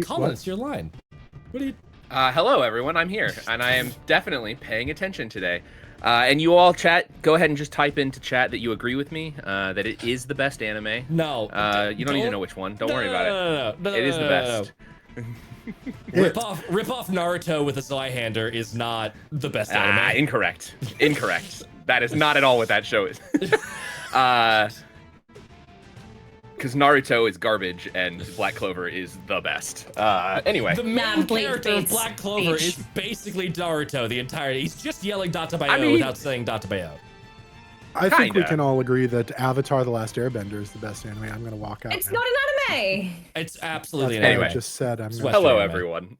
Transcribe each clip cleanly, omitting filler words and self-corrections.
Colin, it's your line. What are you? Hello, everyone. I'm here, and I am definitely paying attention today. And you all go ahead and just type into chat that you agree with me, that it is the best anime. No. You don't need to know which one. Don't worry about it. No, it is the best. Rip off Naruto with a Zweihander is not the best anime. Incorrect. That is not at all what that show is. Because Naruto is garbage and Black Clover is the best. Anyway. The main character of Black Clover is basically Naruto the entirety. He's just yelling Databayo without saying Databayo. I think we can all agree that Avatar: The Last Airbender is the best anime. I'm going to walk out. It's now. not an anime. It's absolutely That's an anime. I just said. Hello, everyone.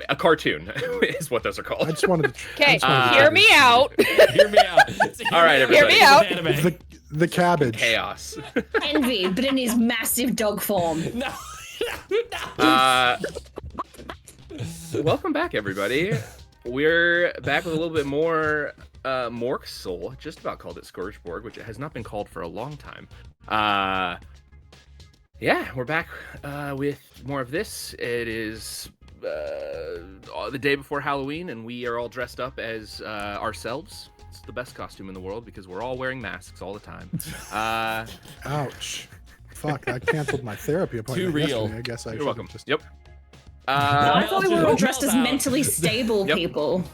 A cartoon is what those are called. I just wanted to. Okay, hear me out. Hear me out. All right, everybody. Hear me out. The cabbage. Chaos. Envy, but in his massive dog form. No. Welcome back, everybody. We're back with a little bit more Mörk Soul. Just about called it Scourgeborg, which it has not been called for a long time. Yeah, we're back with more of this. It is the day before Halloween, and we are all dressed up as ourselves. It's the best costume in the world because we're all wearing masks all the time. Ouch. Fuck, I canceled my therapy appointment. Too real. Yesterday. I guess You're welcome. Just... Yep. I thought we were all dressed as mentally stable people.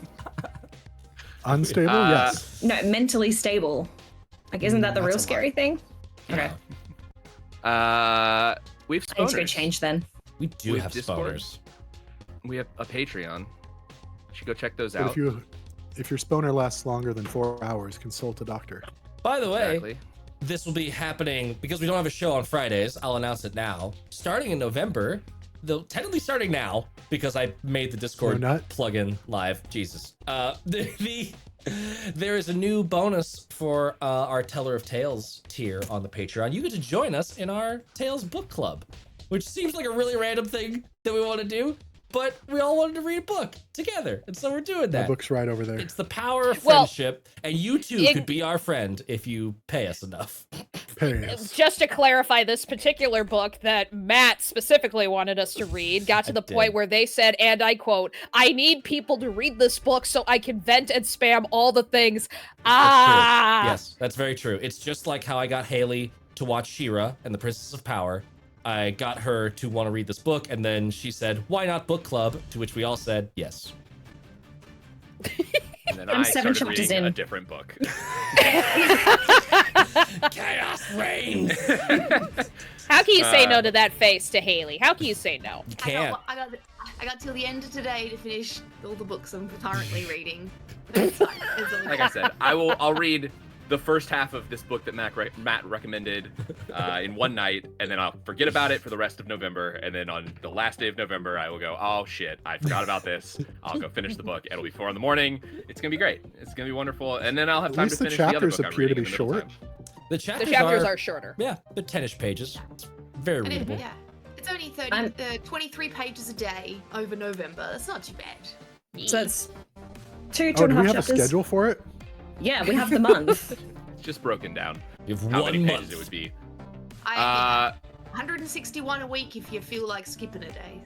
Unstable? Yes. No, mentally stable. Like, isn't that the real scary thing? Okay. We've I need to go change then. We do have Discord. spawners. We have a Patreon. You should go check those But out. if your spawner lasts longer than 4 hours, consult a doctor. By the way, Exactly. this will be happening because we don't have a show on Fridays. I'll announce it now. Starting in November, though technically starting now because I made the Discord plugin live. Jesus. There is a new bonus for our Teller of Tales tier on the Patreon. You get to join us in our Tales book club, which seems like a really random thing that we want to do, but we all wanted to read a book together, and so we're doing that. The book's right over there. It's the power of friendship, and you too could be our friend if you pay us enough. Just to clarify, this particular book that Matt specifically wanted us to read got to the point where they said, and I quote, "I need people to read this book so I can vent and spam all the things." Yes, that's very true. It's just like how I got Haley to watch She-Ra and the Princess of Power. I got her to want to read this book, and then she said, "Why not book club?" To which we all said, yes. And then I started reading a different book. Chaos reigns. How can you say no to that face to Haley? How can you say no? You can't. I got till the end of today to finish all the books I'm currently reading. Like I said, I'll read the first half of this book that Matt recommended in one night, and then I'll forget about it for the rest of November, and then on the last day of November I will go, oh shit, I forgot about this. I'll go finish the book. It'll be 4 a.m. It's gonna be great. It's gonna be wonderful, and then I'll have time to finish the other book I'm reading in the middle time. The chapters are shorter. Yeah, they're 10-ish pages. It's very readable. Yeah, it's only 23 pages a day over November. That's not too bad. So it's two do and a half we have chapters. a schedule for it? Yeah, we have the month. Just broken down. You have how 1 many month. pages it would be. 161 a week if you feel like skipping a day.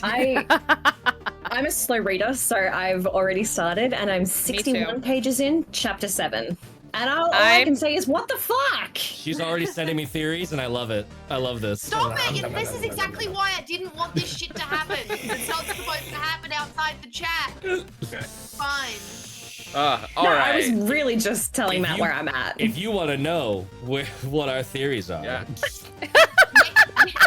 I'm a slow reader, so I've already started, and I'm 61 pages in, chapter 7. And all I can say is, what the fuck? She's already sending me theories, and I love it. I love this. Stop it! This is exactly why I didn't want this shit to happen. It's not supposed to happen outside the chat. Okay. Fine. All no, right. I was really just telling Matt where I'm at. If you want to know what our theories are. Yeah.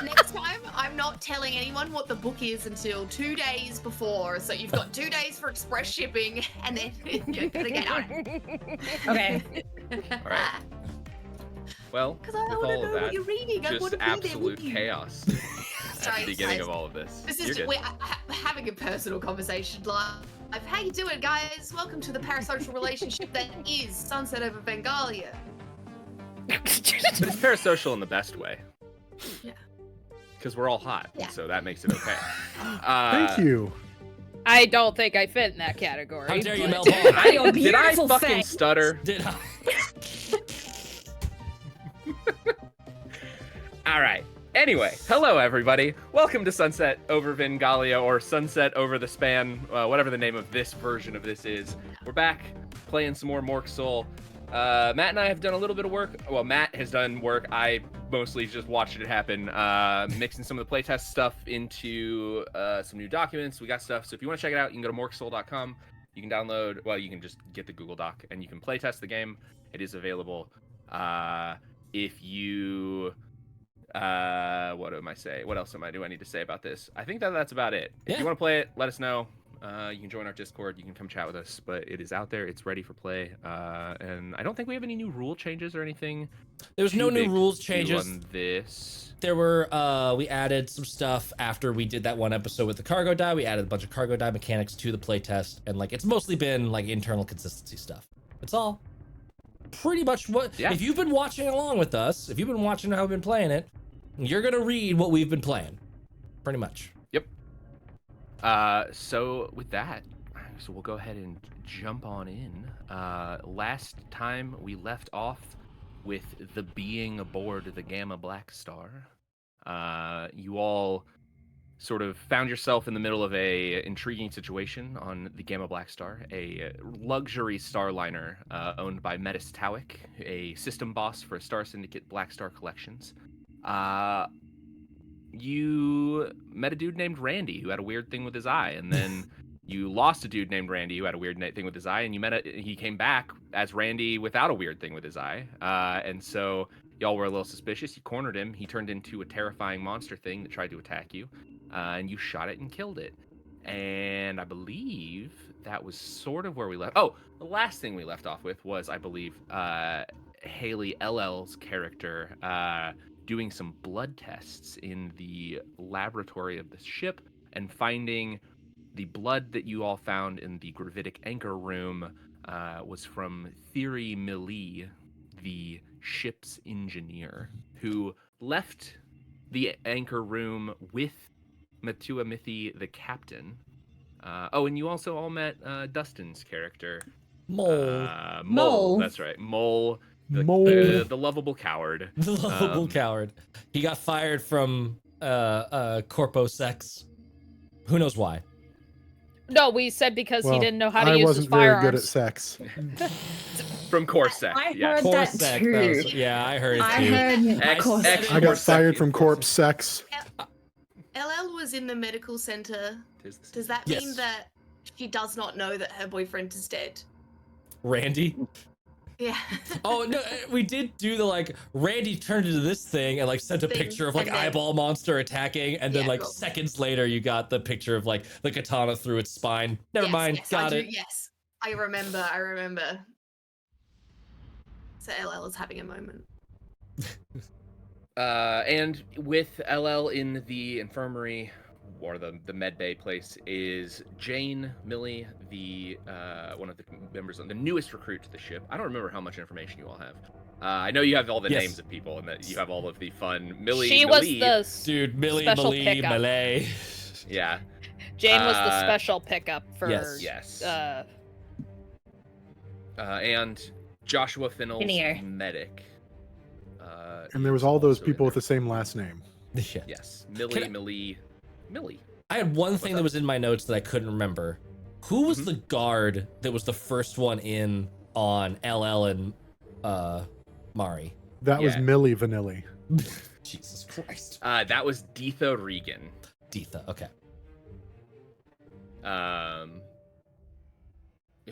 Next time, I'm not telling anyone what the book is until 2 days before. So you've got 2 days for express shipping, and then you're gonna get on it. Okay. All right. Well, with all of that, you're reading. just absolute chaos at the beginning of all of this. This is we're having a personal conversation live. How you doing, guys? Welcome to the parasocial relationship that is Sunset over Bengalia. But it's parasocial in the best way. Yeah. Because we're all hot, so that makes it okay. Thank you. I don't think I fit in that category. How dare you, Mel Did I fucking stutter? Did I? All right. Anyway, hello everybody. Welcome to Sunset over Vingalia, or Sunset over the Span, whatever the name of this version of this is. We're back playing some more Mörk Soul. Matt and I have done a little bit of work. Well, Matt has done work. I mostly just watched it happen, mixing some of the playtest stuff into some new documents. We got stuff. So if you want to check it out, you can go to mörksoul.com. You can download, well, you can just get the Google Doc and you can playtest the game. It is available. If you... what am I saying? What else do I need to say about this? I think that's about it. If you want to play it, let us know. You can join our Discord. You can come chat with us. But it is out there. It's ready for play. And I don't think we have any new rule changes or anything. There's no new rules changes on this. There were we added some stuff after we did that one episode with the cargo die. We added a bunch of cargo die mechanics to the playtest, and like it's mostly been like internal consistency stuff. It's all pretty much what. If you've been watching along with us, if you've been watching how we've been playing it, you're gonna read what we've been playing, pretty much. Yep. So with that, so we'll go ahead and jump on in. Last time we left off with the being aboard the Gamma Black Star. You all sort of found yourself in the middle of a intriguing situation on the Gamma Black Star, a luxury starliner owned by Metis Tawick, a system boss for Star Syndicate Black Star Collections. You met a dude named Randy who had a weird thing with his eye, and then you lost a dude named Randy who had a weird thing with his eye, and he came back as Randy without a weird thing with his eye. And so y'all were a little suspicious. You cornered him. He turned into a terrifying monster thing that tried to attack you, and you shot it and killed it. And I believe that was sort of where we left. Oh, the last thing we left off with was, I believe, Haley LL's character doing some blood tests in the laboratory of the ship and finding the blood that you all found in the gravitic anchor room was from Theory Millie, the ship's engineer, who left the anchor room with Matua Mithi, the captain. And you also all met Dustin's character. Mole. Mole. That's right. Mole. The lovable coward. The lovable coward. He got fired from Corpo Sex. Who knows why? No, we said because he didn't know how to I use his firearms. wasn't very good at sex. From Corsex. I heard that Corsex, too. yeah, I heard it too. I heard Corsex. I got fired from corpse sex. LL was in the medical center. Does that Yes. mean that she does not know that her boyfriend is dead? Randy? Yeah. Oh no, we did do the like Randy turned into this thing and like sent a picture of like and then- eyeball monster attacking, and then Yeah, like cool. seconds later you got the picture of like the katana through its spine. Never Yes, mind, yes, got I it. do, yes, I remember. So LL is having a moment. And with LL in the infirmary, or the med bay place, is Jane Millie, the one of the members, the newest recruit to the ship. I don't remember how much information you all have. I know you have all the Yes. names of people, and that you have all of the fun. Millie. She was the Dude, Millie, special Millie, pickup. Malay. Yeah. Jane was the special pickup for Yes. uh And Joshua Finnell's Finnear. medic. And there was all those also people in with the same last name. Yeah. Yes, Millie, Can I- Millie. I had one thing up? that was in my notes that I couldn't remember. Who was Mhm. the guard that was the first one in on LL and Mari? That was Yeah. Millie Vanilli. Jesus Christ. That was Deetha Regan. Deetha, okay.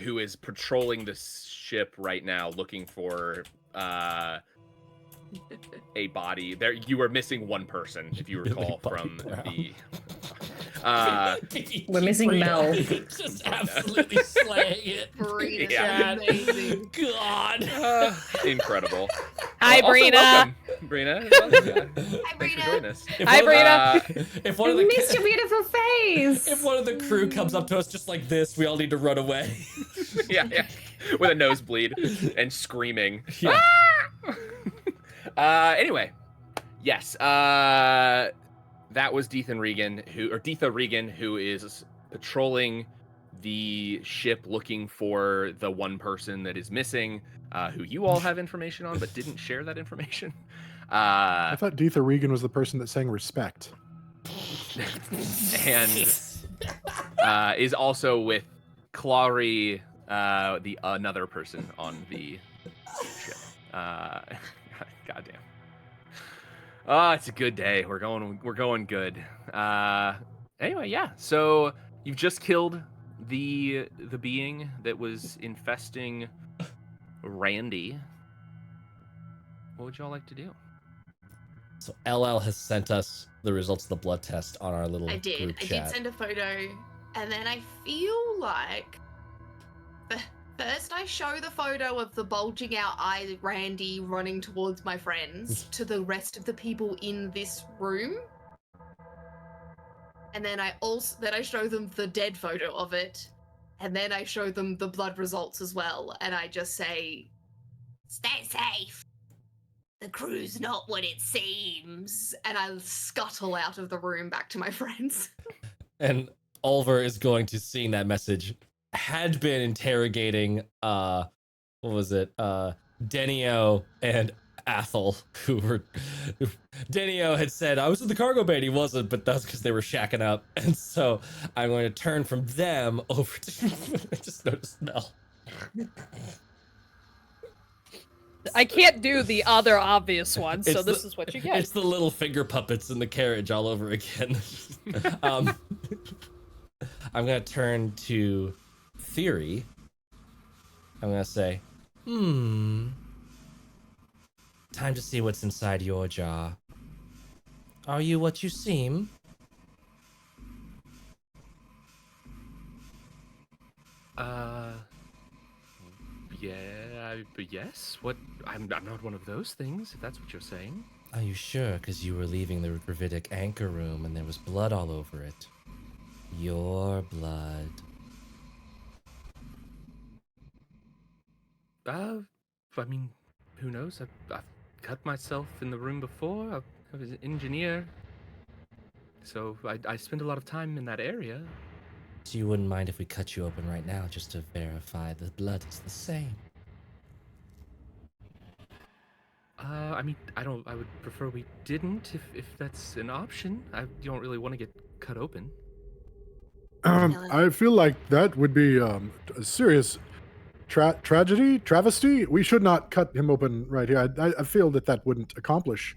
Who is patrolling the ship right now, looking for a body. There, you were missing one person, if you recall, from the. We're missing Mel. Just absolutely slaying it. Brina, Yeah. amazing. God. Incredible. Hi, Also, Brina. welcome, Brina. Welcome, Hi, Thanks for Brina. joining us. Hi, If one I of the missed your beautiful face. if one of the crew comes up to us just like this, we all need to run away. Yeah, with a nosebleed and screaming. Yeah. Anyway, yes. That was Deetha Regan, who is patrolling the ship looking for the one person that is missing, who you all have information on but didn't share that information. I thought Deetha Regan was the person that sang Respect. And is also with Clary, the another person on the ship. Goddamn. Oh, it's a good day. We're going good. Anyway, yeah. So you've just killed the being that was infesting Randy. What would y'all like to do? So LL has sent us the results of the blood test on our little I did. group I chat. did send a photo, and then I feel like first I show the photo of the bulging out eye Randy running towards my friends to the rest of the people in this room. And then I show them the dead photo of it, and then I show them the blood results as well, and I just say, "Stay safe. The crew's not what it seems," and I scuttle out of the room back to my friends. And Oliver is going to, seeing that message, had been interrogating what was it? Denio and Athel, who were Denio had said, I was in the cargo bay, and he wasn't, but that's because they were shacking up. And so I'm going to turn from them over to I just noticed Mel. I can't do the other obvious one, so this is what you get. It's the little finger puppets in the carriage all over again. I'm going to turn to Theory. I'm going to say, time to see what's inside your jar. Are you what you seem? Yeah, yes. What? I'm not one of those things, if that's what you're saying. Are you sure? Because you were leaving the gravitic anchor room and there was blood all over it. Your blood. I mean, who knows? I've cut myself in the room before. I was an engineer, so I spent a lot of time in that area. So you wouldn't mind if we cut you open right now just to verify the blood is the same? I mean, I would prefer we didn't, if that's an option. I don't really want to get cut open. I feel like that would be a serious travesty. We should not cut him open right here. I feel that wouldn't accomplish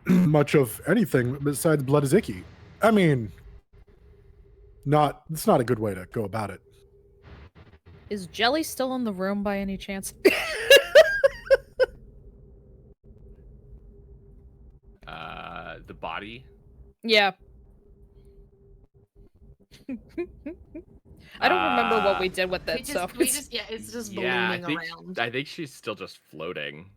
much of anything besides blood is icky. I mean, it's not a good way to go about it. Is Jelly still in the room by any chance? The body? Yeah. I don't remember what we did with it, it's just ballooning around. I think she's still just floating.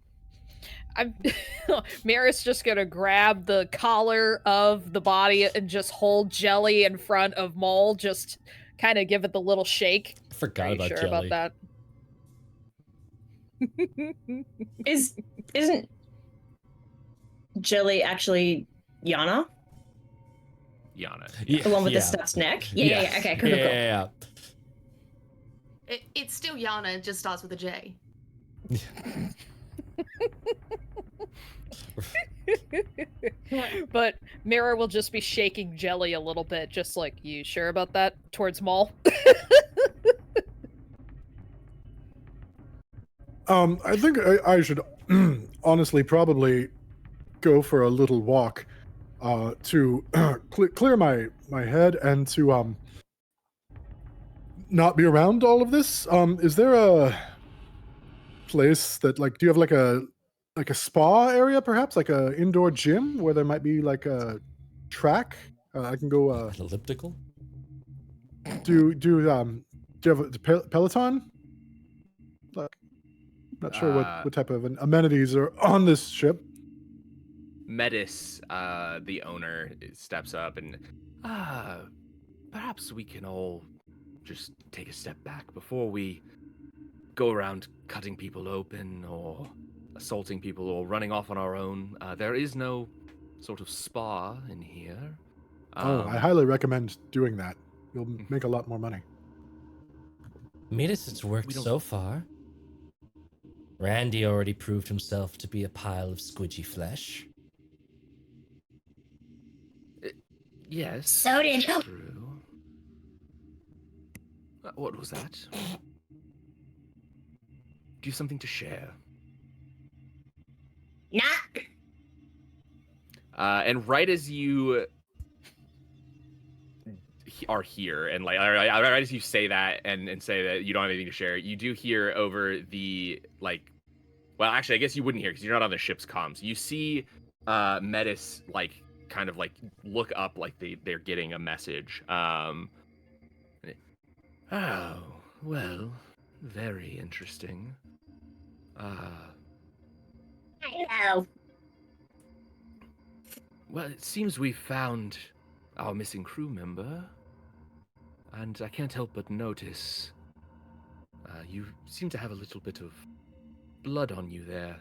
Maris just gonna grab the collar of the body and just hold Jelly in front of Mole, just kind of give it the little shake. I forgot about sure Jelly. about that. Isn't Jelly actually Yana? Yana. Yeah, the one with the stuffed neck? Yeah. Okay, cool. Yeah. It's still Yana, it just starts with a J. But Mira will just be shaking Jelly a little bit, just like, you sure about that? Towards Maul. I think I should honestly probably go for a little walk to clear my head and to not be around all of this. Is there a place that, like, do you have like a spa area, perhaps like a indoor gym where there might be like a track I can go An elliptical? do you have a Peloton? Like, not sure what type of amenities are on this ship. Metis, the owner, steps up and perhaps we can all just take a step back before we go around cutting people open or assaulting people or running off on our own. There is no sort of spa in here. I highly recommend doing that. You'll make a lot more money. Metis, it's worked so far. Randy already proved himself to be a pile of squidgy flesh. Yes. So did. True. What was that? Do you have something to share? Nah. And right as you are here, and like right as you say that and say that you don't have anything to share, you do hear over the like. Well, actually, I guess you wouldn't hear because you're not on the ship's comms. You see, Metis like kind of like look up like they're getting a message. Oh, well, very interesting. I know. Well, it seems we found our missing crew member, and I can't help but notice you seem to have a little bit of blood on you there.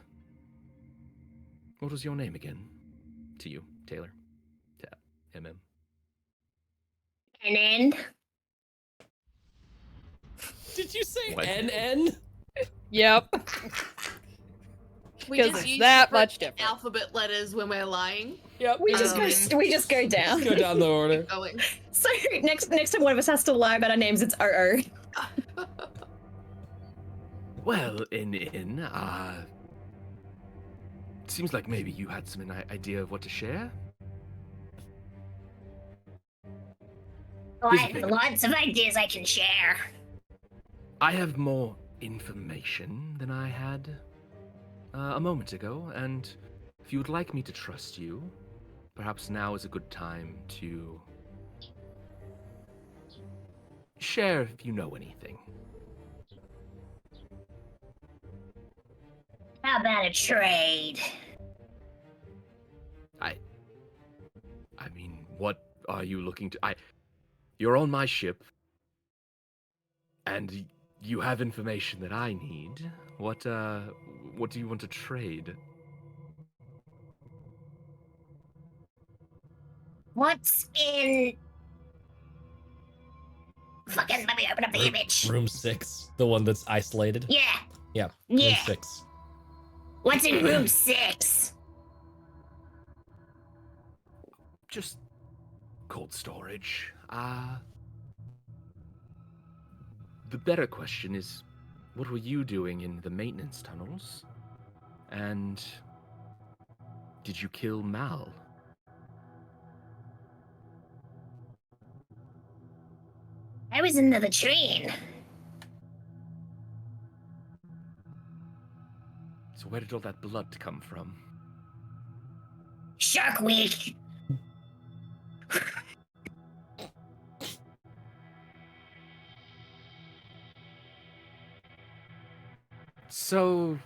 What was your name again? To you, Taylor. To MM. And then Did you say What? NN? Yep. We 'Cause just it's use that much different. alphabet letters when we're lying. Yep. We just go down. Go down the order. Going. So next time one of us has to lie about our names, it's OO. Well, seems like maybe you had some idea of what to share. I have lots of ideas I can share. I have more information than I had a moment ago, and if you would like me to trust you, perhaps now is a good time to share if you know anything. How about a trade? I mean, what are you looking to? You're on my ship, and you have information that I need. What do you want to trade? What's in? Fucking let me open up the image. Room 6, the one that's isolated. Yeah. Yeah. Yeah. Room 6. What's in room 6? Just cold storage. The better question is, what were you doing in the maintenance tunnels? And did you kill Mal? I was in the latrine. So where did all that blood come from? Shark Week. So,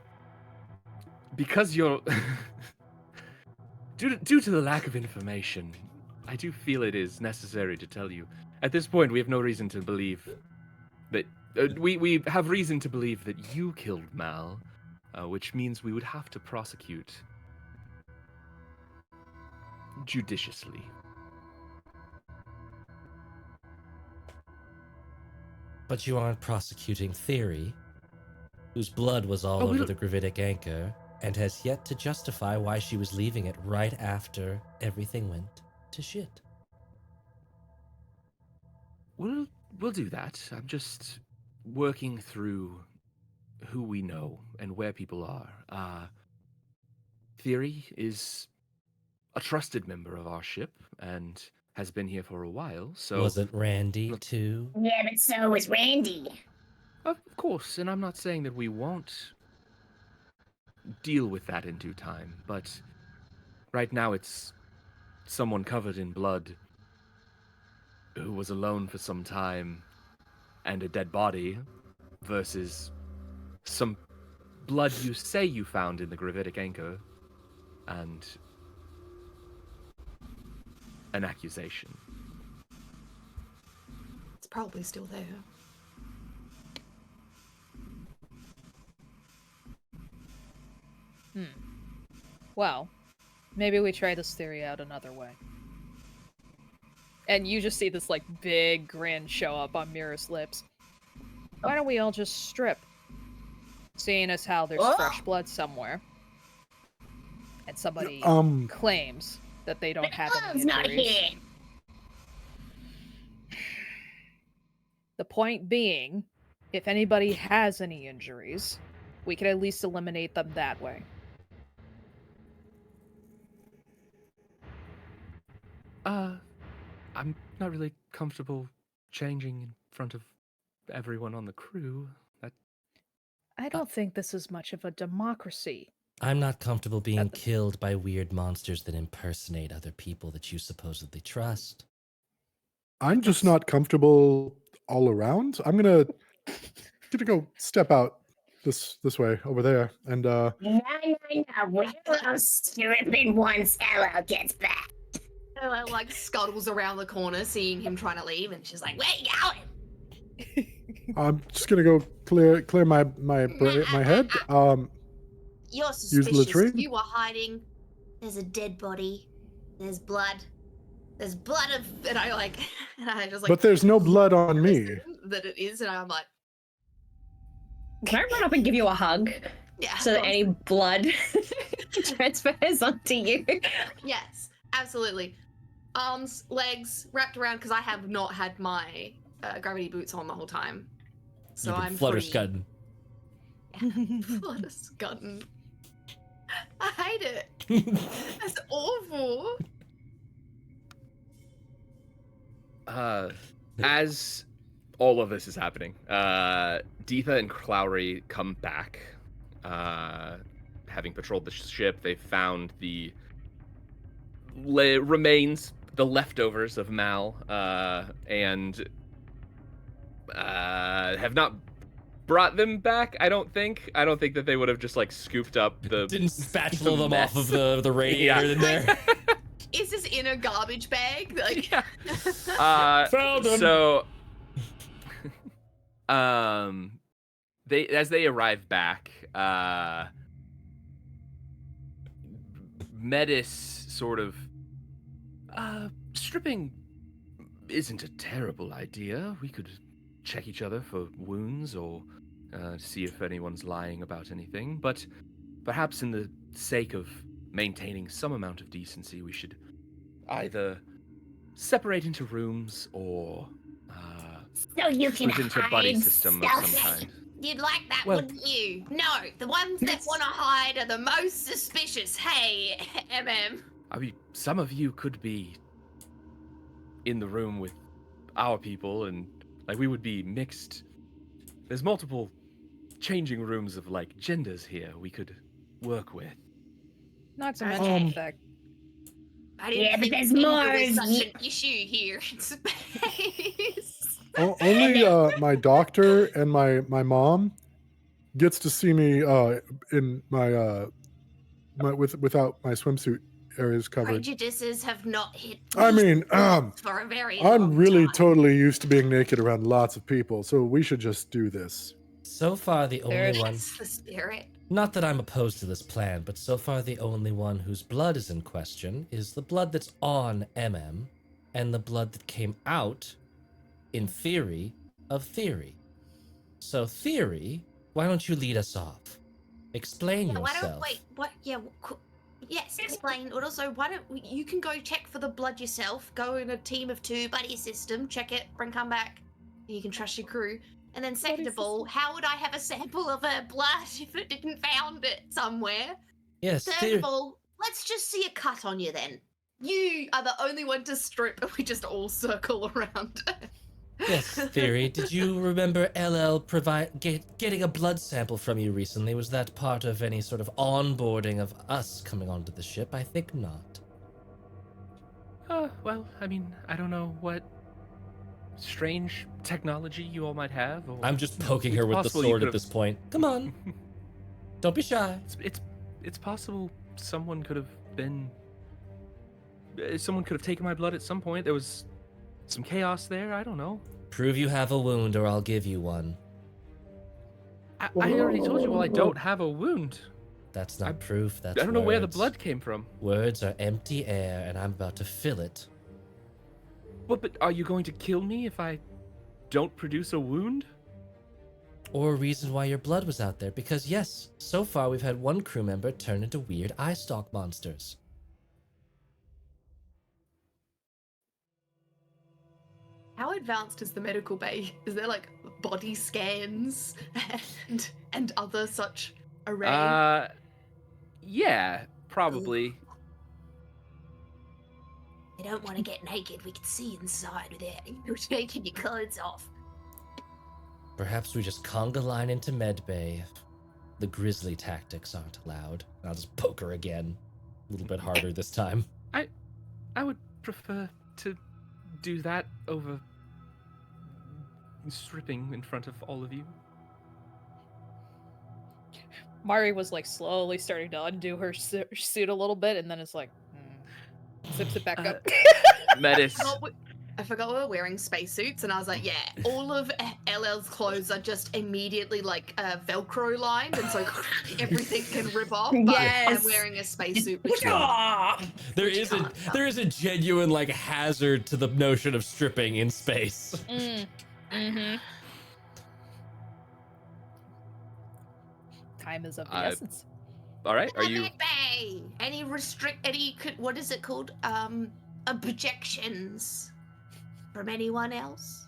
because you're... due to the lack of information, I do feel it is necessary to tell you. At this point, we have no reason to believe that... we have reason to believe that you killed Mal, which means we would have to prosecute judiciously. But you aren't prosecuting Theory, whose blood was all over the gravitic anchor, and has yet to justify why she was leaving it right after everything went to shit. We'll do that. I'm just working through who we know and where people are. Theory is a trusted member of our ship and has been here for a while, so... Wasn't Randy, too? Yeah, but so was Randy. Of course, and I'm not saying that we won't deal with that in due time, but right now it's someone covered in blood who was alone for some time and a dead body versus some blood you say you found in the gravitic anchor and an accusation. It's probably still there. Well, maybe we try this theory out another way. And you just see this, like, big grin show up on Mira's lips. Why don't we all just strip? Seeing as how there's fresh blood somewhere. And somebody claims that they don't have any injuries. Not here. The point being, if anybody has any injuries, we can at least eliminate them that way. I'm not really comfortable changing in front of everyone on the crew. I don't think this is much of a democracy. I'm not comfortable being killed by weird monsters that impersonate other people that you supposedly trust. I'm just not comfortable all around. I'm gonna go step out this way over there, and No. We're stripping once Ella gets back. Ella like scuttles around the corner, seeing him trying to leave, and she's like, "Where you going?" I'm just gonna go clear my head. You're Use the suspicious. latrine? You were hiding. There's a dead body. There's blood. There's blood of, and I just like. But there's no blood on me. That it is, and I'm like, Can I run up and give you a hug? yeah. So that any blood transfers onto you? Yes, absolutely. Arms, legs wrapped around, because I have not had my gravity boots on the whole time. So You've been I'm flutter pretty... scudding. Flutter scudding. I hate it. That's awful. As all of this is happening, Deetha and Clowry come back. Having patrolled the ship, they found the remains, the leftovers of Mal, and have not brought them back. I don't think that they would have just like scooped up the. Didn't spatula them off of the radiator in there. Is this in a garbage bag? Like, Found them. So, as they arrive back, Metis sort of, stripping isn't a terrible idea. We could check each other for wounds or see if anyone's lying about anything. But perhaps in the sake of maintaining some amount of decency, we should either separate into rooms or So you can split into a buddy system of some kind. you'd like that, Well- wouldn't you? No, the ones that want to hide are the most suspicious. Hey, MM. I mean, some of you could be in the room with our people, and like we would be mixed. There's multiple changing rooms of like genders here we could work with. Not to mention the fact. I didn't Yeah, but think there's gender more. was such an issue here in space. Only my doctor and my mom gets to see me in my without my swimsuit areas covered. Prejudices have not hit. I mean, for a very long I'm really time. totally used to being naked around lots of people, so we should just do this. So far, the only one. That's the spirit. Not that I'm opposed to this plan, but so far the only one whose blood is in question is the blood that's on MM, and the blood that came out, in theory, of Theory. So Theory, why don't you lead us off? Explain Yeah, why yourself. don't wait? What? Yeah. Yes, explain. But also, why don't you can go check for the blood yourself? Go in a team of 2, buddy system. Check it, bring come back. You can trust your crew. And then second of all, how would I have a sample of her blood if it didn't found it somewhere? Yes, Third Theory. of all, let's just see a cut on you then. You are the only one to strip, and we just all circle around. Yes, Theory. Did you remember LL getting a blood sample from you recently? Was that part of any sort of onboarding of us coming onto the ship? I think not. Well, I mean, I don't know what strange technology you all might have. Or I'm just poking her with the possible you sword at could've- this point. Come on. Don't be shy. It's possible someone could have been. Someone could have taken my blood at some point. There was some chaos there. I don't know. Prove you have a wound or I'll give you one. I already told you. Well, I don't have a wound. That's not proof, that's I don't know where the words. blood came from. Words are empty air and I'm about to fill it. But are you going to kill me if I don't produce a wound? or a reason why your blood was out there, because yes, so far we've had one crew member turn into weird eye stalk monsters. How advanced is the medical bay? Is there like body scans and other such array? Yeah, probably. You don't want to get naked. We can see inside without you taking your clothes off. Perhaps we just conga line into medbay. The grizzly tactics aren't allowed. I'll just poke her again. A little bit harder this time. I would prefer to do that over stripping in front of all of you. Mari was like slowly starting to undo her suit a little bit, and then it's like zips it back up. Metis. I forgot we were wearing spacesuits, and I was like, yeah, all of LL's clothes are just immediately like Velcro lined, and so everything can rip off. But Yes. I'm wearing a spacesuit. There is a genuine like hazard to the notion of stripping in space. Mm-hmm. Time is of the essence. All right, are you? Any what is it called? Objections from anyone else?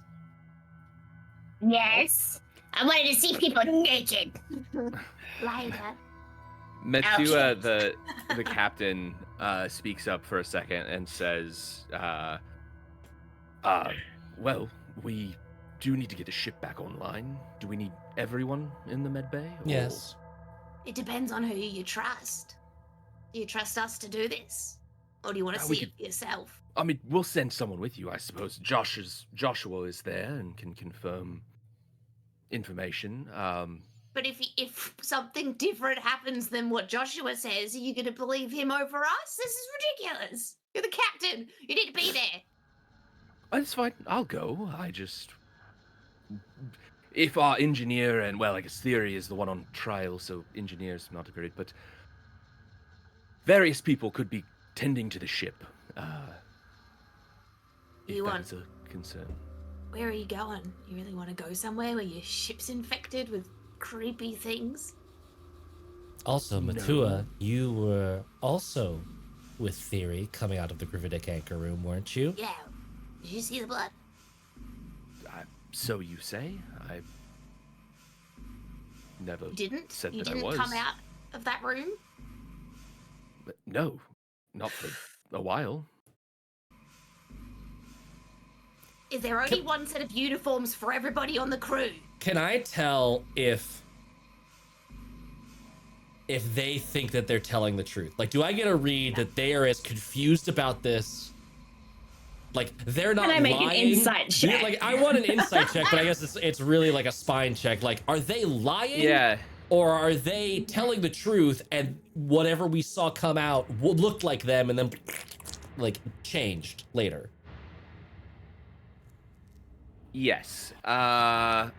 Yes. I wanted to see people naked. Later. Metua, the captain, speaks up for a second and says, well, we do need to get the ship back online. Do we need everyone in the med bay? Or... Yes. It depends on who you trust. Do you trust us to do this? Or do you want to see it yourself? I mean, we'll send someone with you, I suppose. Joshua is there and can confirm information. But if something different happens than what Joshua says, are you going to believe him over us? This is ridiculous. You're the captain. You need to be there. That's fine. I'll go. If our engineer and, well, I guess Theory is the one on trial, so engineer's not great, but various people could be tending to the ship. If that is a concern. Where are you going? You really want to go somewhere where your ship's infected with creepy things? Also, Metua, you were also with Theory coming out of the Gravitic Anchor Room, weren't you? Yeah. Did you see the blood? So you say? I never said that I was. You didn't come out of that room? But no, not for a while. Is there only one set of uniforms for everybody on the crew? Can I tell if they think that they're telling the truth? Like, do I get a read that they are as confused about this? Like, they're not lying. Can I make an insight check? Like, I want an insight check, but I guess it's really like a spine check. Like, are they lying? Yeah. Or are they telling the truth and whatever we saw come out looked like them and then, like, changed later? Yes. Go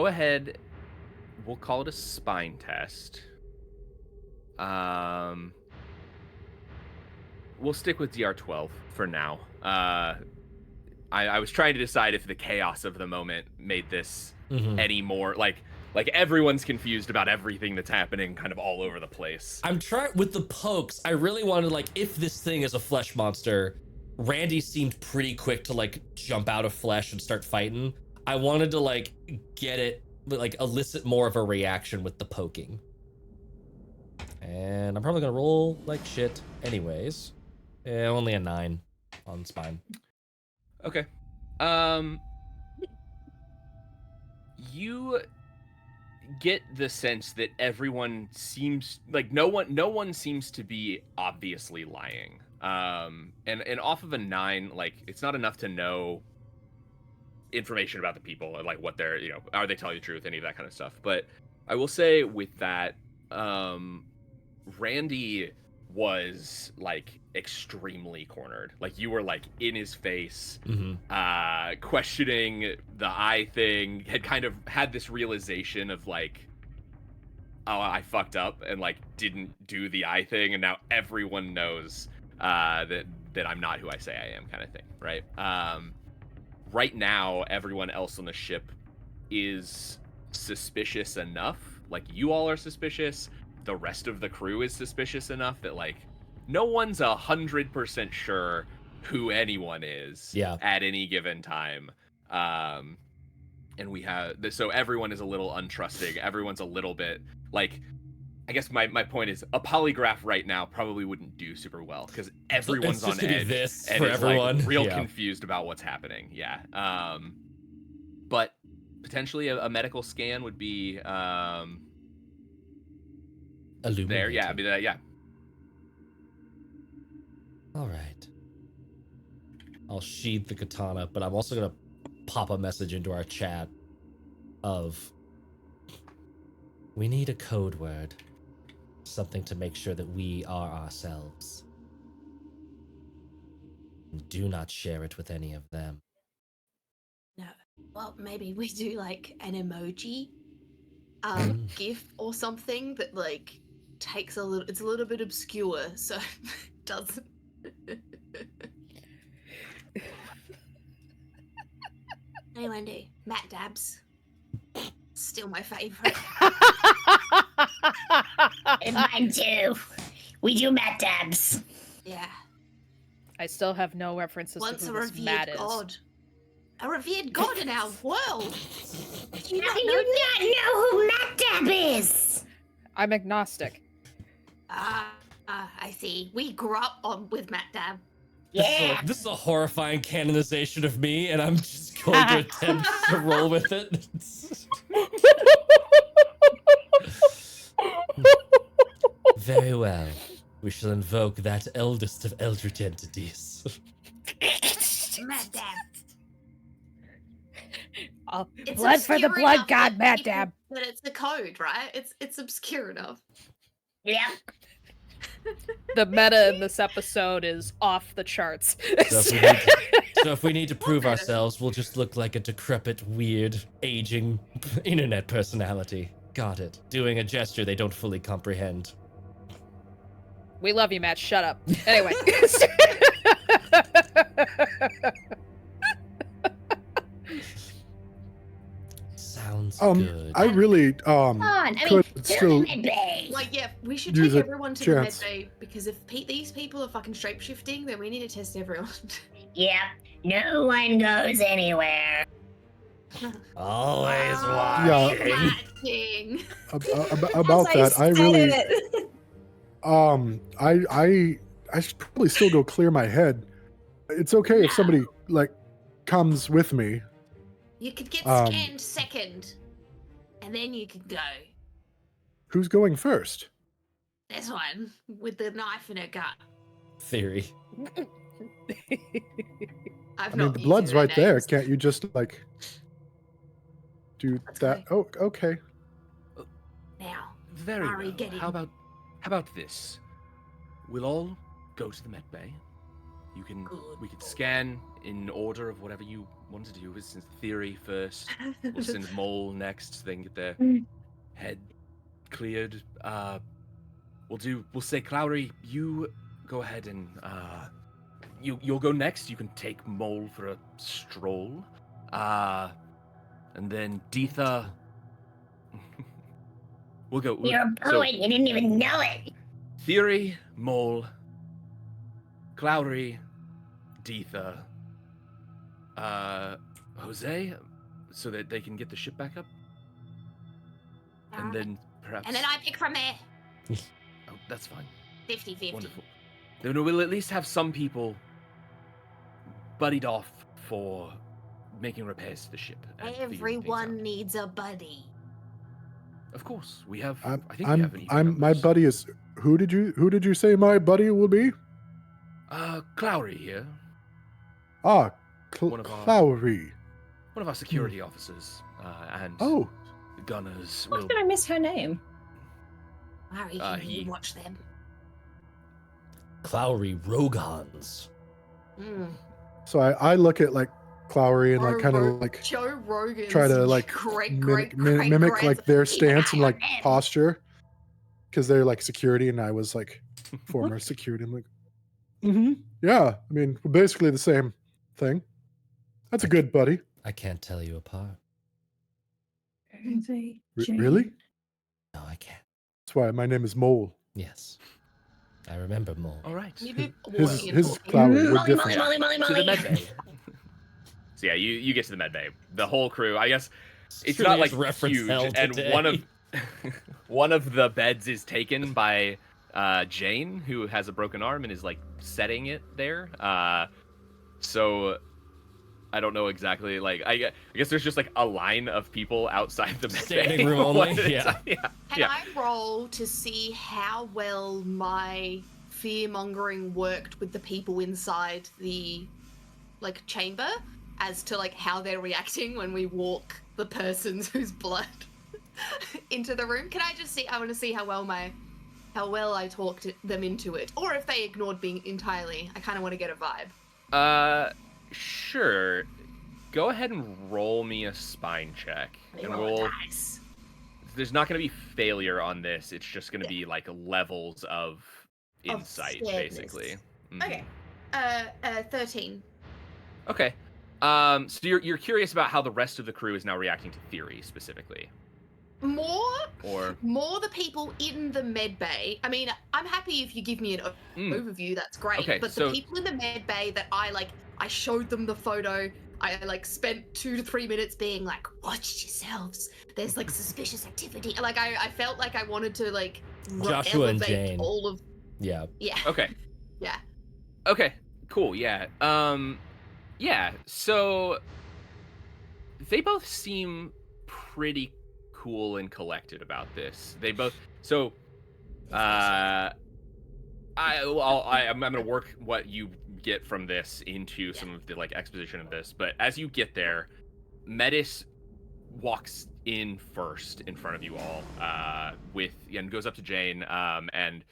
ahead. We'll call it a spine test. We'll stick with DR12 for now. I was trying to decide if the chaos of the moment made this any more like everyone's confused about everything that's happening kind of all over the place. I'm trying with the pokes. I really wanted, like, if this thing is a flesh monster, Randy seemed pretty quick to like jump out of flesh and start fighting. I wanted to like get it, like elicit more of a reaction with the poking. And I'm probably gonna roll like shit anyways. Only a 9 on spine. Okay. You get the sense that everyone seems like no one seems to be obviously lying. And off of a 9, like, it's not enough to know information about the people and like what they're, are they telling the truth, any of that kind of stuff. But I will say with that, Randy was like extremely cornered. Like, you were like in his face, questioning the eye thing, had kind of had this realization of like, oh, I fucked up and like didn't do the eye thing, and now everyone knows that I'm not who I say I am, kind of thing, right? Right now, everyone else on the ship is suspicious enough. Like, you all are suspicious. The rest of the crew is suspicious enough that, like, no one's 100% sure who anyone is at any given time. And we have so everyone is a little untrusting. Everyone's a little bit like, I guess my point is a polygraph right now probably wouldn't do super well because everyone's on edge and is like real confused about what's happening. Yeah. But potentially a medical scan would be there. Yeah, I mean, yeah. All right. I'll sheathe the katana, but I'm also gonna pop a message into our chat of we need a code word, something to make sure that we are ourselves. Do not share it with any of them. No. Well, maybe we do like an emoji gif or something that like takes a little, it's a little bit obscure, so it doesn't. Hey Wendy, Matt Dabs. Still my favorite. And mine too. We do Matt Dabs. Yeah. I still have no references Once to a who this Matt revered is. god. A revered god in our world. Do you not know who Matt Dab is? I'm agnostic. I see. We grew up with Matt Dab. Yeah. This is a horrifying canonization of me, and I'm just going to attempt to roll with it. Very well. We shall invoke that eldest of eldritch entities. Matt Dab. Blood for the blood god, Matt Dab. But it's the code, right? It's obscure enough. Yeah. The meta in this episode is off the charts. So if we need to prove ourselves, we'll just look like a decrepit, weird, aging internet personality. Got it. Doing a gesture they don't fully comprehend. We love you, Matt. Shut up. Anyway. Sounds good. I really could still like, yeah, we should take everyone to the med bay because if these people are fucking shape-shifting, then we need to test everyone. Yeah, no one goes anywhere. Always watching. About that, I really I should probably still go clear my head. It's okay if somebody like comes with me. You could get scanned second, and then you could go. Who's going first? This one with the knife in her gut. Theory. I mean, the blood's right there. Can't you just like do that? Oh, okay. Now, very well. How about this? We'll all go to the med bay. We can scan in order of whatever you want to do. Since Theory first, we'll send Mole next, so they can get their head cleared. We'll say, Clowry, you go ahead and you'll go next. You can take Mole for a stroll. And then Deetha. We'll go. You're a poet, you didn't even know it. Theory, Mole, Clowry, Deetha, Jose, so that they can get the ship back up. And then perhaps. And then I pick from there. Oh, that's fine. 50-50. Wonderful. Then we'll at least have some people buddied off for making repairs to the ship. Everyone needs a buddy. Of course, we have. My buddy is. Who did you say my buddy will be? Clowry here. Clowry. One of our security officers. And the gunners. How did I miss her name? Harry, can you watch them? Clowry Rogans. So I look at like Clowry and like kind of like Joe Rogan try to like mimic like their stance and like posture because they're like security and I was like former security. I'm like, yeah. I mean, we're basically the same thing. That's a good buddy. I can't tell you apart. Really? No, I can't. That's why my name is Mole. Yes. I remember more. All right. Can you be His walking and his talking? flower. We're Molly, different. Molly, Molly, To the Molly, med Molly. bay. So yeah, you get to the med bay. The whole crew. I guess it's Truly not like is reference huge, hell and today. one of the beds is taken by Jane, who has a broken arm and is like setting it there. So I don't know exactly. Like I guess there's just like a line of people outside the med Standing bay. room only, One at a yeah. time. Can I roll to see how well my fear mongering worked with the people inside the like chamber, as to like how they're reacting when we walk the persons whose blood into the room? Can I just see? I want to see how well I talked them into it, or if they ignored being entirely. I kind of want to get a vibe. Sure. Go ahead and roll me a spine check, and we'll. Nice. There's not going to be failure on this. It's just going to be like levels of insight, scaredness. basically. Mhm. Okay. 13. Okay. So you're curious about how the rest of the crew is now reacting to theory specifically, More or the people in the med bay. I mean, I'm happy if you give me an overview. That's great. Okay, but so- the people in the med bay that I showed them the photo. I like spent 2 to 3 minutes being like, watch yourselves. There's like suspicious activity. Like I felt like I wanted to like Joshua and elevate Jane. all of Yeah. okay. yeah. Okay. Cool. Yeah. Yeah. So they both seem pretty cool and collected about this. They both. So, I'm gonna work what you get from this into some of the like exposition of this. But as you get there, Metis walks in first in front of you all, and goes up to Jane, and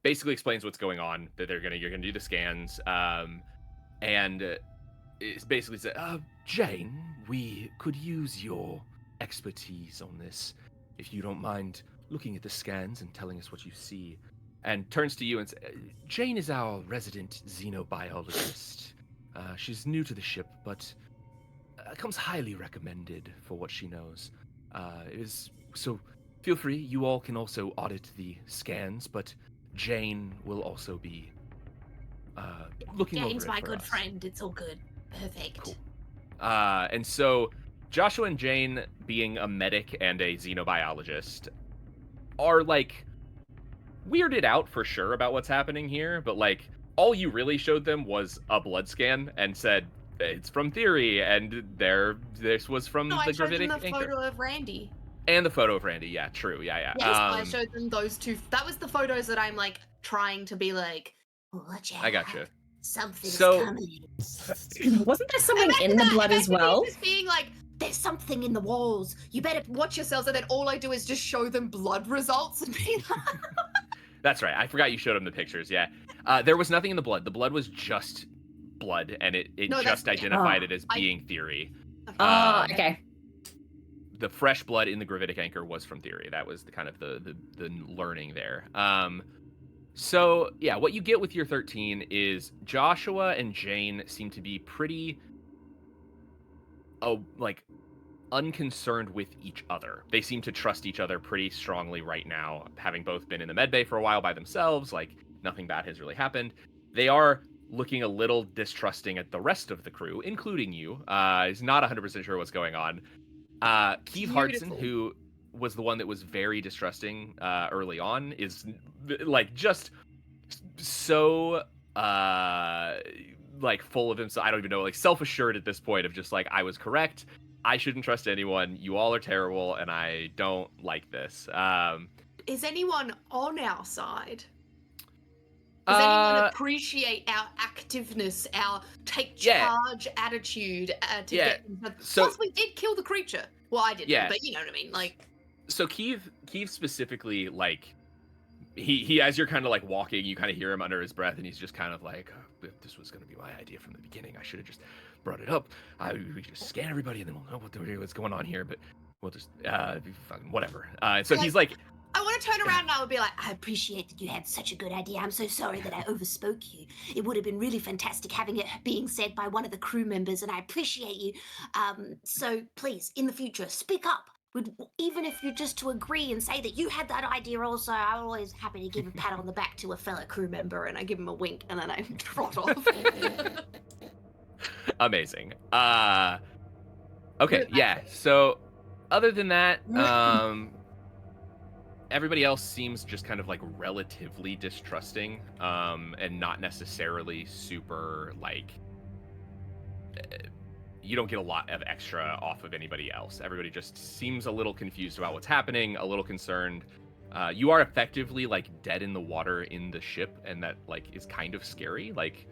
basically explains what's going on. That you're gonna do the scans, and it's basically said, Jane, we could use your expertise on this, if you don't mind looking at the scans and telling us what you see. And turns to you and says, Jane is our resident xenobiologist. She's new to the ship, but comes highly recommended for what she knows. So feel free, you all can also audit the scans, but Jane will also be looking over it Jane's my for good us. friend. It's all good. Perfect. Cool. And so Joshua and Jane, being a medic and a xenobiologist, are like weirded out for sure about what's happening here, but like all you really showed them was a blood scan and said it's from theory, and this was from No, the I showed them gravitic the anchor. photo of Randy. And the photo of Randy, yeah, true, yeah. Yes, I showed them those two. That was the photos that I'm like trying to be like, Watch out. I gotcha. Something's So- coming. Wasn't there something in the blood as well? Just being like, There's something in the walls. You better. watch yourselves, and then all I do is just show them blood results and be like, That's right. I forgot you showed him the pictures. Yeah, there was nothing in the blood. The blood was just blood, and it No, that's- just identified Oh. it as being theory. Oh, okay. The fresh blood in the gravitic anchor was from theory. That was the kind of the learning there. So yeah, what you get with your 13 is Joshua and Jane seem to be pretty, like unconcerned with each other. They seem to trust each other pretty strongly right now, having both been in the medbay for a while by themselves. Like nothing bad has really happened. They are looking a little distrusting at the rest of the crew, including you. Is not 100% sure what's going on. Keith Hartson, Beautiful. who was the one that was very distrusting early on, is like just so like full of himself. I don't even know, like self-assured at this point of just like, I was correct. I shouldn't trust anyone. You all are terrible, and I don't like this. is anyone on our side? Does anyone appreciate our activeness, our take Yeah. charge attitude to Yeah. get? So- Plus, we did kill the creature. Well, I didn't, Yeah. but you know what I mean. Like, So Keith specifically, like, he as you're kind of like walking, you kind of hear him under his breath, and he's just kind of like, if this was going to be my idea from the beginning, I should have just brought it up. We just scan everybody, and then we'll know what's going on here. But we'll just whatever. So he's like, I want to turn around and I would be like, I appreciate that you had such a good idea. I'm so sorry that I overspoke you. It would have been really fantastic having it being said by one of the crew members, and I appreciate you. So please, in the future, speak up. even if you're just to agree and say that you had that idea also, I'm always happy to give a pat on the back to a fellow crew member, and I give him a wink, and then I trot off. Amazing. Okay, yeah. So, other than that, everybody else seems just kind of like relatively distrusting, and not necessarily super like. You don't get a lot of extra off of anybody else. Everybody just seems a little confused about what's happening, a little concerned. You are effectively like dead in the water in the ship, and that like is kind of scary. Like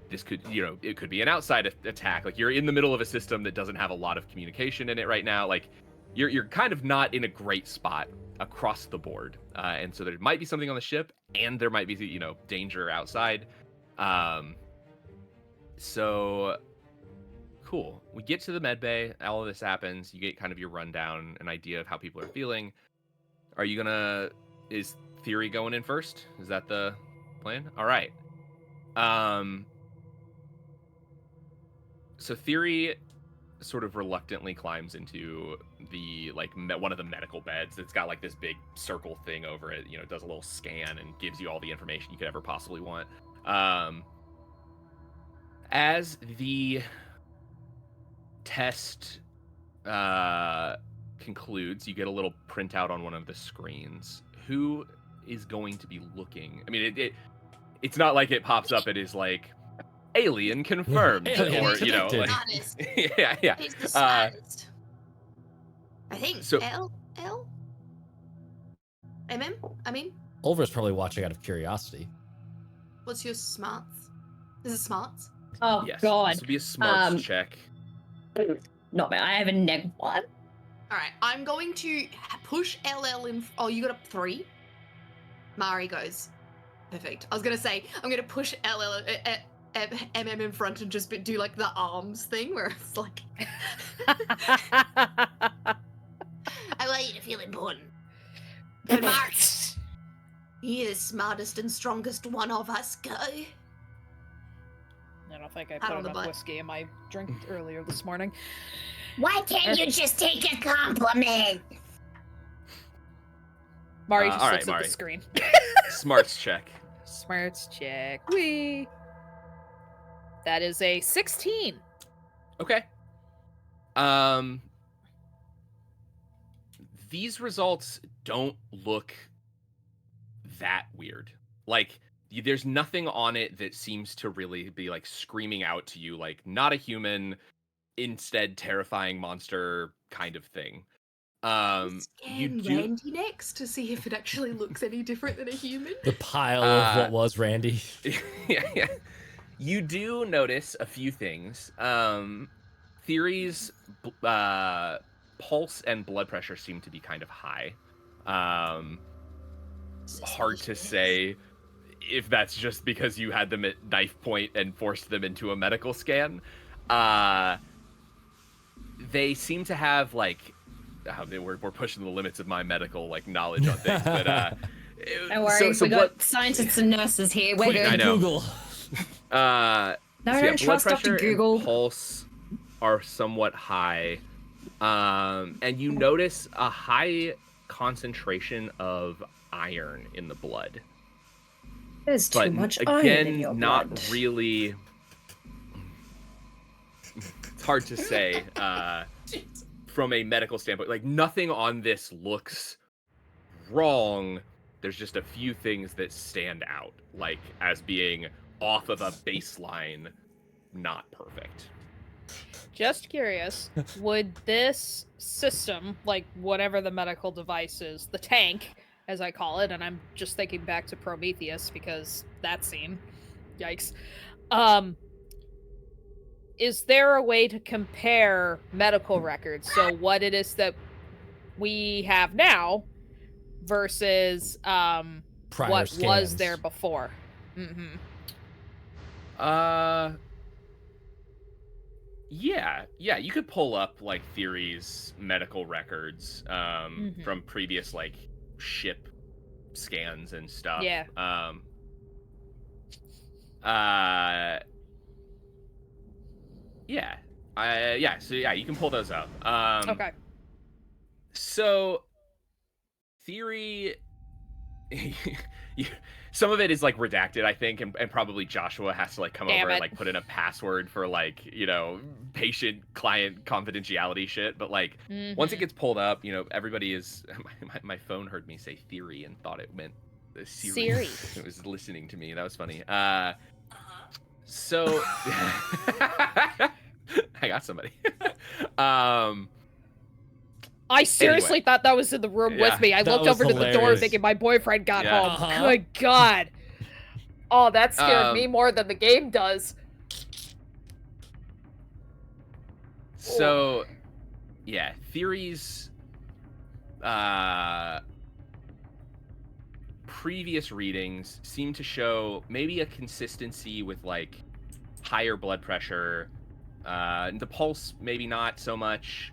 this could, it could be an outside attack. Like you're in the middle of a system that doesn't have a lot of communication in it right now. Like you're kind of not in a great spot across the board. And so there might be something on the ship, and there might be danger outside. So. Cool. We get to the med bay. All of this happens. You get kind of your rundown, an idea of how people are feeling. Are you gonna? Is Theory going in first? Is that the plan? All right. So Theory sort of reluctantly climbs into the one of the medical beds. It's got like this big circle thing over it. It does a little scan and gives you all the information you could ever possibly want. As the test concludes, you get a little printout on one of the screens. Who is going to be looking? I mean, it's not like it pops up. It is like alien confirmed, Alien or detected. yeah. He's the smartest. I think. So- L. MM. I mean, Ulver's probably watching out of curiosity. what's your smarts? Is it smarts? Oh Yes. God. This would be a smarts check. Not bad. I have a -1. All right, I'm going to push LL in. Oh, you got a 3. Mari goes. Perfect. I was gonna say I'm gonna push LL MM in front and just do like the arms thing where it's like. I want you to feel important. But Mark, he is smartest and strongest one of us. Go. I don't think I Pat put on the enough butt. whiskey in my drink earlier this morning. Why can't you just take a compliment? Mari just all looks right, at Mari. the screen. Smarts check. Smarts check. Wee. That is a 16. Okay. These results don't look that weird. Like, there's nothing on it that seems to really be like screaming out to you, like not a human, instead terrifying monster kind of thing. You Scan do. Randy next to see if it actually looks any different than a human. The pile of what was Randy. Yeah. You do notice a few things. Theory's pulse and blood pressure seem to be kind of high. Hard to say if that's just because you had them at knife point and forced them into a medical scan. They seem to have like, we're pushing the limits of my medical like knowledge on things, but Don't worry, so we got scientists and nurses here. We're Quick, good. I know. Google. No, don't blood trust Dr. pressure Google. and pulse are somewhat high, and you notice a high concentration of iron in the blood. There's too But much again, iron in your not blood. really. It's hard to say from a medical standpoint. Like nothing on this looks wrong. There's just a few things that stand out, like as being off of a baseline, not perfect. Just curious, would this system, like whatever the medical device is, the tank, as I call it, and I'm just thinking back to Prometheus because that scene, yikes. Is there a way to compare medical records? So what it is that we have now versus Prior what scans. was there before? Mm-hmm. Yeah, you could pull up like Theory's medical records from previous like ship scans and stuff. Yeah. So you can pull those up. Okay. So, theory. Some of it is like redacted, I think, and probably Joshua has to like come over and like put in a password for like, you know, patient client confidentiality shit. But like once it gets pulled up, you know, everybody is. My phone heard me say theory and thought it meant Siri. It was listening to me. That was funny. So I got somebody. I seriously thought that was in the room with me. I looked over to the door thinking my boyfriend got home. Good God. Oh, that scared me more than the game does. So, yeah, theories. Previous readings seem to show maybe a consistency with like higher blood pressure. The pulse, maybe not so much.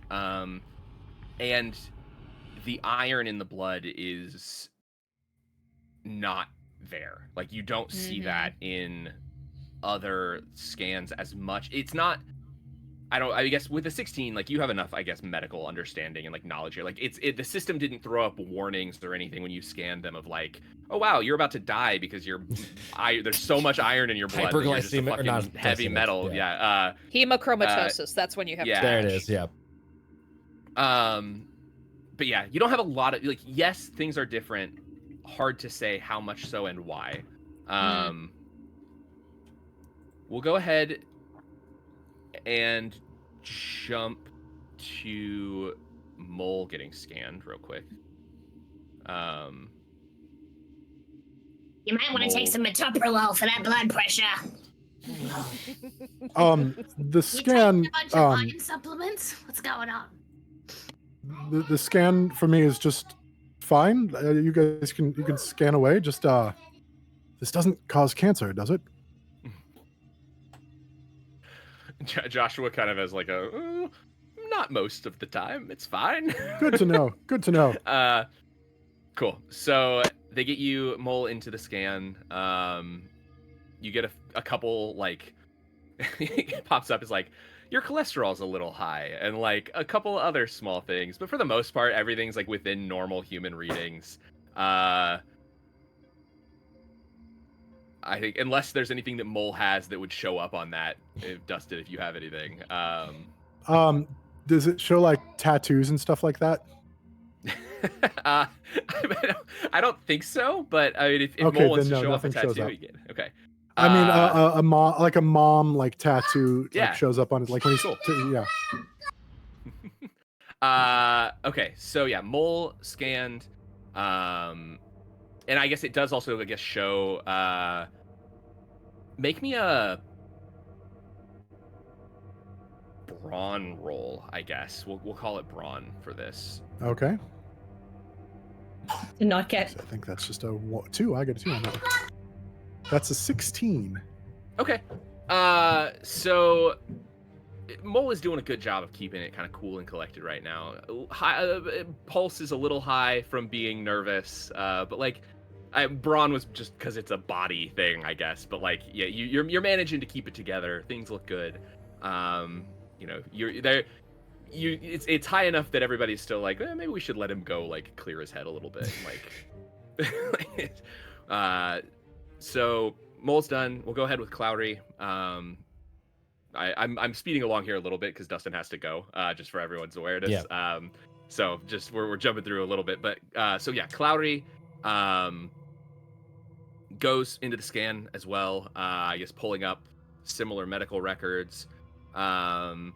And the iron in the blood is not there. Like you don't see that in other scans as much. It's not. I guess with the 16, like you have enough, I guess, medical understanding and like knowledge here. Like the system didn't throw up warnings or anything when you scanned them of like, oh wow, you're about to die because there's so much iron in your blood. Hyperglycemic or not heavy metal. Yeah. Hemochromatosis. That's when you have. Yeah. There it is. Yeah. But yeah, you don't have a lot of like. Yes, things are different. Hard to say how much so and why. We'll go ahead and jump to Mole getting scanned real quick. You might want to take some metoprolol for that blood pressure. The scan. You taking a bunch of iron supplements? What's going on? The scan for me is just fine. You guys can scan away. Just this doesn't cause cancer, does it? Joshua kind of has like a not most of the time. It's fine. Good to know. Good to know. Cool. So they get you Mole into the scan. You get a couple like it pops up as like your cholesterol's a little high and like a couple other small things, but for the most part everything's like within normal human readings. I think unless there's anything that Mole has that would show up on that, Dustin, if you have anything. Does it show like tattoos and stuff like that? I don't think so, but I mean, if okay, Mole wants then to show off a tattoo, up. he can. Okay. I mean, a mom like tattoo like, shows up on it, like when he's cool. Yeah. Okay, so yeah, Mole scanned, and I guess it does also, I guess, show. Make me a brawn roll, I guess. We'll call it brawn for this. Okay. Did not get. I think that's just a 2. I get a 2 on that. That's a 16. Okay. So Mole is doing a good job of keeping it kind of cool and collected right now. Pulse is a little high from being nervous, but like. Brawn was just because it's a body thing, I guess. But like, yeah, you're managing to keep it together. Things look good. You know, you're there. It's high enough that everybody's still like, maybe we should let him go, like clear his head a little bit, like. So Mole's done. We'll go ahead with Clowry. I'm speeding along here a little bit because Dustin has to go, just for everyone's awareness. Yeah. So just we're jumping through a little bit, but so yeah, Clowry goes into the scan as well. I guess pulling up similar medical records. Kind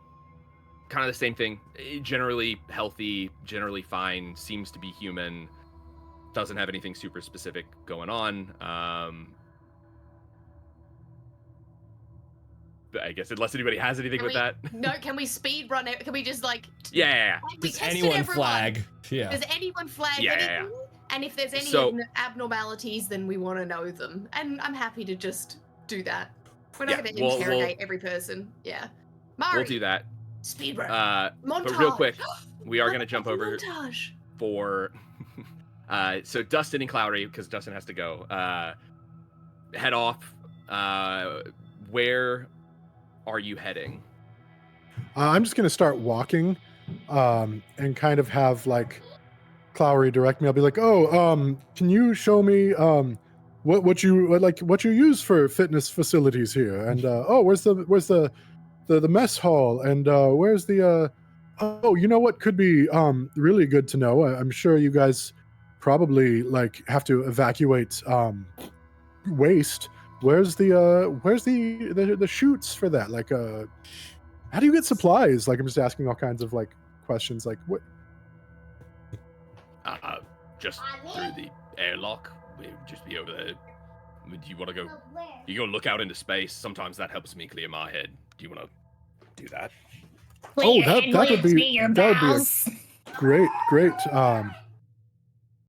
of the same thing. Generally healthy, generally fine. Seems to be human. Doesn't have anything super specific going on. I guess unless anybody has anything with that. No, can we speed run it? Can we just like? Yeah. Does anyone flag? Yeah. Does anyone flag Yeah. anything? And if there's any abnormalities, then we want to know them. And I'm happy to just do that. We're not going to interrogate every person. Yeah. Mari, we'll do that. Speed run. Montage. But real quick, we are going to jump over montage. For. So Dustin and Clowry, because Dustin has to go. Head off. Where are you heading? I'm just going to start walking and kind of have like Clowery direct me. I'll be like, oh, can you show me what you use for fitness facilities here? And where's the mess hall? And where's the oh, you know what could be really good to know? I'm sure you guys probably like have to evacuate waste. Where's the chutes for that? Like how do you get supplies? Like I'm just asking all kinds of like questions like what just through the airlock. We'd just be over there. Do you want to go? You go look out into space. Sometimes that helps me clear my head. Do you want to do that? That would be great.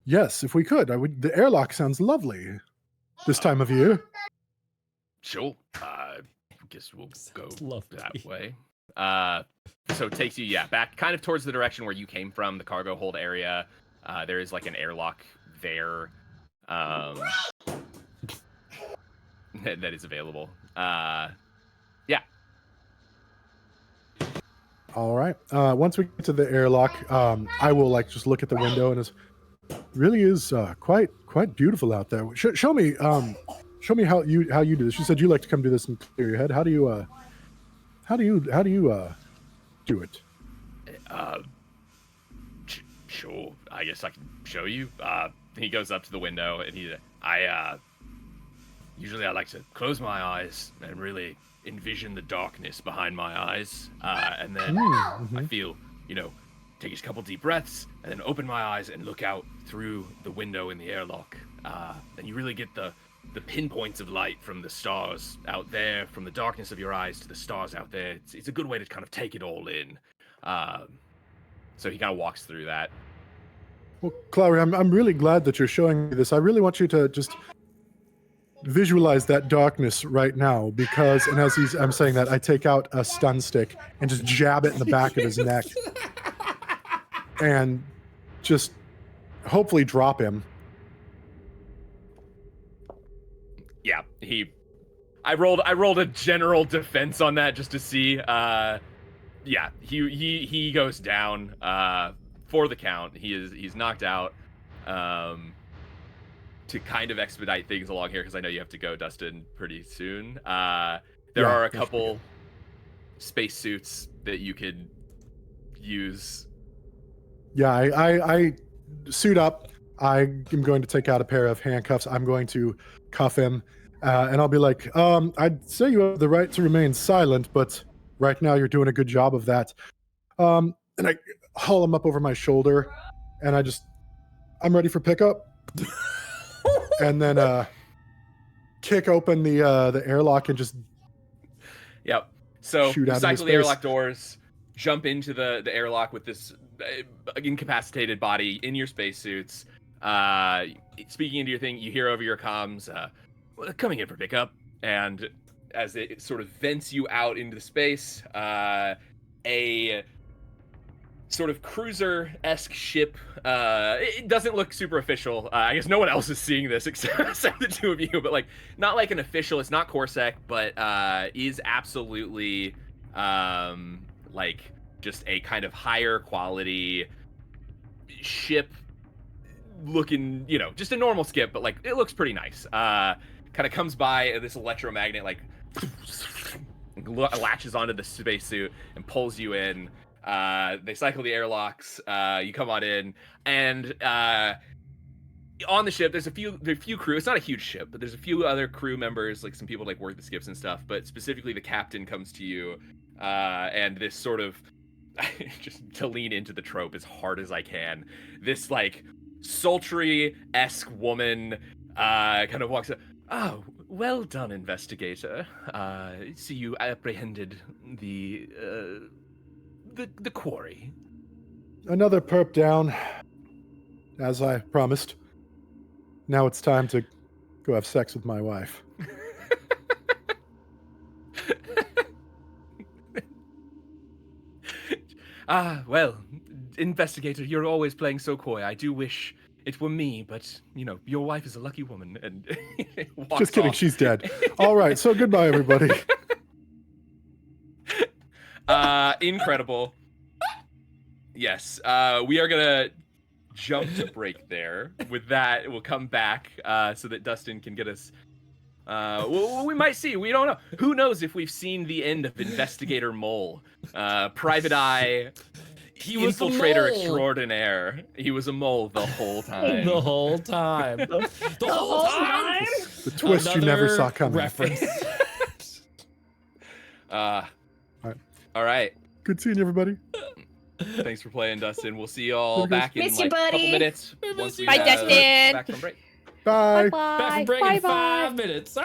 Yes, if we could. The airlock sounds lovely this time of year. Sure. Guess we'll go Lovely. that way. So it takes you, back kind of towards the direction where you came from, the cargo hold area. There is like an airlock there that is available. All right. Once we get to the airlock, I will like just look at the window, and it really is quite beautiful out there. Show me how you do this. You said you like to come do this and clear your head. How do you do it? Sure. I guess I can show you. He goes up to the window and usually I like to close my eyes and really envision the darkness behind my eyes, and then I feel, take a couple deep breaths and then open my eyes and look out through the window in the airlock. And you really get the pinpoints of light from the stars out there, from the darkness of your eyes to the stars out there. It's a good way to kind of take it all in. So he kind of walks through that. Well, Clowery, I'm really glad that you're showing me this. I really want you to just visualize that darkness right now, because, and as I'm saying that, I take out a stun stick and just jab it in the back of his neck and just hopefully drop him. Yeah, I rolled a general defense on that just to see. He goes down for the count. He's knocked out. To kind of expedite things along here, because I know you have to go, Dustin, pretty soon. There are a couple spacesuits that you could use. Yeah, I suit up. I am going to take out a pair of handcuffs. I'm going to cuff him, and I'll be like, I'd say you have the right to remain silent, but right now you're doing a good job of that. And I haul him up over my shoulder, and I'm ready for pickup. And then kick open the airlock and just So shoot out cycle into the space. airlock doors, jump into the airlock with this incapacitated body in your spacesuits. Speaking into your thing, you hear over your comms, coming in for pickup. And as it sort of vents you out into space, a sort of cruiser-esque ship. It doesn't look super official. I guess no one else is seeing this except the two of you, but like not like an official. It's not Corsac, but is absolutely like just a kind of higher quality ship looking, just a normal skip, but like it looks pretty nice. Kind of comes by this electromagnet, like latches onto the spacesuit and pulls you in. They cycle the airlocks. You come on in, and on the ship, there's a few crew. It's not a huge ship, but there's a few other crew members, like some people like work the skips and stuff. But specifically, the captain comes to you, and this sort of just to lean into the trope as hard as I can. This like sultry-esque woman kind of walks up. Oh, well done, investigator. See, you apprehended the quarry. Another perp down, as I promised. Now it's time to go have sex with my wife. Well, investigator, you're always playing so coy. I do wish it were me, but, your wife is a lucky woman. And just kidding, off. She's dead. All right, so goodbye, everybody. Incredible. Yes, we are gonna jump to break there. With that, we'll come back so that Dustin can get us. Well, we might see. We don't know. Who knows if we've seen the end of Investigator Mole, Private Eye, He was a infiltrator mole. extraordinaire. He was a mole the whole time. The whole time. The whole time. The twist you never saw coming. Reference. All right. Good seeing you, everybody. Thanks for playing, Dustin. We'll see you all back in Miss you, like a couple buddy. minutes. Miss Once you. we, Bye, Dustin. Back from break. Bye. Bye. Back from break in Bye-bye. 5 minutes. Ah!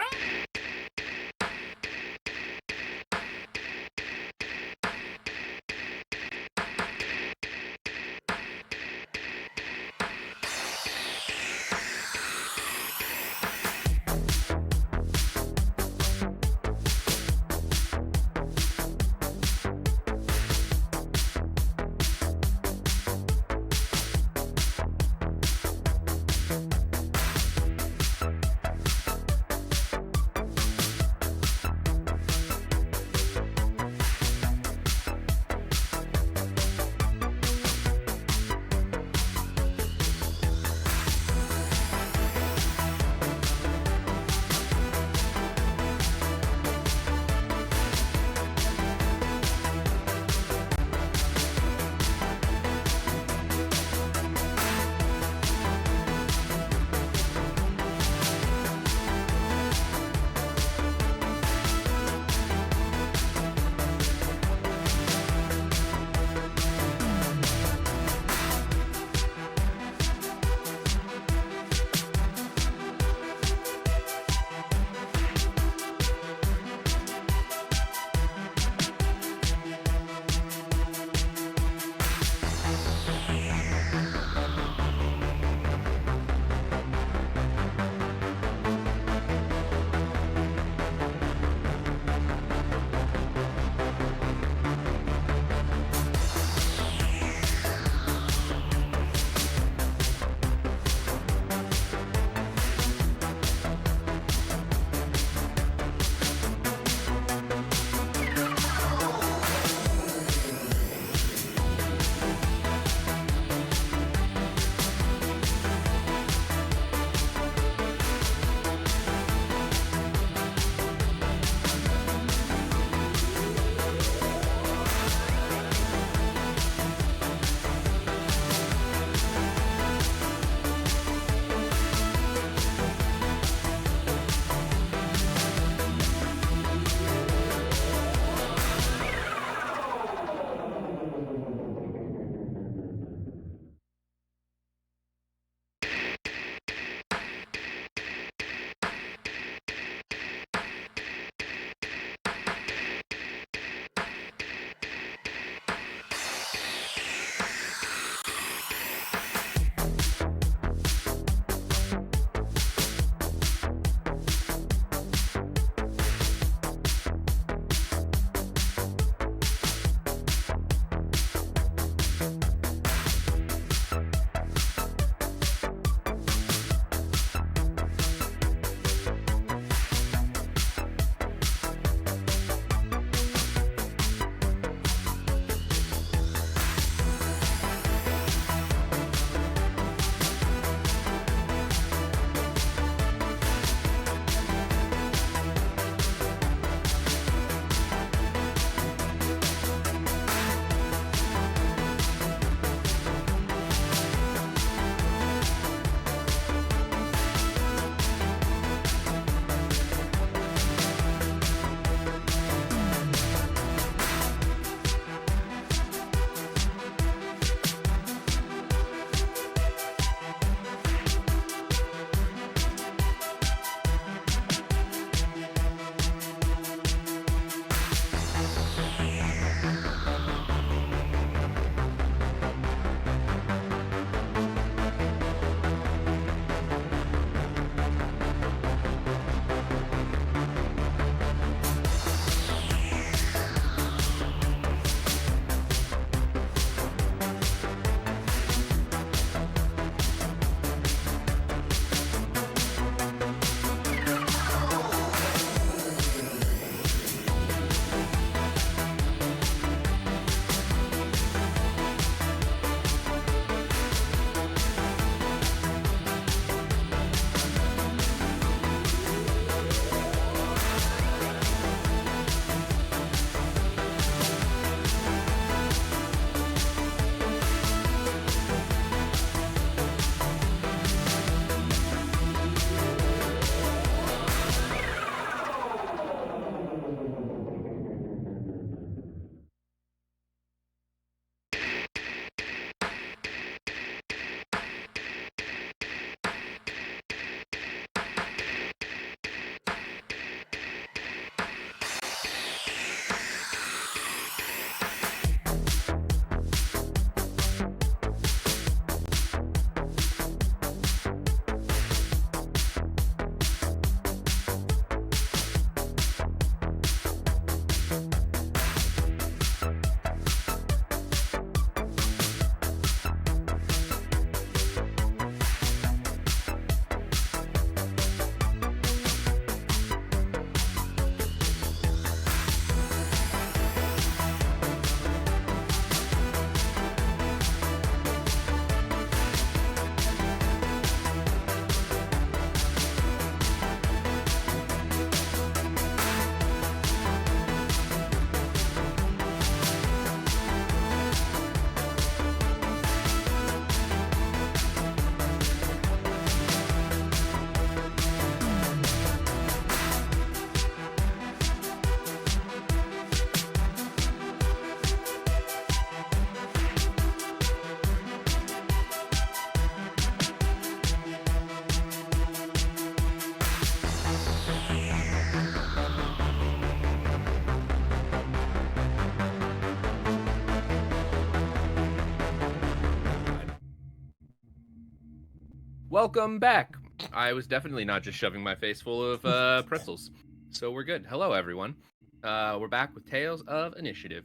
welcome back. I was definitely not just shoving my face full of pretzels. So we're good. Hello, everyone. We're back with Tales of Initiative.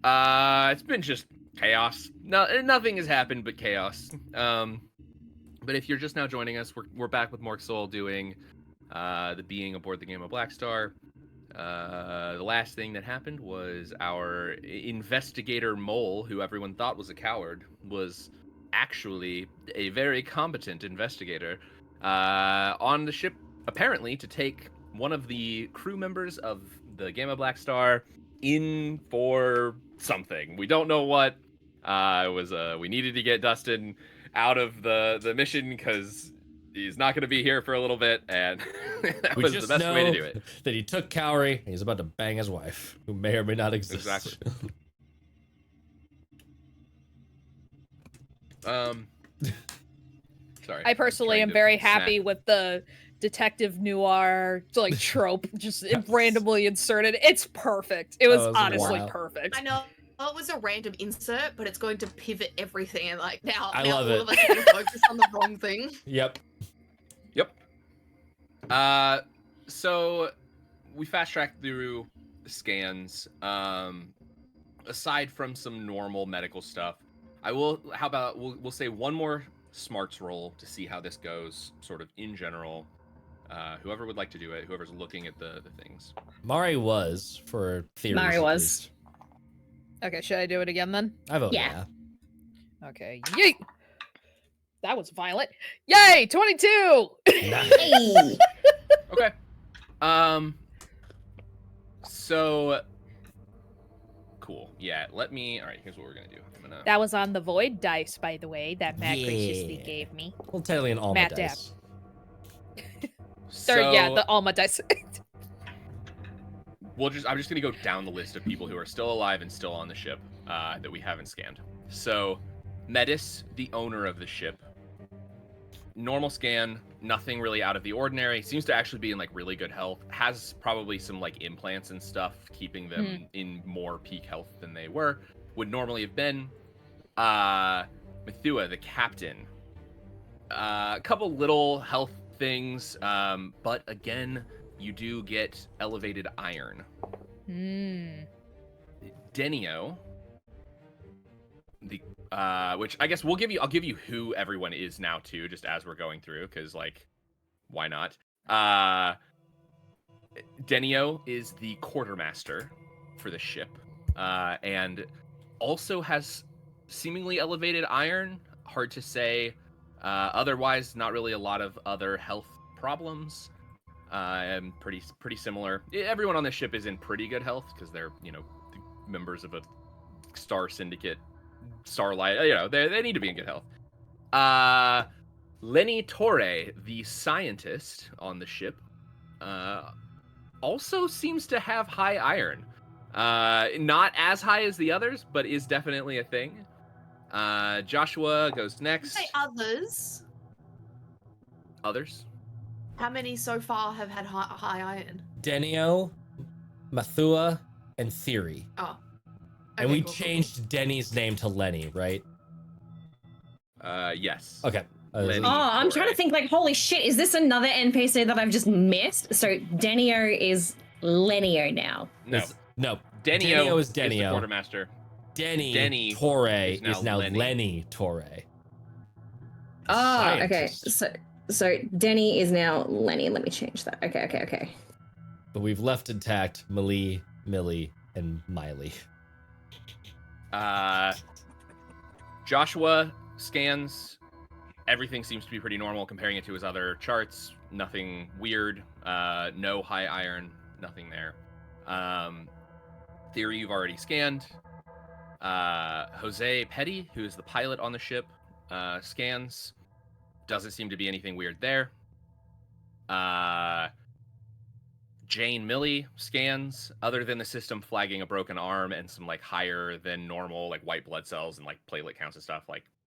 It's been just chaos. Nothing has happened but chaos. But if you're just now joining us, we're back with Mörk Soul doing the being aboard the game of Black Star. The last thing that happened was our investigator Mole, who everyone thought was a coward, was actually a very competent investigator on the ship, apparently to take one of the crew members of the Game of Black Star in for something. We don't know what. We needed to get Dustin out of the mission because he's not going to be here for a little bit, and that was the best way to do it. That he took Cowrie, and he's about to bang his wife, who may or may not exist. Exactly. Sorry. I personally am very happy with the detective noir trope just randomly inserted. It's perfect. It was honestly perfect. I know. Well, it was a random insert, but it's going to pivot everything, and now love all it. of us are going to focus on the wrong thing. Yep. So we fast-tracked through the scans. Aside from some normal medical stuff, how about we'll say one more smarts roll to see how this goes, sort of in general. Whoever would like to do it, whoever's looking at the things. Mari was, for theories. Mari was. Okay, should I do it again then? I vote yeah. Okay, yeet! That was violent. Yay, 22! Hey. Okay. So cool. Yeah, all right, here's what we're gonna do. That was on the void dice, by the way, that Matt graciously gave me. We'll tell you an Alma Matt dice. The Alma dice. I'm just gonna go down the list of people who are still alive and still on the ship that we haven't scanned. So, Metis, the owner of the ship, normal scan, nothing really out of the ordinary. Seems to actually be in really good health. Has probably some implants and stuff keeping them in more peak health than they would normally have been. Methua, the captain, a couple little health things, but again, you do get elevated iron. Denio, which I guess I'll give you who everyone is now too, just as we're going through, because why not? Denio is the quartermaster for the ship, and also has seemingly elevated iron. Hard to say. Otherwise, not really a lot of other health problems. Pretty similar. Everyone on this ship is in pretty good health because they're members of a star syndicate, starlight. They need to be in good health. Lenny Torre, the scientist on the ship, also seems to have high iron. Not as high as the others, but is definitely a thing. Joshua goes next. Say others. Others? How many so far have had high iron? Denio, Methua, and Theory. Oh. Okay, And we cool. changed Denny's name to Lenny, right? Yes. Okay. Lenny I'm trying to Torre. think holy shit, is this another NPC that I've just missed? So Denio is Lenio now. No. Denio is Denio. the quartermaster. Denny Torre is now Lenny. Lenny Torre. Oh, okay. Scientist. So Denny is now Lenny. Let me change that. Okay. But we've left intact Millie, and Miley. Joshua scans. Everything seems to be pretty normal comparing it to his other charts. Nothing weird. No high iron. Nothing there. Theory you've already scanned. Jose Petty, who is the pilot on the ship, scans. Doesn't seem to be anything weird there. Jane Millie scans, other than the system flagging a broken arm and some higher than normal white blood cells and platelet counts and stuff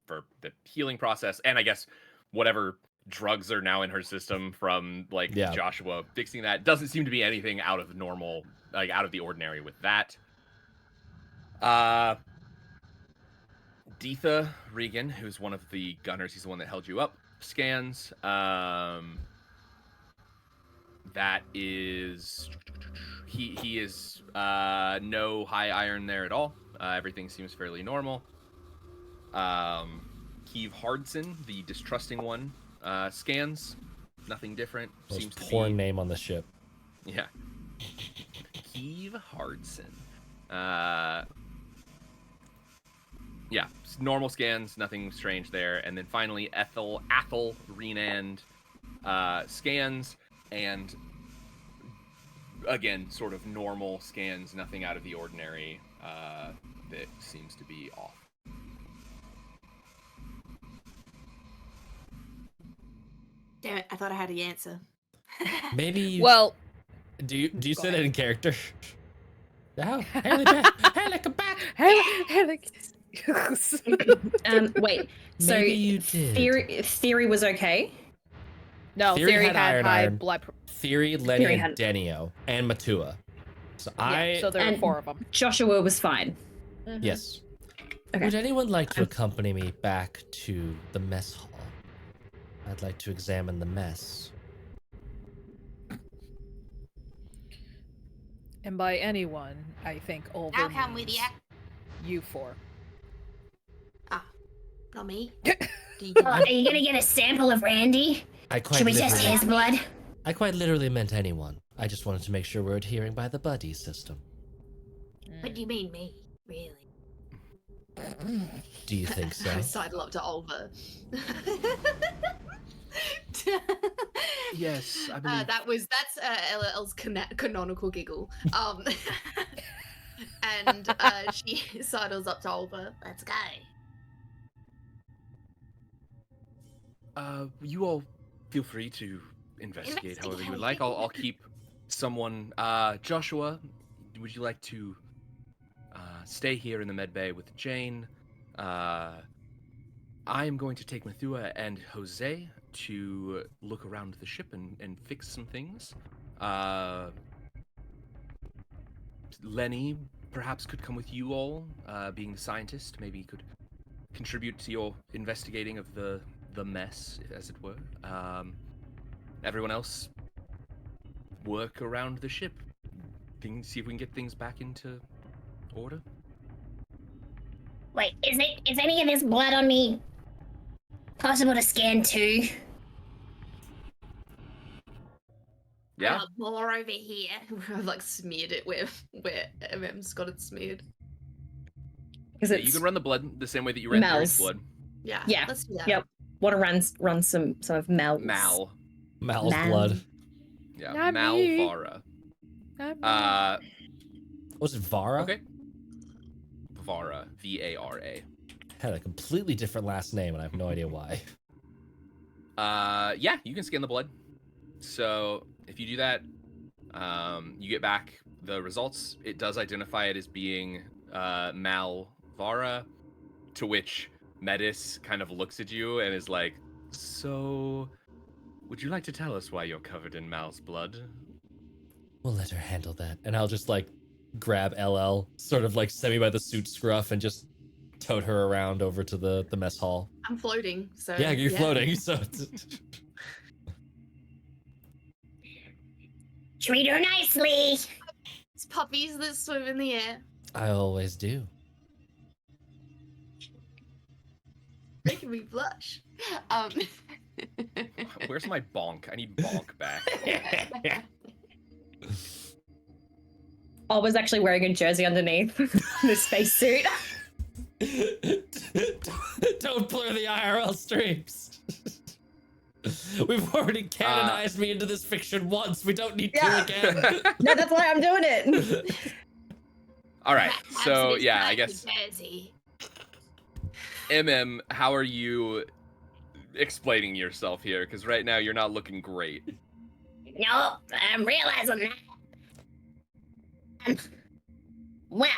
for the healing process, and I guess whatever drugs are now in her system from Joshua fixing that. Doesn't seem to be anything out of normal, out of the ordinary with that. Deetha Regan, who's one of the gunners, he's the one that held you up, scans. That is, he is no high iron there at all. Everything seems fairly normal. Keeve Hardson, the distrusting one, scans. Nothing different. Most Seems to porn be... name on the ship. Yeah. Keeve Hardson. Yeah, normal scans, nothing strange there. And then finally, Athel Renand scans, and again, sort of normal scans, nothing out of the ordinary that seems to be off. Damn it, I thought I had the answer. Maybe you... Well, do you say that in character? Oh, Wait. So Maybe you did. theory was okay. No, Theory had high blood. Theory, Lenny, and Denio, and Matua. So so there were 4 of them. Joshua was fine. Yes. Okay. Would anyone like to accompany me back to the mess hall? I'd like to examine the mess. And by anyone, I think Olver I'll come with you. You 4. Not me. Are you gonna get a sample of Randy? Should we test his blood? I quite literally meant anyone. I just wanted to make sure we're adhering by the buddy system. What do you mean me? Really? Do you think so? I sidle up to Olver. Yes, I believe. That's LL's canonical giggle. And she sidles up to Olver. Let's go. You all feel free to investigate however you would like. I'll keep someone. Joshua, would you like to stay here in the med bay with Jane? I am going to take Mathua and Jose to look around the ship and fix some things. Lenny perhaps could come with you all, being the scientist. Maybe could contribute to your investigating of the mess, as it were. Everyone else work around the ship. See if we can get things back into order. Wait, is any of this blood on me possible to scan too? Yeah. More over here. I've like smeared it where MM's got it smeared. Yeah, you can run the blood the same way that you ran Theory's blood. Yeah. Let's do that. Yep. Want to run some of Mal's blood. Yeah, Not Malvara. Was it Vara? Okay. Vara, V-A-R-A. Had a completely different last name, and I have no idea why. Yeah, you can scan the blood. So if you do that, you get back the results. It does identify it as being Malvara, to which Metis kind of looks at you and is like, so, would you like to tell us why you're covered in Mal's blood? We'll let her handle that. And I'll just like grab LL, sort of like semi by the suit scruff, and just tote her around over to the mess hall. I'm floating, so yeah, you're floating, so Treat her nicely. It's puppies that swim in the air. I always do. Making me blush. Where's my bonk? I need bonk back. I was actually wearing a jersey underneath the spacesuit. Don't blur the IRL streams. We've already canonized me into this fiction once. We don't need to again. No, that's why I'm doing it. All right, so yeah, I guess. How are you explaining yourself here? Because right now you're not looking great. No, I'm realizing that. Well,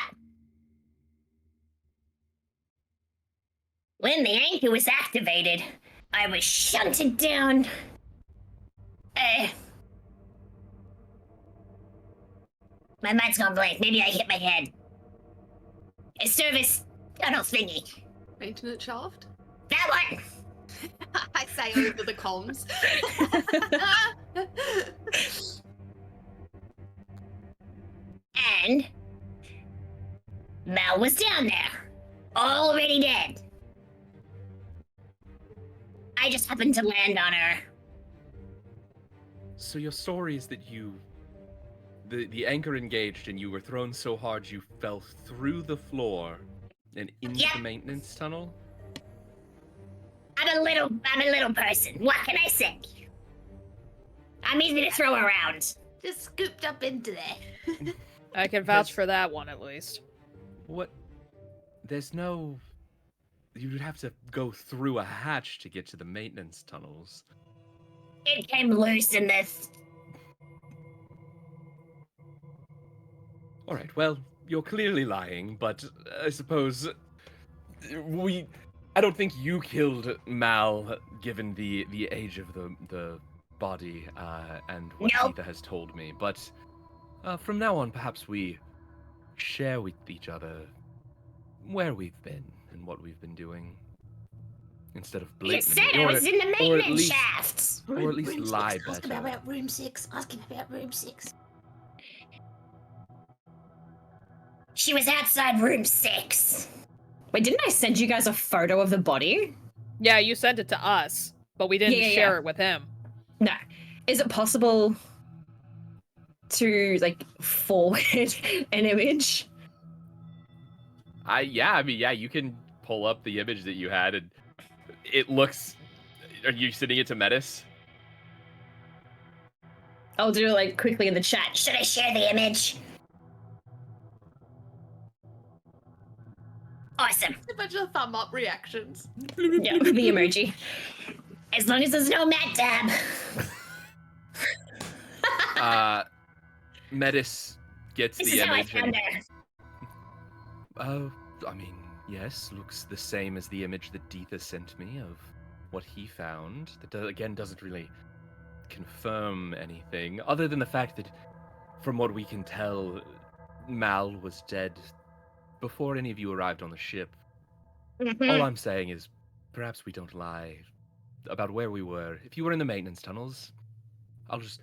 when the anchor was activated, I was shunted down. My mind's gone blank. Maybe I hit my head. A service tunnel thingy. Maintenance shaft? That one! I say over the comms. And Mel was down there, already dead. I just happened to land on her. So your story is that the anchor engaged and you were thrown so hard you fell through the floor and into the maintenance tunnel? I'm a little person. What can I say? I'm easy to throw around. Just scooped up into there. I can vouch for that one at least. What? There's no... You would have to go through a hatch to get to the maintenance tunnels. It came loose in this. Alright, well, you're clearly lying, but I suppose... I don't think you killed Mal, given the age of the body, and what Nope. Etha has told me, but from now on, perhaps we share with each other where we've been and what we've been doing, instead of You blatantly, said I was in the or at maintenance least, shafts. or at least Room lie 6. Ask him better. about room 6. Ask him about room 6. She was outside room 6. Wait, didn't I send you guys a photo of the body? Yeah, you sent it to us, but we didn't share it with him. No. Is it possible to, like, forward an image? Yeah, you can pull up the image that you had, and it looks... Are you sending it to Metis? I'll do it, like, quickly in the chat. Should I share the image? Awesome. A bunch of thumb up reactions. Yeah, the emoji. As long as there's no Matt Dab. Metis gets This the is how I image. found her. I mean, yes, looks the same as the image that Deetha sent me of what he found. That, again, doesn't really confirm anything, other than the fact that, from what we can tell, Mal was dead before any of you arrived on the ship. All I'm saying is, perhaps we don't lie about where we were. If you were in the maintenance tunnels, I'll just...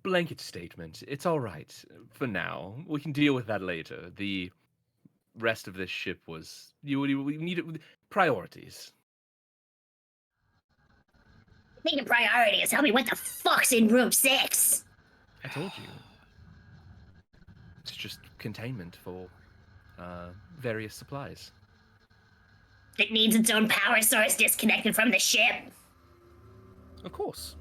Blanket statement. It's all right for now. We can deal with that later. The rest of this ship was... We needed priorities. Think of priorities. Tell me what the fuck's in room 6. I told you. It's just containment for various supplies. It needs its own power source disconnected from the ship. Of course.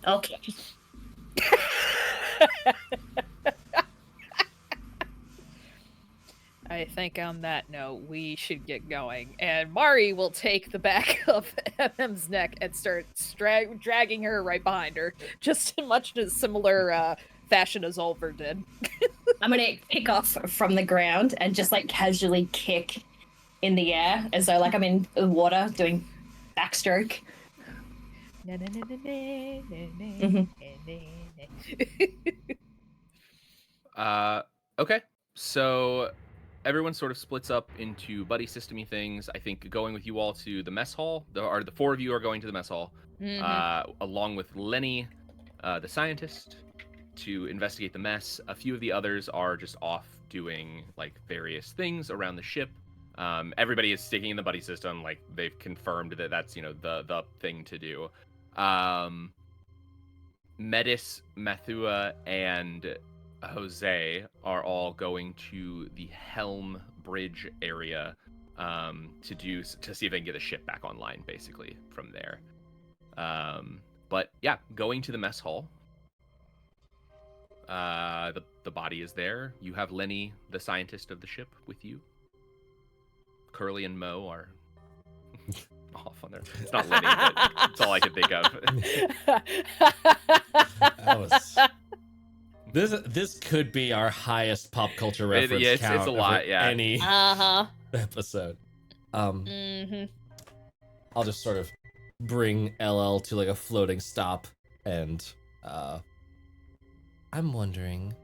Okay. I think on that note, we should get going. And Mari will take the back of MM's neck and start dragging her right behind her, just in much a similar fashion as Ulver did. I'm gonna pick off from the ground and just, like, casually kick in the air as though, like, I'm in the water doing backstroke. Okay. So everyone sort of splits up into buddy systemy things. I think going with you all to the mess hall. The four of you are going to the mess hall, along with Lenny, the scientist, to investigate the mess. A few of the others are just off doing, like, various things around the ship. Everybody is sticking in the buddy system. Like, they've confirmed that that's, you know, the thing to do. Metis, Mathua, and Jose are all going to the Helm Bridge area to see if they can get the ship back online, basically, from there. But yeah, going to the mess hall. The body is there. You have Lenny, the scientist of the ship, with you. Curly and Mo are off on there. It's not Lenny, but it's all I can think of. This could be our highest pop culture reference count it's a lot, yeah. any episode. I'll just sort of bring LL to, like, a floating stop, and I'm wondering,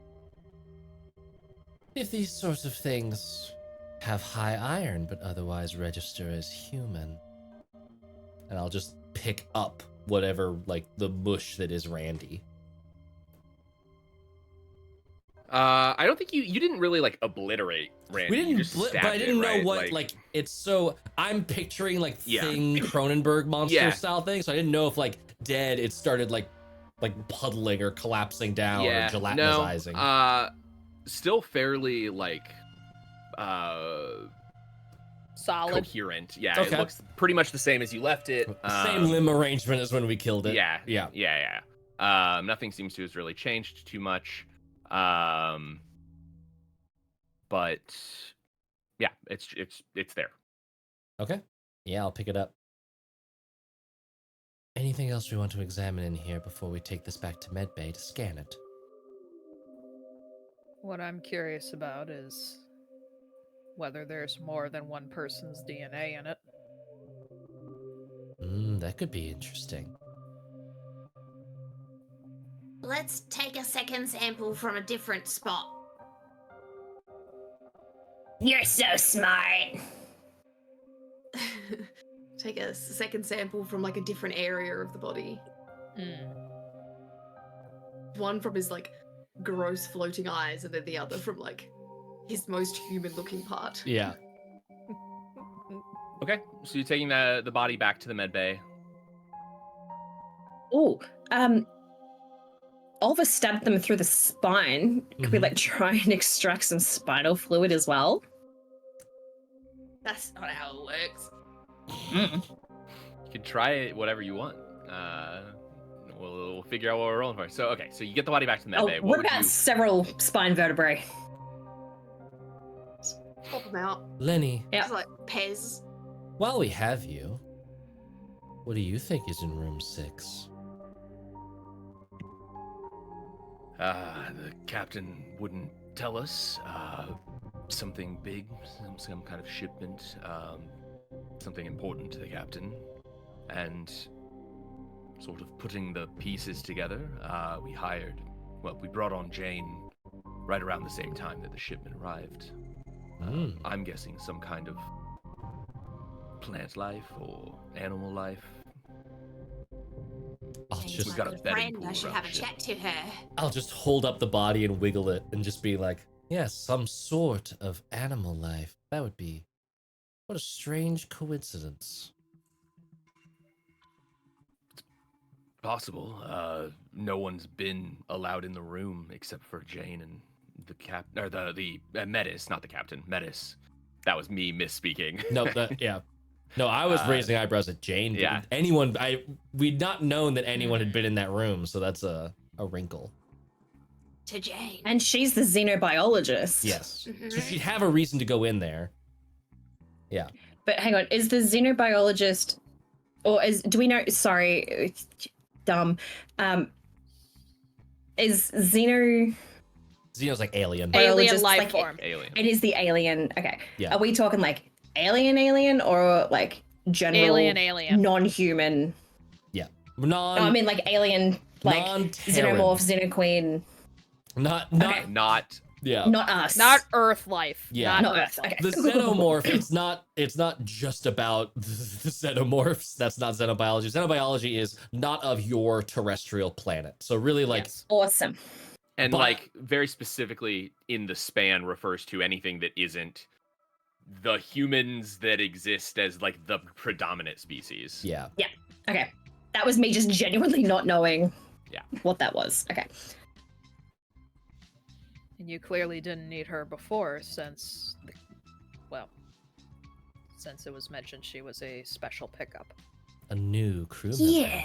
If these sorts of things have high iron but otherwise register as human. And I'll just pick up whatever, like, the mush that is Randy. I don't think you didn't really like obliterate Randy. We didn't, you just but I didn't it, know right? what, like, it's so, I'm picturing, like, Yeah. thing Cronenberg monster Yeah. style thing, so I didn't know if, like, dead, it started, like puddling or collapsing down or gelatinizing. No, still fairly, like, Solid. coherent. Yeah, Okay. it looks pretty much the same as you left it. Same limb arrangement as when we killed it. Yeah. Nothing seems to have really changed too much. But yeah, it's there. Okay. Yeah, I'll pick it up. Anything else we want to examine in here before we take this back to Medbay to scan it? What I'm curious about is whether there's more than one person's DNA in it. That could be interesting. Let's take a second sample from a different spot. You're so smart. Take a second sample from like a different area of the body. One from his like gross floating eyes, and then the other from like his most human-looking part. Yeah. Okay, so you're taking the body back to the med bay. Oh, Oliver stabbed them through the spine. Could we like try and extract some spinal fluid as well? That's not how it works. You can try whatever you want. We'll figure out what we're rolling for. So okay, so you get the body back to the med bay. What about several spine vertebrae? Pop them out. Lenny, Just like Pez. while we have you, what do you think is in room 6? The captain wouldn't tell us. Something big, some kind of shipment, something important to the captain, and sort of putting the pieces together, we brought on Jane right around the same time that the shipment arrived. I'm guessing some kind of plant life or animal life. Jane's my good friend. I should have a chat to her. I'll just hold up the body and wiggle it and just be like, yes, some sort of animal life. That would be... What a strange coincidence. Possible. No one's been allowed in the room except for Jane and the Metis, not the captain. Metis. That was me misspeaking. No, yeah. No, I was raising eyebrows at Jane. Yeah. We'd not known that anyone had been in that room, so that's a wrinkle. To Jane. And she's the xenobiologist. Yes. So she'd have a reason to go in there. Yeah. But hang on, is the xenobiologist, or do we know? Sorry, dumb. Is Xeno's like alien. Alien life like form. Alien. It is the alien. Okay. Yeah. Are we talking like alien, or like general Alien. non-human? Yeah. I mean like alien, like non-Terran. xenomorph, xenoqueen. Not yeah. Not us. Not Earth life. Yeah. Not Earth. Okay. The xenomorph, it's not just about the xenomorphs. That's not xenobiology. Xenobiology is not of your terrestrial planet. So really like Yes. Awesome. And But- like very specifically in the span refers to anything that isn't the humans that exist as like the predominant species. yeah. Okay. That was me just genuinely not knowing Yeah. what that was. Okay. And you clearly didn't need her before since it was mentioned she was a special pickup. A new crew member. Yeah.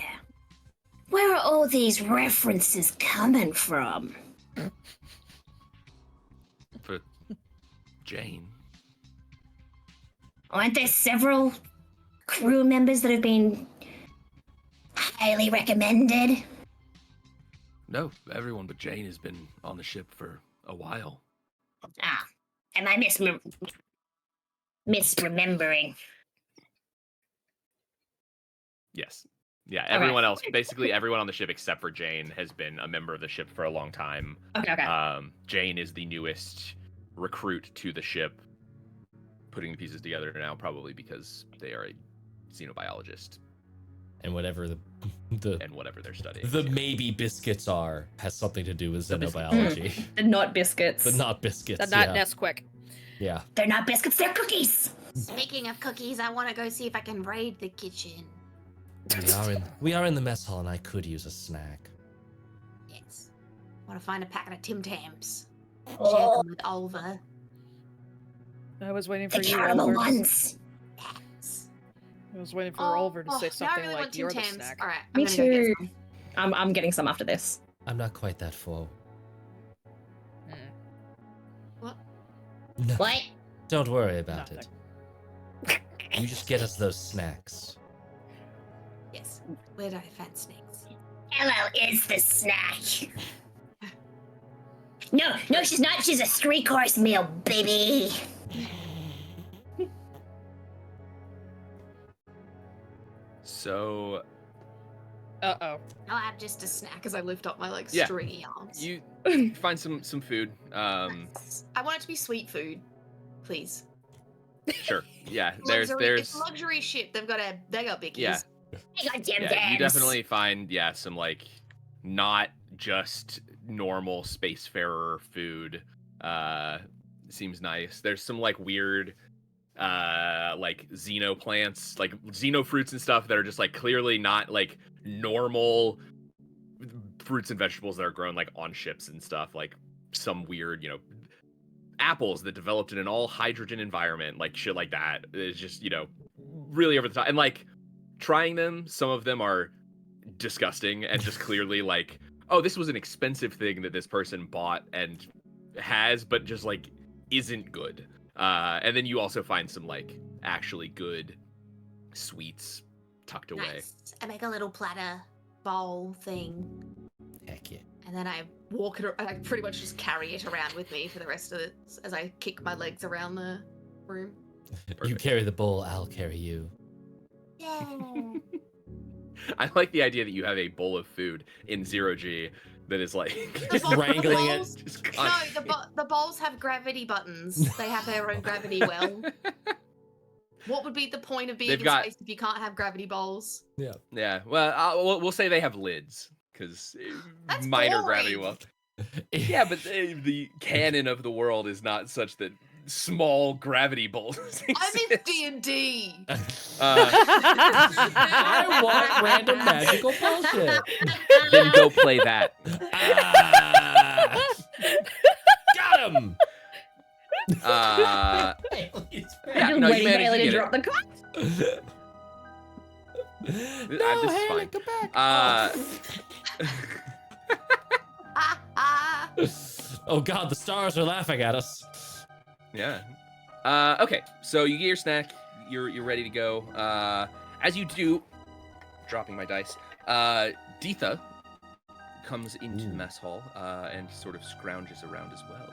Where are all these references coming from? For Jane. Aren't there several crew members that have been highly recommended? No, everyone but Jane has been on the ship for a while. Ah, am I misremembering? Yes. Yeah, everyone else, basically everyone on the ship except for Jane has been a member of the ship for a long time. Okay. Jane is the newest recruit to the ship, putting the pieces together now, probably because they are a xenobiologist. And whatever and whatever they're studying. The maybe biscuits has something to do with xenobiology. The not biscuits. The not biscuits. The not Nesquik. Yeah. They're not biscuits, they're cookies. Speaking of cookies, I want to go see if I can raid the kitchen. We are in the mess hall, and I could use a snack. Yes. Want to find a packet of Tim Tams. Share Oh, them with Oliver. I was waiting the for you, caramel Oliver. ones. Yes. I was waiting for Oliver to say now I something really like, want Tim "You're the Tams. snack." All right, Me I'm gonna go too. get some. I'm getting some after this. I'm not quite that full. Mm. No, What? don't worry about Nothing. it. You just get us those snacks. Yes. Where do I find snakes? Hello is the snack. No, she's not. She's a 3-course meal, baby. So Uh-oh. No, I'm just a snack. As I lift up my like Yeah. stringy arms. you find some food. I want it to be sweet food, please. Sure. Yeah. Luxury, it's There's a luxury ship. They got bickies. Yeah. I got Tim yeah. Tams. You definitely find some like not just normal spacefarer food. Seems nice. There's some like weird like xeno plants, like xeno fruits and stuff that are just like clearly not like normal fruits and vegetables that are grown like on ships and stuff, like some weird, apples that developed in an all hydrogen environment, like shit like that. It's just, really over the top. And like trying them, some of them are disgusting and just clearly like, oh, this was an expensive thing that this person bought and has, but just like isn't good. And then you also find some like actually good sweets tucked away. Nice. I make a little platter bowl thing, Heck yeah. And then I walk it. I pretty much just carry it around with me for the rest of it as I kick my legs around the room. You Perfect. carry the bowl, I'll carry you. yeah. I like the idea that you have a bowl of food in 0G that is like Just The wrangling it. bowls- just No, the bowls have gravity buttons. They have their own gravity well. What would be the point of being They've in got- space if you can't have gravity bowls? Yeah, well, we'll say they have lids because That's minor gravity boring. well. Yeah, but the canon of the world is not such that small gravity bowls I'm in exist. D&D. I want random magical bullshit. Then go play that. Ah. Got him. Yeah, Just no, you waiting for managed to Haley to get drop the card. No, this is Haley, fine. come back. Oh God, the stars are laughing at us. Yeah. Okay, so you get your snack. You're ready to go. As you do, dropping my dice. Deetha comes into the mess hall and sort of scrounges around as well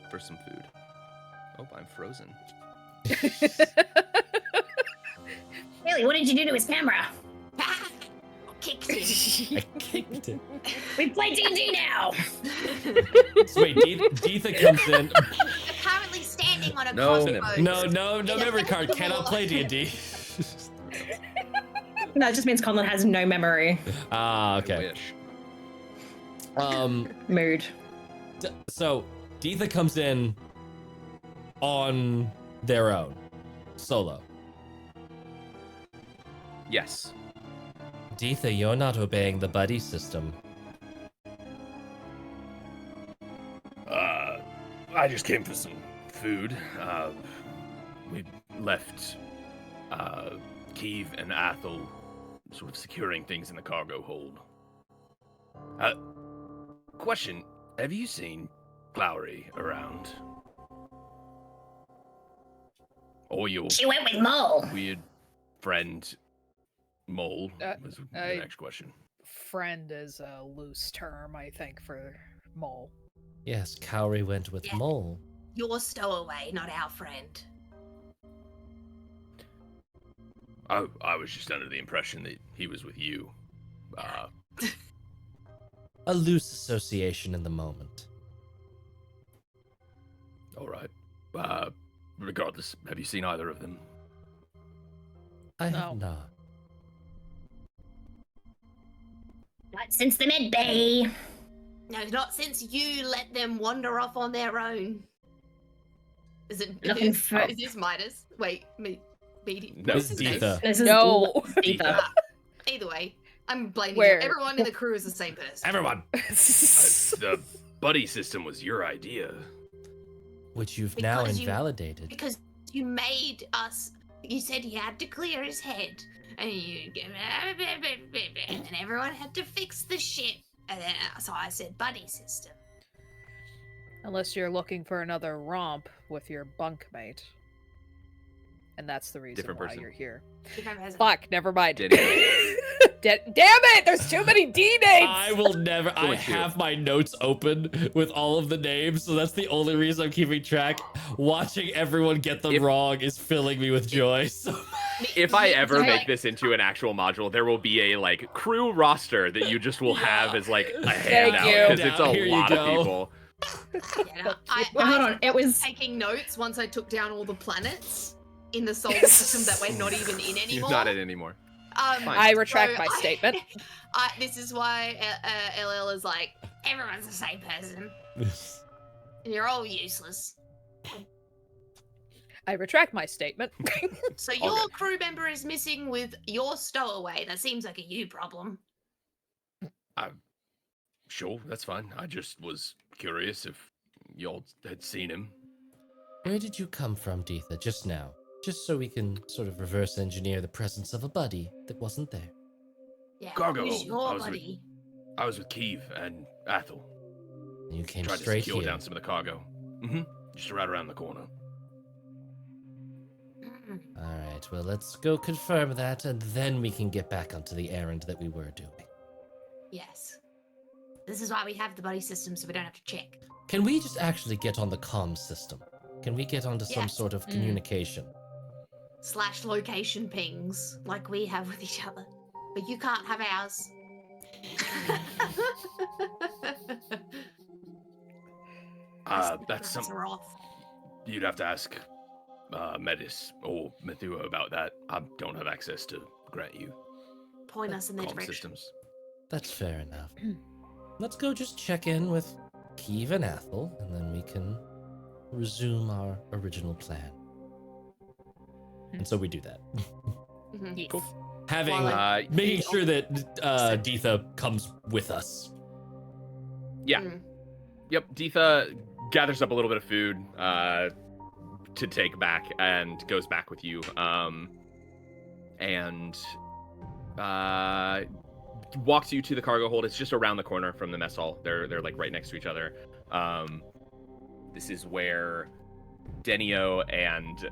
for some food. Oh, I'm frozen. Haley, what did you do to his camera? Kicked it. I kicked it. We play D&D now. So wait, Deetha comes in. Apparently standing on a No. crossroads. No memory card. Cannot play D&D. No, it just means Conlon has no memory. Ah, I okay. wish. Mood. So Deetha comes in on their own, solo. Yes. Deetha, you're not obeying the buddy system. I just came for some food. We left Keeve and Athel sort of securing things in the cargo hold. Question, have you seen Flowery around? Or your She went with Mole. weird friend Mole was the I- next question. Friend is a loose term, I think, for mole. Yes, Cowrie went with Yeah. Mole. You're stowaway, not our friend. I was just under the impression that he was with you. A loose association in the moment. All right. Regardless, have you seen either of them? I No. have not. Not since the med bay. No, not since you let them wander off on their own. Is it? Looking Is, for- is this Midas? Wait, Beatty. No. What's This is his name? Deetha. This is No. Deetha. Either way, I'm blaming Where? you. Everyone in the crew is the same person. Everyone! The buddy system was your idea. Which you've now Because you- invalidated. Because you made us. You said he had to clear his head, and and everyone had to fix the shit. And then, so I said, buddy system. Unless you're looking for another romp with your bunkmate. And that's the reason Different why person. you're here. Different person. Fuck, never mind. Did Damn it! There's too many D names! I will never. I Going to. have my notes open with all of the names, so that's the only reason I'm keeping track. Watching everyone get them If- wrong is filling me with joy. So If I ever Okay. make this into an actual module, there will be a like crew roster that you just will have as like a handout you. because it's a Here you lot of go. people. Yeah, no, I Hold on, it was taking notes once I took down all the planets in the solar system that we're not even in He's anymore. not in anymore. Fine. I retract my I- statement. This is why LL is like, everyone's the same person, and you're all useless. I retract my statement. So All your good. crew member is missing with your stowaway. That seems like a you problem. Sure, that's fine. I just was curious if y'all had seen him. where did you come from, Deetha, just now? Just so we can sort of reverse engineer the presence of a buddy that wasn't there. Yeah, Cargo, who's I your was with- buddy? I was with Keeve and Athel. And you came Tried to straight secure here. down some of the cargo. Mm-hmm. Just right around the corner. Mm. All right, well, let's go confirm that, and then we can get back onto the errand that we were doing. Yes. This is why we have the buddy system, so we don't have to check. Can we just actually get on the comms system? Can we get onto some Yes. sort of Mm. communication? / location pings like we have with each other, but you can't have ours. That's some some. are off. You'd have to ask Metis or Methua about that. I don't have access to grant you Point us in their comm direction. systems. That's fair enough. Let's go just check in with Keeve and Athel, and then we can resume our original plan. And so we do that. Mhm. Yes. Having Well, making sure that Deetha comes with us. Yeah. Mm. Yep, Deetha gathers up a little bit of food to take back and goes back with you. And walks you to the cargo hold. It's just around the corner from the mess hall. They're like right next to each other. This is where Denio and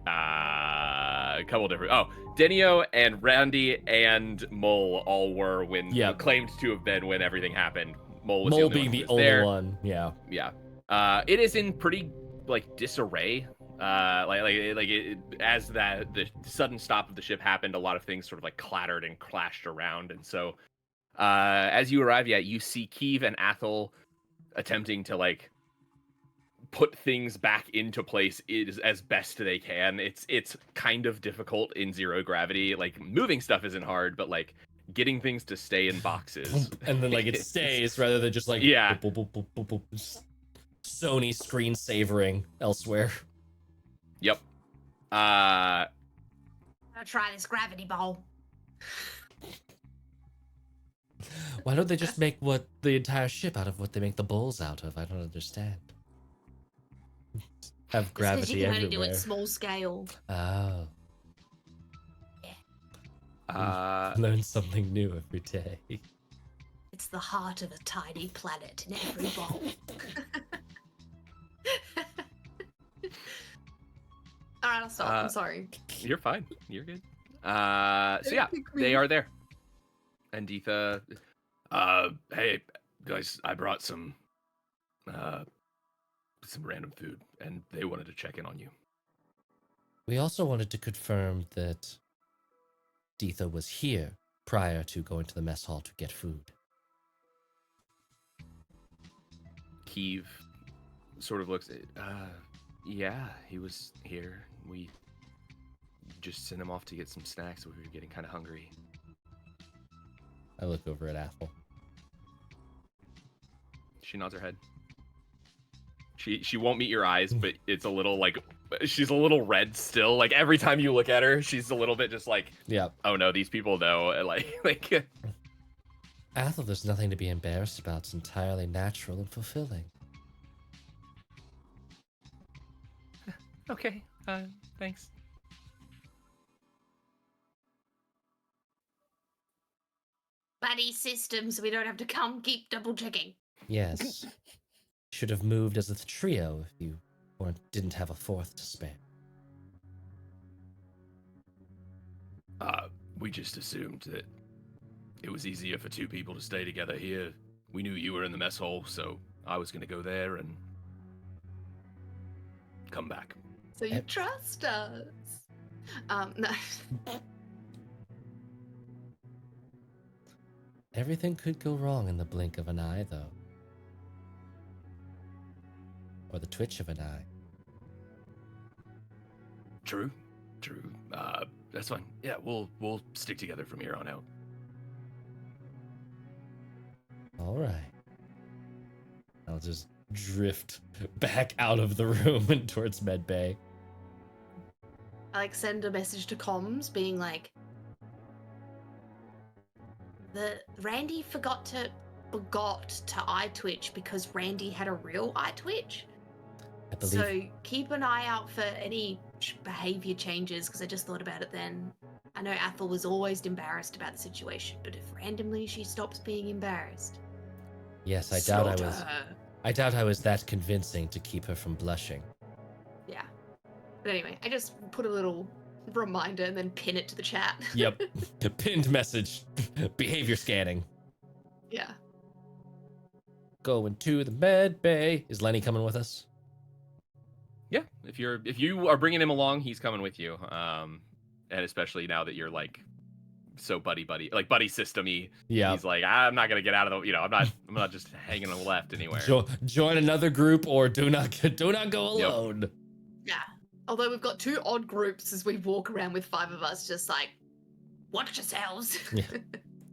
a couple different. Oh, Denio and Randy and Mole all were when Yep. claimed to have been when everything happened. Mole was Mole the being only the one who was only there. one. Yeah. Yeah. It is in pretty like disarray. As the sudden stop of the ship happened, a lot of things sort of like clattered and clashed around, and so as you arrive, you see Keeve and Athel attempting to like put things back into place as best they can. It's kind of difficult in zero gravity. Like moving stuff isn't hard, but like getting things to stay in boxes. And then like it stays rather than just like Yeah. boop, boop, boop, boop, boop, just Sony screen savoring elsewhere. Yep. I'll try this gravity ball. Why don't they just make what the entire ship out of what they make the bowls out of? I don't understand. Have It's 'cause gravity you can only do everywhere. it small scale. Oh, learn something new every day. It's the heart of a tiny planet in every bowl. All right, I'll stop. I'm sorry. You're fine. You're good. So yeah, they are there. And Deetha, hey guys, I brought some random food, and they wanted to check in on you. We also wanted to confirm that Deetha was here prior to going to the mess hall to get food. Keeve sort of looks. Yeah, he was here. We just sent him off to get some snacks. We were getting kind of hungry. I look over at Athel. She nods her head. She won't meet your eyes, but it's a little like she's a little red still. Like every time you look at her, she's a little bit just like, yeah. Oh no, these people know. Like. Athel, there's nothing to be embarrassed about. It's entirely natural and fulfilling. Okay. Thanks. Buddy systems, we don't have to keep double checking. Yes. Should have moved as a trio if you didn't have a fourth to spare. We just assumed that it was easier for two people to stay together here. We knew you were in the mess hall, so I was gonna go there and come back. So you trust us? No. Everything could go wrong in the blink of an eye, though. Or the twitch of an eye. True. That's fine. Yeah, we'll stick together from here on out. All right. I'll just drift back out of the room and towards med bay. I like send a message to comms being like, Randy forgot to eye twitch because Randy had a real eye twitch. I believe. so keep an eye out for any behavior changes, because I just thought about it then. I know Athel was always embarrassed about the situation, but if randomly she stops being embarrassed, Yes, I slaughter her. doubt I was that convincing to keep her from blushing. Yeah. But anyway, I just put a little reminder and then pin it to the chat. Yep. The pinned message. Behavior scanning. Yeah. Going to the med bay. Is Lenny coming with us? Yeah, if you are bringing him along, he's coming with you. And especially now that you're like so buddy system-y. Yeah. He's like, I'm not gonna get out of the, I'm not just hanging on the left anywhere. Join another group or do not go alone. Yeah. Although we've got two odd groups as we walk around with five of us, just like, watch yourselves. Yeah.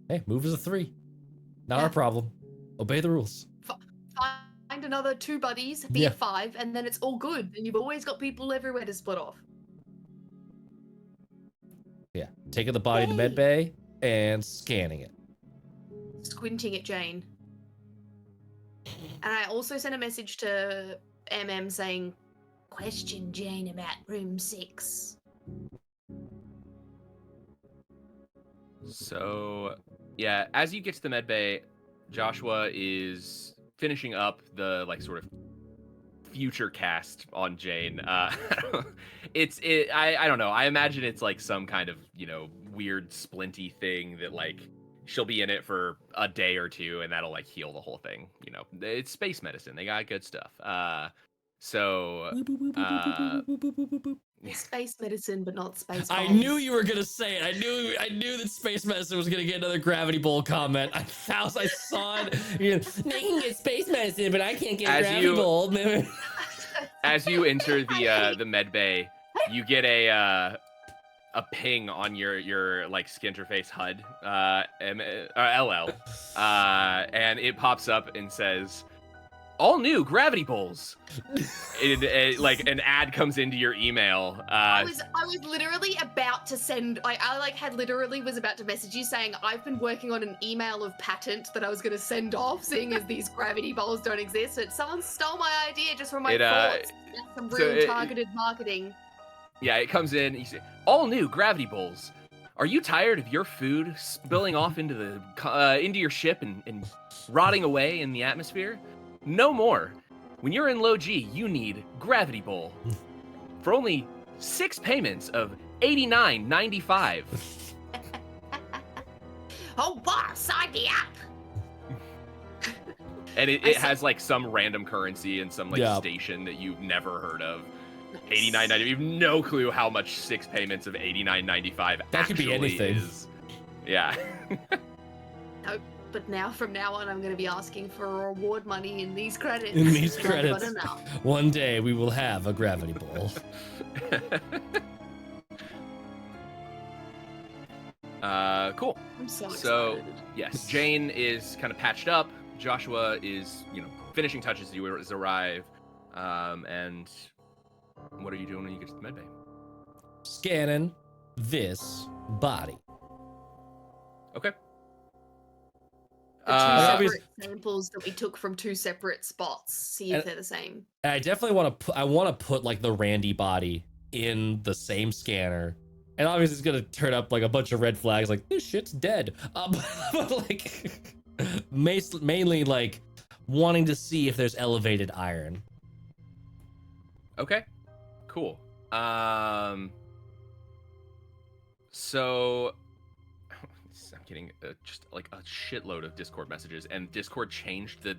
Hey, move as a 3. Not our problem. Obey the rules. Find another 2 buddies, be a 5, and then it's all good. And you've always got people everywhere to split off. Yeah. Taking the body to med bay and scanning it. Squinting at Jane. And I also sent a message to MM saying, Question Jane about room 6. So, yeah, as you get to the med bay, Joshua is finishing up the like sort of future cast on Jane. I don't know. I imagine it's like some kind of, weird splinty thing that like she'll be in it for a day or two and that'll like heal the whole thing. It's space medicine. They got good stuff. space medicine, but not space I bombs. knew you were gonna say it. I knew that space medicine was gonna get another gravity bowl comment. I saw it. They can get space medicine, but I can't get gravity bowl. As you enter the med bay, you get a ping on your like skin interface HUD, LL, and it pops up and says, all new gravity bowls. Like an ad comes into your email. I was literally about to send. I was about to message you saying I've been working on an email of patent that I was going to send off, seeing as these gravity bowls don't exist. But someone stole my idea just from my thoughts. That's some real targeted marketing. Yeah, it comes in. You say, all new gravity bowls. Are you tired of your food spilling off into your ship and rotting away in the atmosphere? No more. When you're in low G, you need Gravity Bowl. For only 6 payments of $89.95. Oh, wow, sign me up. And it has like some random currency and some like station that you've never heard of. $89.90. You have no clue how much 6 payments of $89.95 that could be anything. Is. Yeah. but now from now on, I'm going to be asking for reward money in these credits. In these because I've got credits. enough. One day we will have a gravity bowl. Cool. I'm so So, excited. yes, Jane is kind of patched up. Joshua is, finishing touches as you arrive. And what are you doing when you get to the medbay? Scanning this body. Okay. The two obvious- separate samples that we took from two separate spots. See if they're the same. And I definitely want to put like the Randy body in the same scanner. And obviously it's gonna turn up like a bunch of red flags, like this shit's dead. But like mainly like wanting to see if there's elevated iron. Okay. Cool. So I'm getting just like a shitload of Discord messages, and Discord changed the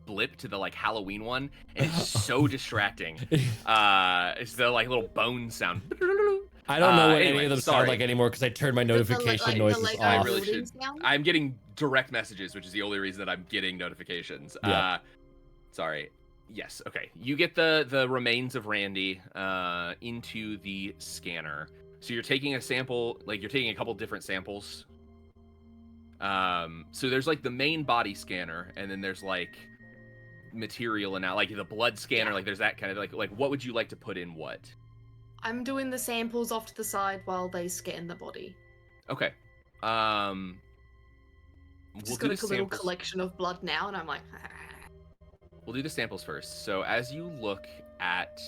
blip to the like Halloween one, and it's so distracting. It's the like little bone sound. I don't know what anyway, any of them sorry. sound like anymore because I turned my notification the noises Lego I off. really building should. sound? I'm getting direct messages, which is the only reason that I'm getting notifications. Yeah. Sorry. Yes. Okay. You get the remains of Randy into the scanner. So you're taking a sample, like you're taking a couple different samples. So there's like the main body scanner, and then there's like material and like the blood scanner. Yeah. Like there's that kind of like what would you like to put in what? I'm doing the samples off to the side while they scan the body. Okay. Just got a little collection of blood now, and I'm like, We'll do the samples first. So as you look at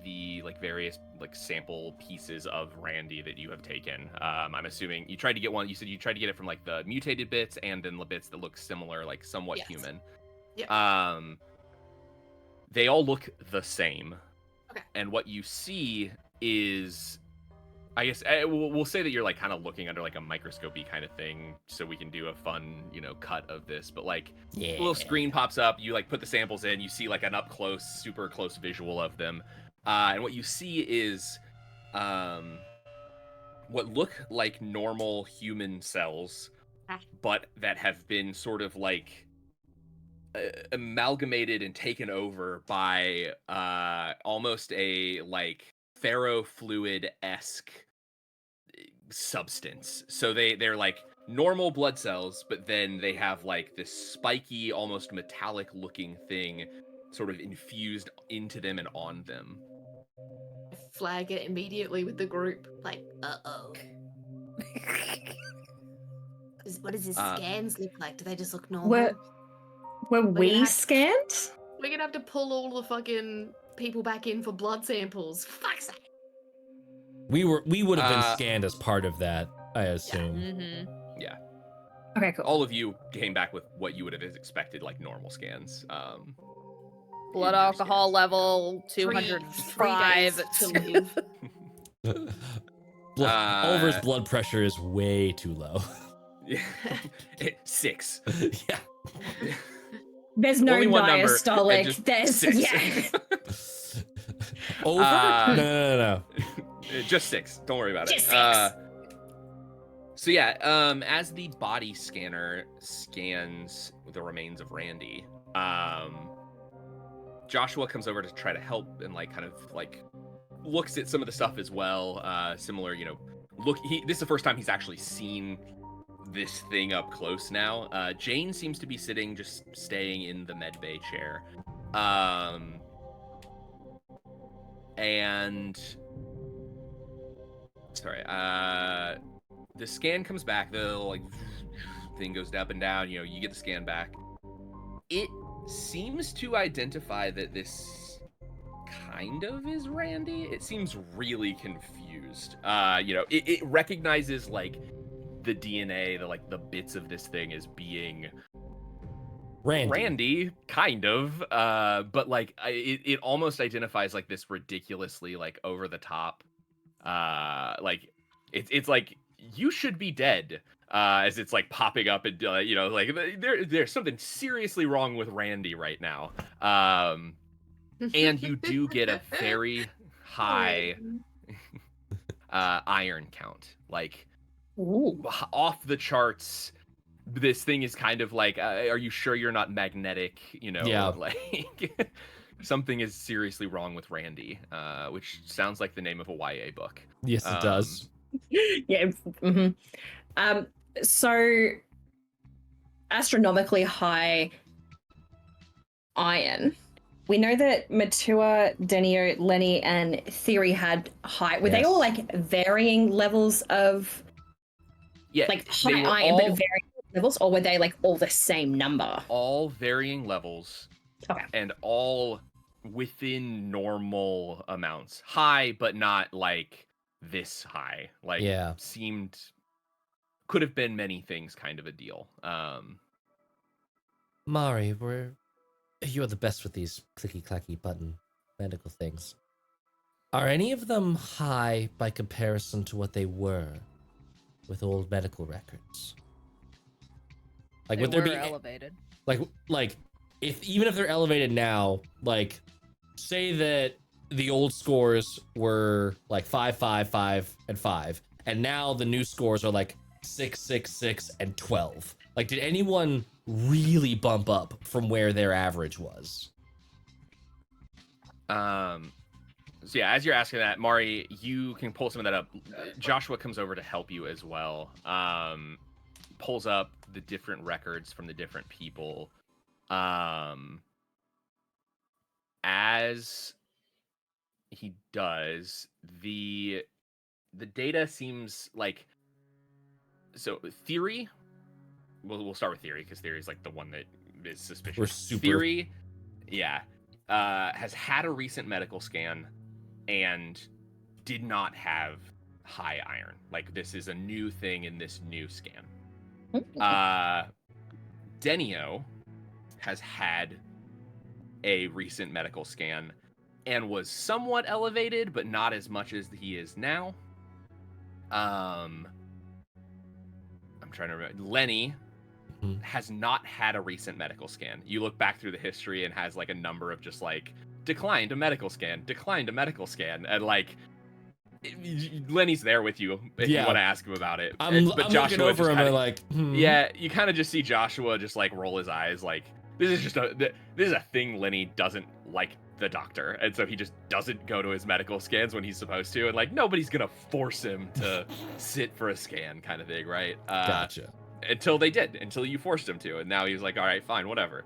the like various like sample pieces of Randy that you have taken, I'm assuming you tried to get one. You said you tried to get it from like the mutated bits and then the bits that look similar, like somewhat Yes. human. Yeah. They all look the same. Okay. And what you see is, I guess we'll say that you're like kind of looking under like a microscopy kind of thing, so we can do a fun, cut of this. But like, Yeah. a little screen pops up. You like put the samples in. You see like an up close, super close visual of them, and what you see is, what look like normal human cells, but that have been sort of like amalgamated and taken over by almost a like ferrofluid-esque substance. So they're like normal blood cells, but then they have like this spiky, almost metallic looking thing sort of infused into them and on them. flag it immediately with the group. Like, Uh-oh. What does his scans look like? Do they just look normal? Were gonna we have- scanned? we're gonna have to pull all the fucking people back in for blood samples. Fuck's sake. We would have been Uh, scanned as part of that, I assume. Mm-hmm. Okay, cool. All of you came back with what you would have expected, like normal scans. Blood in your alcohol scans. level Three 205. days to live. Oliver's blood pressure is way too low. Yeah. 6. Yeah. There's no Only one number, and diastolic. just There's 6. yeah. Over? No. Just 6. Don't worry about Just it. 6. So yeah, as the body scanner scans the remains of Randy, Joshua comes over to try to help and like kind of like looks at some of the stuff as well. Similar, this is the first time he's actually seen this thing up close now. Jane seems to be just staying in the medbay chair. And sorry, the scan comes back, the like thing goes up and down, you get the scan back. It seems to identify that this kind of is Randy. It seems really confused. It recognizes like the DNA, the bits of this thing as being Randy, kind of, but like it almost identifies like this ridiculously like over the top, like it's like you should be dead, as it's like popping up and like there's something seriously wrong with Randy right now, and you do get a very high iron count, like Ooh. off the charts. this thing is kind of like, are you sure you're not magnetic? You know, Yeah. like something is seriously wrong with Randy, which sounds like the name of a YA book. Yes, it does. Yeah. So astronomically high iron. We know that Matua, Denio, Lenny, and Theory had high. Were they all like varying levels of like high iron, but varying levels, or were they like all the same number? All varying levels. Okay. And all within normal amounts. High, but not like this high. Like could have been many things kind of a deal. Mari, you're the best with these clicky-clacky button medical things. Are any of them high by comparison to what they were with old medical records? Like, They would there were be elevated? Like, even if they're elevated now, like, say that the old scores were like 5, 5, 5, and 5, and now the new scores are like 6, 6, 6, and 12. Like, did anyone really bump up from where their average was? So yeah, as you're asking that, Mari, you can pull some of that up. Joshua comes over to help you as well. Pulls up the different records from the different people. As he does, the data seems like, so Theory. We'll start with Theory because Theory is like the one that is suspicious. We're super. Theory, yeah, has had a recent medical scan and did not have high iron. Like, this is a new thing in this new scan. Denio has had a recent medical scan and was somewhat elevated, but not as much as he is now. I'm trying to remember. Lenny has not had a recent medical scan. You look back through the history and has like a number of just like declined a medical scan, and like Lenny's there with you if you want to ask him about it. I'm Joshua looking over him and like, yeah, you kind of just see Joshua just like roll his eyes, like this is a thing Lenny doesn't like the doctor, and so he just doesn't go to his medical scans when he's supposed to, and like nobody's gonna force him to sit for a scan, kind of thing, right? Gotcha. Until you forced him to, and now he's like, all right, fine, whatever.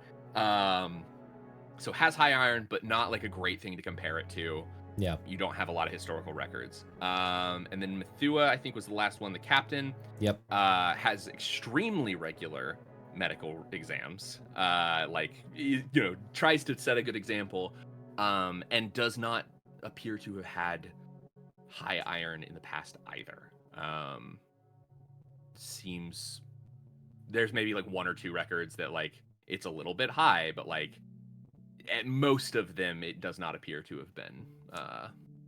So has high iron, but not like a great thing to compare it to. Yeah. You don't have a lot of historical records. And then Methua, I think, was the last one, the captain. Yep. Has extremely regular medical exams. Like, you know, tries to set a good example, and does not appear to have had high iron in the past either. Seems there's maybe like 1 or 2 records that like it's a little bit high, but like at most of them it does not appear to have been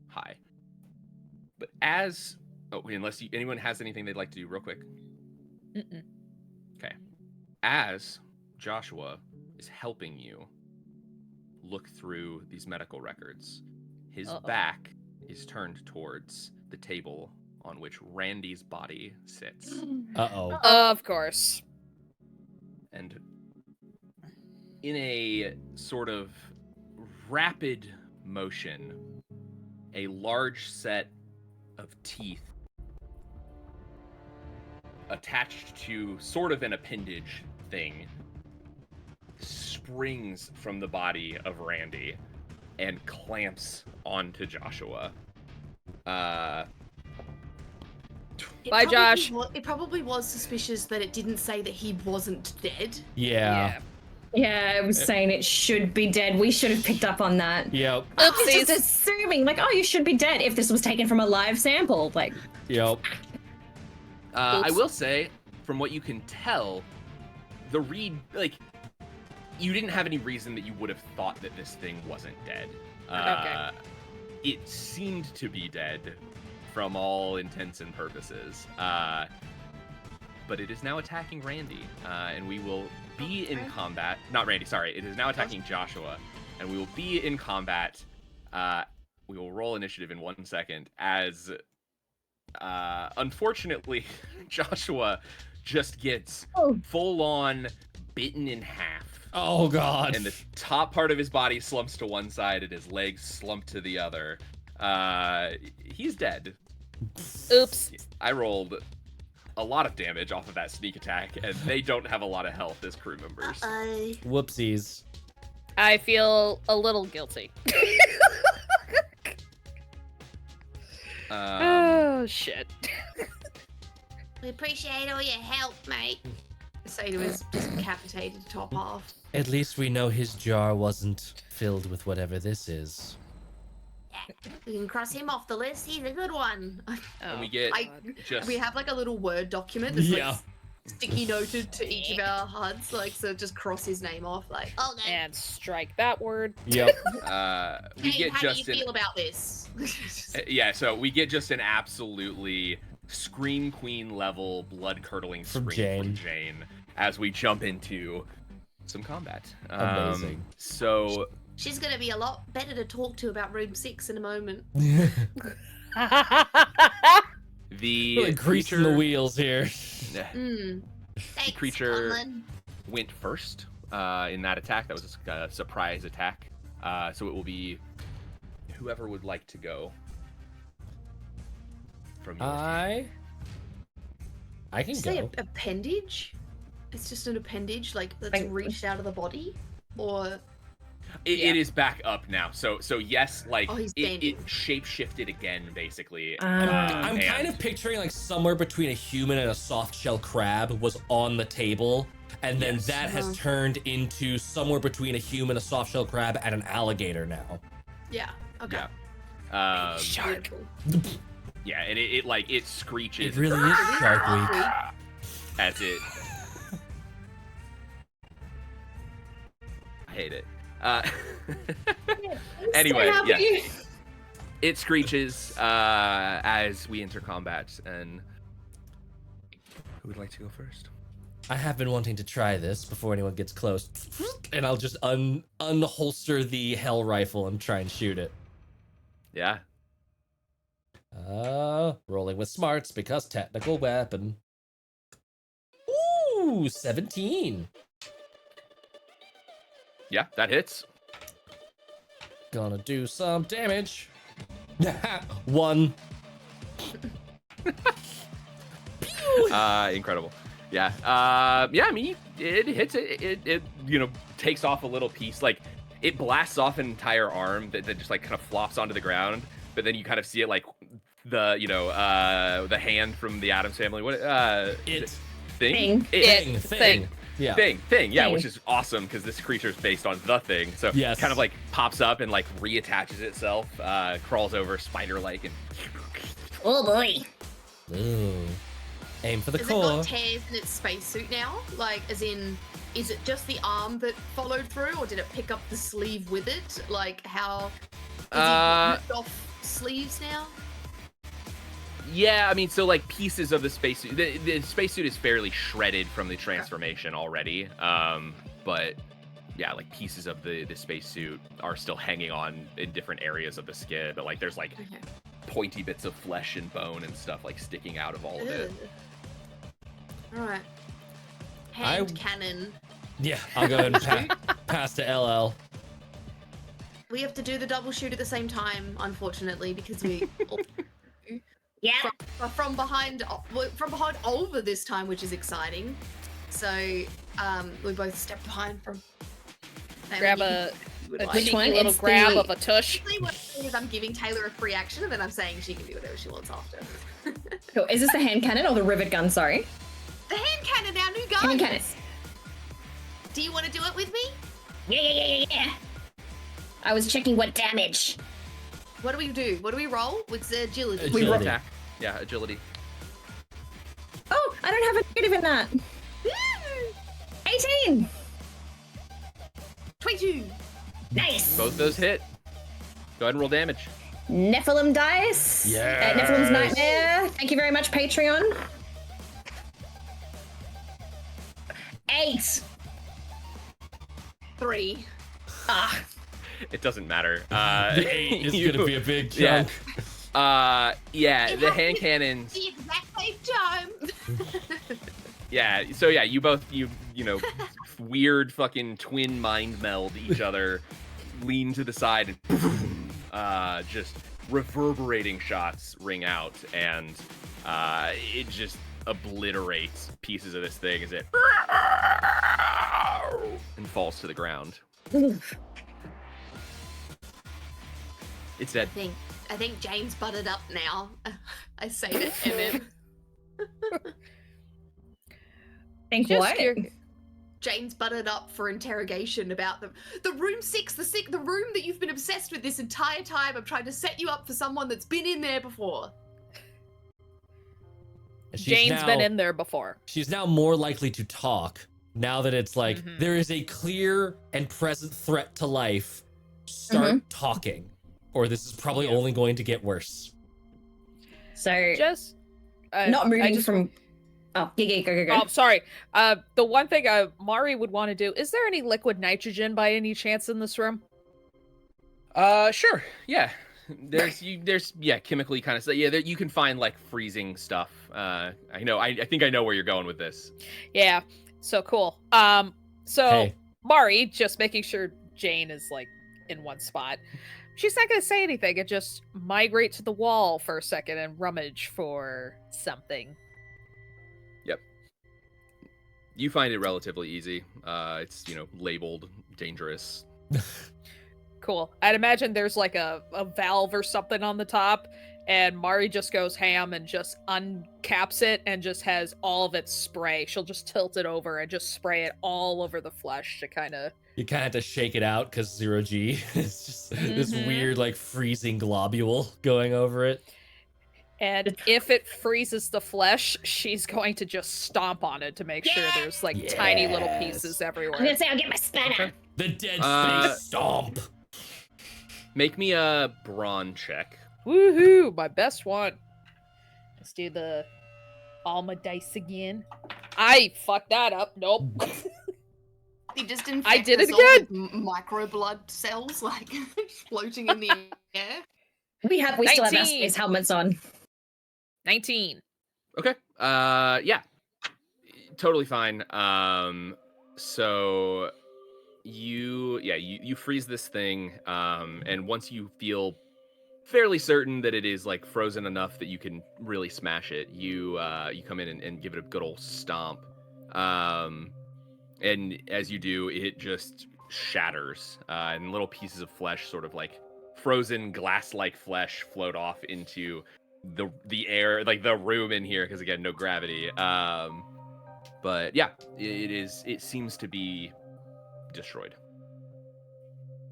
high. But unless anyone has anything they'd like to do real quick. Okay. As Joshua is helping you look through these medical records, his back is turned towards the table on which Randy's body sits. Of course. And in a sort of rapid motion, a large set of teeth attached to sort of an appendage thing springs from the body of Randy and clamps onto Joshua. Bye, Josh. It probably was suspicious that it didn't say that he wasn't dead. Yeah. Yeah, I was saying it should be dead. We should have picked up on that. Yep. I was just assuming, like, oh, you should be dead if this was taken from a live sample. Like, yep. I will say, from what you can tell, the read, like, you didn't have any reason that you would have thought that this thing wasn't dead. Okay. It seemed to be dead from all intents and purposes. But it is now attacking Randy, and we will be in combat. Not Randy, sorry. It is now attacking Joshua, and we will be in combat. We will roll initiative in 1 second as, unfortunately, Joshua just gets full on bitten in half. Oh god. And the top part of his body slumps to one side and his legs slump to the other. He's dead. Oops. I rolled a lot of damage off of that sneak attack, and they don't have a lot of health as crew members. Whoopsies. I feel a little guilty. Oh, shit. We appreciate all your help, mate. Sato is decapitated top half. At least we know his jar wasn't filled with whatever this is. Yeah, we can cross him off the list. He's a good one. And we get We have like a little Word document that's like sticky noted to each of our HUDs, like, so just cross his name off, like. Okay. And strike that word. Yep. We Hey, get how just do you feel about this? yeah, so we get just an absolutely Scream Queen level blood curdling scream from Jane as we jump into some combat. Amazing. So She's gonna be a lot better to talk to about Room 6 in a moment. the Really greasing the wheels here. The creature went first in that attack. That was a surprise attack. So it will be whoever would like to go. From I can say go. Appendage? It's just an appendage, like, that's reached out of the body? Or... It is back up now. So yes, like it shape shifted again, basically. I'm kind of picturing like somewhere between a human and a soft shell crab was on the table, and then that has turned into somewhere between a human, a soft shell crab, and an alligator now. Yeah. Okay. Yeah. Shark. Yeah, and it screeches. It really is Shark Week. As it. I hate it. Anyway, yeah. It screeches as we enter combat, and who would like to go first? I have been wanting to try this before anyone gets close, and I'll just unholster the hell rifle and try and shoot it. Yeah. Rolling with smarts because technical weapon. Ooh, 17. Yeah, that hits. Gonna do some damage. 1. Incredible. Yeah. I mean, it hits it. It takes off a little piece. Like, it blasts off an entire arm that just like kind of flops onto the ground. But then you kind of see it like the hand from the Addams Family. What? Thing. Yeah. Thing, yeah, which is awesome because this creature is based on the Thing. So it kind of like pops up and like reattaches itself, crawls over spider-like and. Oh boy. Ooh. Aim for the Has core. it got tears in its spacesuit now? Like, as in, is it just the arm that followed through, or did it pick up the sleeve with it? Like, how? Is he ripped off sleeves now? Yeah, I mean, so like pieces of the spacesuit, the spacesuit is fairly shredded from the transformation already. But yeah, like pieces of the spacesuit are still hanging on in different areas of the skin. But like, there's like pointy bits of flesh and bone and stuff like sticking out of all of it. All right. Hand cannon. Yeah, I'll go ahead and pass to LL. We have to do the double shoot at the same time, unfortunately, because we. Yeah. From behind Oliver this time, which is exciting. So we both step behind from. Grab a Which one? little It's grab the- of a tush. What I'm saying is I'm giving Taylor a free action, and then I'm saying she can do whatever she wants after. Cool. Is this the hand cannon or the rivet gun? Sorry. The hand cannon, our new gun. Hand cannon. Do you want to do it with me? Yeah. I was checking what damage. What do we do? What do we roll? With the agility. We roll. Attack. Yeah, agility. Oh, I don't have a negative in that. 18. 22. Nice. Both those hit. Go ahead and roll damage. Nephilim dice. Yes. Nephilim's Nightmare. Thank you very much, Patreon. 8. 3. Ah. It doesn't matter. The 8 is gonna be a big chunk. Yeah, the hand cannons. The exact same time. Yeah. So yeah, you both you know weird fucking twin mind meld each other, lean to the side, and just reverberating shots ring out, and it just obliterates pieces of this thing as it and falls to the ground. It's dead. I think Jane's buttered up now. I say to Emmett. Think Just what? Jane's buttered up for interrogation about the room 6, the room that you've been obsessed with this entire time. I'm trying to set you up for someone that's been in there before. Jane's been in there before. She's now more likely to talk now that it's like there is a clear and present threat to life. Start talking, or this is probably only going to get worse. So Just not moving from. Oh, go. Oh, sorry. The one thing Mari would want to do, is there any liquid nitrogen by any chance in this room? Sure. Yeah. There's chemically kind of stuff. Yeah, you can find like freezing stuff. I know. I think I know where you're going with this. Yeah. So cool. So Mari, just making sure Jane is like in one spot. She's not gonna say anything and just migrate to the wall for a second and rummage for something. Yep. You find it relatively easy. It's labeled dangerous. Cool. I'd imagine there's like a valve or something on the top, and Mari just goes ham and just uncaps it and just has all of its spray. She'll just tilt it over and just spray it all over the flesh to kind of... You kind of have to shake it out because 0G is just this weird, like, freezing globule going over it. And if it freezes the flesh, she's going to just stomp on it to make sure there's like tiny little pieces everywhere. I'm gonna say I'll get my spanner. The dead space stomp. Make me a brawn check. Woohoo! My best one. Let's do the Alma dice again. I fucked that up. Nope. They just infect I did it us all again. with micro blood cells, like floating in the air. We still have our 19. space helmets on. 19. Okay. Yeah. Totally fine. So you freeze this thing, and once you feel fairly certain that it is like frozen enough that you can really smash it, you come in and give it a good old stomp. And as you do, it just shatters, and little pieces of flesh, sort of like frozen glass-like flesh, float off into the air, like the room in here, because again, no gravity. But yeah, it seems to be destroyed.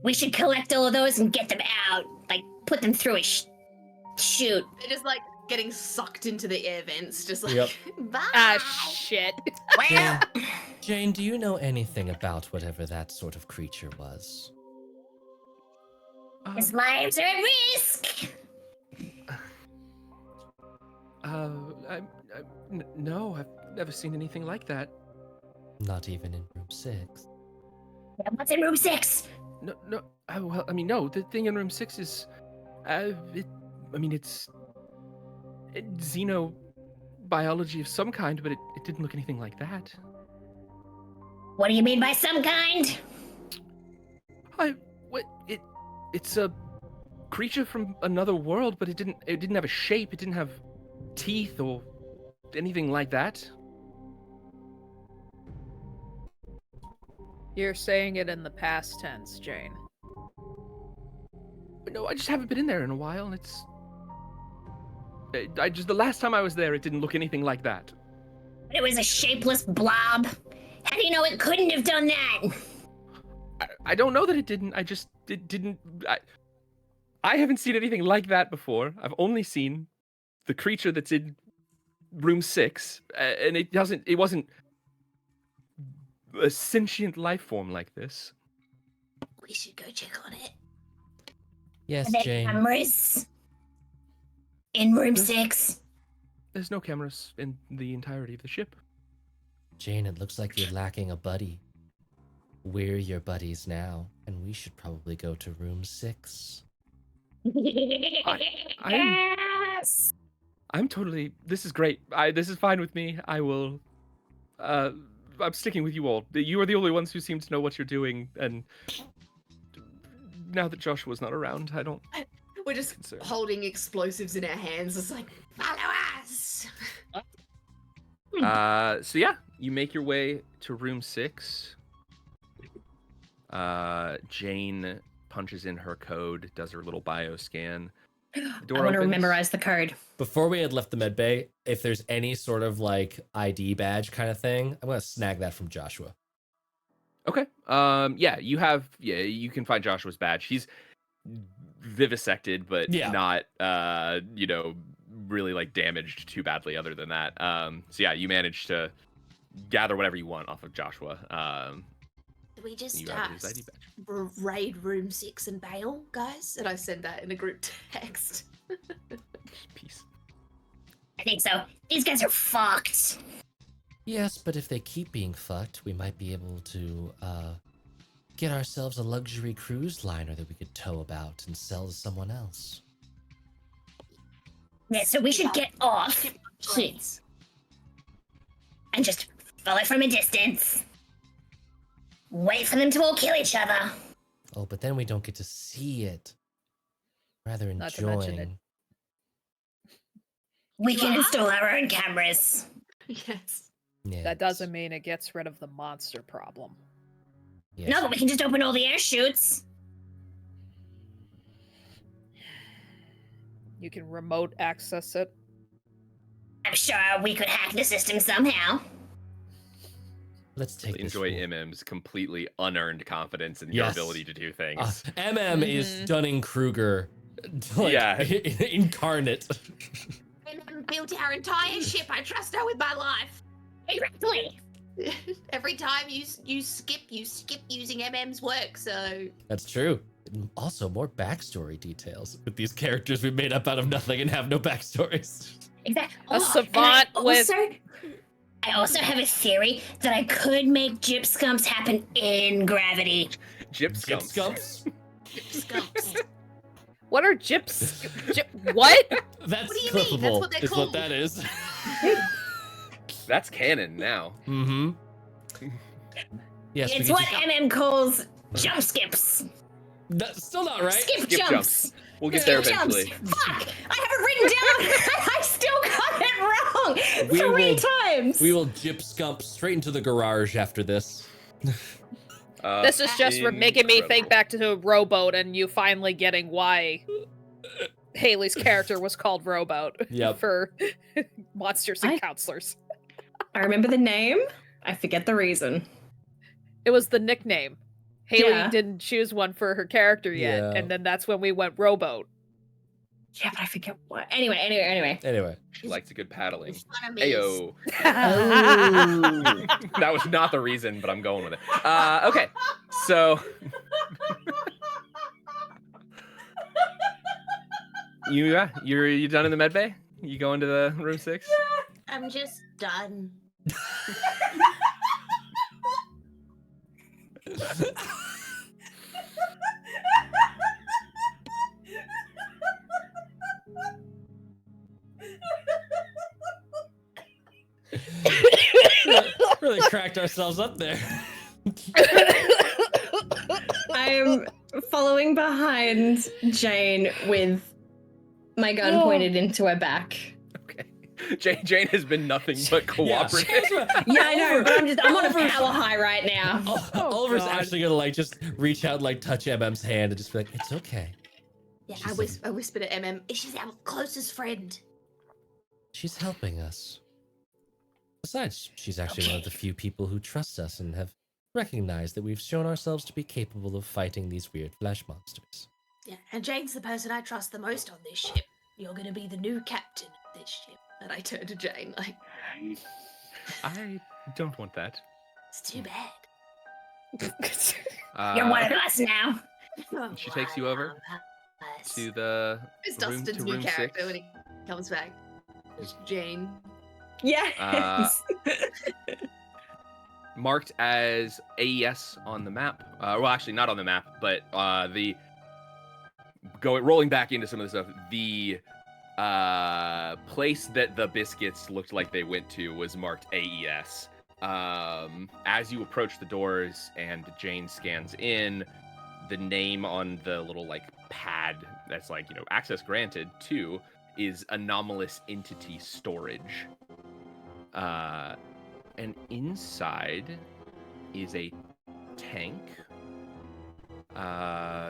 We should collect all of those and get them out. Like, put them through a chute. They're just like getting sucked into the air vents, just like, Yep. bye. Ah, shit. Well, Jane, do you know anything about whatever that sort of creature was? his lives are at risk. No, I've never seen anything like that. Not even in room 6. What's in room 6? No. Well, I mean, no. The thing in room 6 is, it's xenobiology of some kind, but it didn't look anything like that. What do you mean by some kind? It's a creature from another world, but it didn't have a shape. It didn't have teeth or anything like that. You're saying it in the past tense, Jane. No, I just haven't been in there in a while, and the last time I was there, it didn't look anything like that. It was a shapeless blob. How do you know it couldn't have done that? I don't know that it didn't. It didn't. I haven't seen anything like that before. I've only seen the creature that's in room 6, and it wasn't a sentient life form like this. We should go check on it. Yes, Are there Jane. cameras in room 6? There's no cameras in the entirety of the ship. Jane, it looks like you're lacking a buddy. We're your buddies now, and we should probably go to room 6. Yes. I'm totally. This is great. This is fine with me. I will I'm sticking with you all. You are the only ones who seem to know what you're doing, and now that Joshua's not around, I don't. We're just holding explosives in our hands. It's like, follow us. So yeah, you make your way to room 6. Jane punches in her code, does her little bio scan. The door I want to opens. memorize the code. Before we had left the med bay, if there's any sort of like ID badge kind of thing, I'm gonna snag that from Joshua. Okay. Yeah, you can find Joshua's badge. He's vivisected, but not really like damaged too badly other than that. So yeah, you managed to gather whatever you want off of Joshua. We just you have his ID badge. raid room 6 and bail, guys. And I send that in a group text. Peace. I think so. These guys are fucked. Yes, but if they keep being fucked, we might be able to get ourselves a luxury cruise liner that we could tow about and sell to someone else. Yeah, so we should get off here and just follow from a distance. Wait for them to all kill each other. Oh, but then we don't get to see it. Rather Not to mention it. enjoying. We can install our own cameras. Yes. Yeah. That doesn't mean it gets rid of the monster problem. Yes. No, but we can just open all the air chutes. You can remote access it. I'm sure we could hack the system somehow. Let's take this Enjoy one. MM's completely unearned confidence in your ability to do things. MM is Dunning-Kruger, like, Yeah. incarnate. MM built our entire ship. I trust her with my life. Exactly. Every time you skip using MM's work, so... That's true. And also, more backstory details with these characters we made up out of nothing and have no backstories. Exactly. A savant with... I also have a theory that I could make gyp scumps happen in gravity. Gyp scumps? Scumps. What are gyps? What? That's What do you mean? That's clippable, what they're is called. what that is. That's canon now. Mm-hmm. Yes, It's what MM calls jump skips. That's still not right. Skip Skip jumps. We'll get there Skip jumps. eventually. Fuck! I have it written down. I still got it wrong three times. We will gyp scump straight into the garage after this. This is just making me think back to Rowboat and you finally getting why Haley's character was called Rowboat for monsters and counselors. I remember the name. I forget the reason. It was the nickname. Haley didn't choose one for her character yet, Yeah. and then that's when we went Rowboat. Yeah, but I forget what. Anyway. She likes a good paddling. Enemies. Ayo. That was not the reason, but I'm going with it. Okay, so you done in the med bay? You going to the room 6? I'm just done. Really cracked ourselves up there. I'm following behind Jane with my gun pointed into her back. Okay. Jane has been nothing but cooperative. Yeah, I know, but I'm on a power high right now. Oliver's actually gonna like just reach out and like touch MM's hand and just be like, "It's okay." Yeah, I whispered to MM, she's our closest friend. She's helping us. Besides, she's actually one of the few people who trust us and have recognized that we've shown ourselves to be capable of fighting these weird flesh monsters. Yeah, and Jane's the person I trust the most on this ship. You're gonna be the new captain of this ship. And I turn to Jane like, I don't want that. it's too bad. You're one of us now. She takes you over to the It's room, Dustin's to new room character 6. when he comes back. It's Jane. Yes. Marked as AES on the map. Well, actually, not on the map, but rolling back into some of the stuff. The place that the biscuits looked like they went to was marked AES. as you approach the doors and Jane scans in, the name on the little like pad that's like, you know, access granted to is anomalous entity storage. And inside is a tank,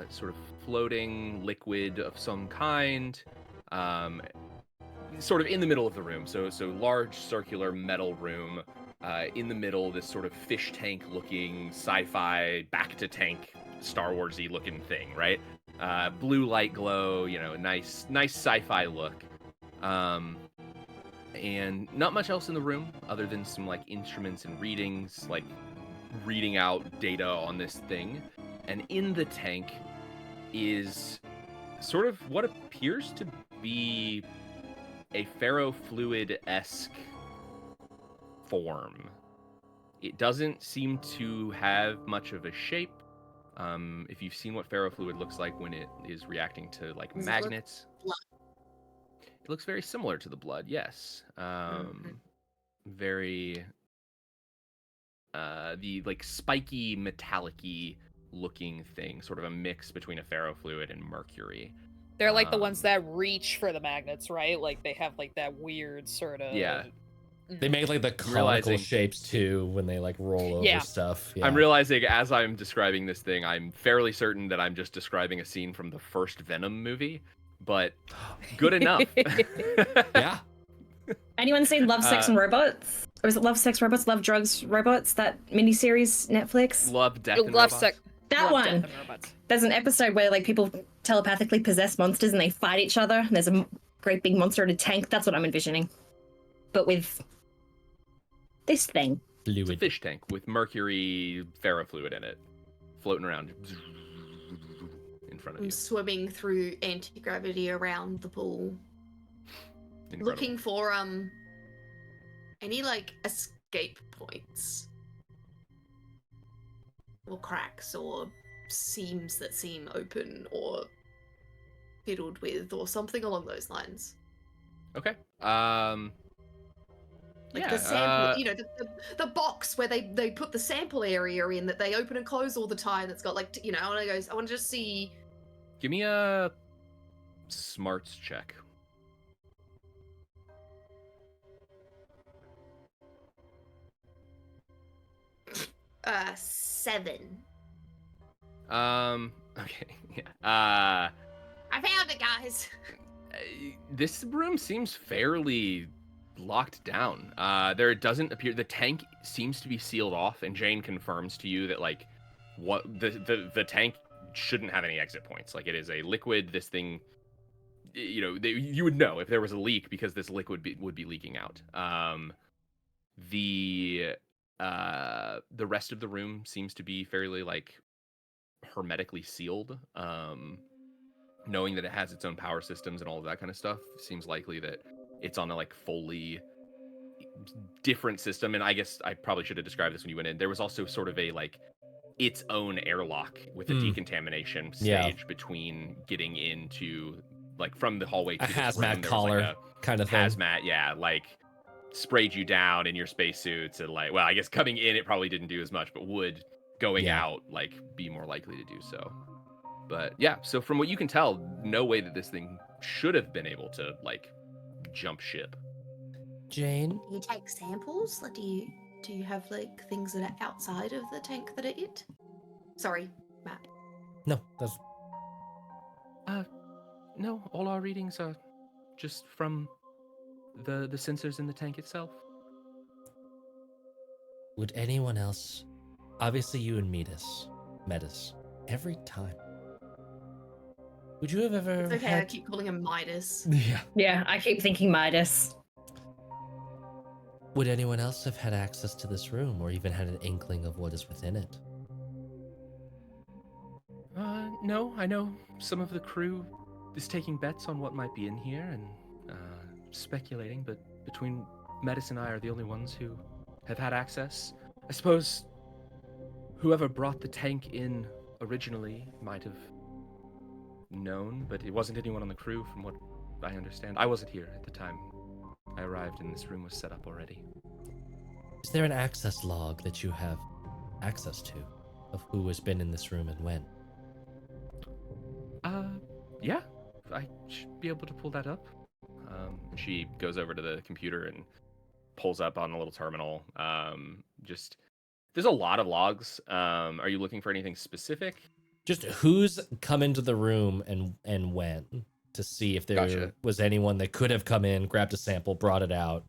sort of floating liquid of some kind, sort of in the middle of the room. So large circular metal room. In the middle, this sort of fish tank looking sci-fi back to tank Star Warsy looking thing, right? Blue light glow, you know, nice sci-fi look. And not much else in the room other than some like instruments and readings, like reading out data on this thing. And in the tank is sort of what appears to be a ferrofluid-esque form. It doesn't seem to have much of a shape. If you've seen what ferrofluid looks like when it is reacting to like magnets, it looks very similar to the blood. Yes. Very the like spiky metallic-y looking thing, sort of a mix between a ferrofluid and mercury. They're like the ones that reach for the magnets, right? Like they have like that weird sort of... Yeah. They make like the conical shapes too when they like roll over stuff. Yeah. I'm realizing as I'm describing this thing, I'm fairly certain that I'm just describing a scene from the first Venom movie, but good enough. Yeah. Anyone seen Love, Sex, and Robots? Or is it Love, Sex, Robots, Love, Drugs, Robots? That miniseries, Netflix? Love, Death, and Robots. That one. There's an episode where like people telepathically possess monsters and they fight each other. And there's a great big monster in a tank. That's what I'm envisioning. But with this thing. It's a fish tank with mercury ferrofluid in it, floating around in front of you. I'm swimming through anti-gravity around the pool. Incredible. Looking for any like escape points or cracks or seams that seem open or fiddled with or something along those lines. Okay. Like the sample, you know, the box where they put the sample area in that they open and close all the time. That's got like, you know, I want to just see. Give me a smarts check. 7. Okay. Yeah. I found it, guys. This room seems fairly locked down. There doesn't appear, the tank seems to be sealed off, and Jane confirms to you that like what the tank shouldn't have any exit points. Like it is a liquid. This thing, you know, you would know if there was a leak because this liquid would be leaking out. The rest of the room seems to be fairly like hermetically sealed. Knowing that it has its own power systems and all of that kind of stuff, seems likely that it's on a like fully different system. And I guess I probably should have described this when you went in. There was also sort of a like its own airlock with a decontamination stage between getting into like from the hallway to a the hazmat room. collar like kind of thing. Hazmat, yeah, like sprayed you down in your spacesuits and like, well, I guess coming in it probably didn't do as much, but would going out like be more likely to do so. But yeah, so from what you can tell, no way that this thing should have been able to like jump ship. Jane, Do you take samples? Like, do you have like things that are outside of the tank that are it? Sorry, Matt. no, that's No, all our readings are just from the sensors in the tank itself. Would anyone else? Obviously, you and Metis, every time. Would you have ever? It's okay. I keep calling him Midas. Yeah. Yeah, I keep thinking Midas. Would anyone else have had access to this room, or even had an inkling of what is within it? No, I know some of the crew is taking bets on what might be in here and speculating, but between Metis and I are the only ones who have had access. I suppose whoever brought the tank in originally might have known, but it wasn't anyone on the crew from what I understand. I wasn't here at the time I arrived and this room was set up already. Is there an access log that you have access to of who has been in this room and when? Yeah, I should be able to pull that up. She goes over to the computer and pulls up on a little terminal. There's a lot of logs. Are you looking for anything specific? Just who's come into the room and when, to see if there was anyone that could have come in, grabbed a sample, brought it out.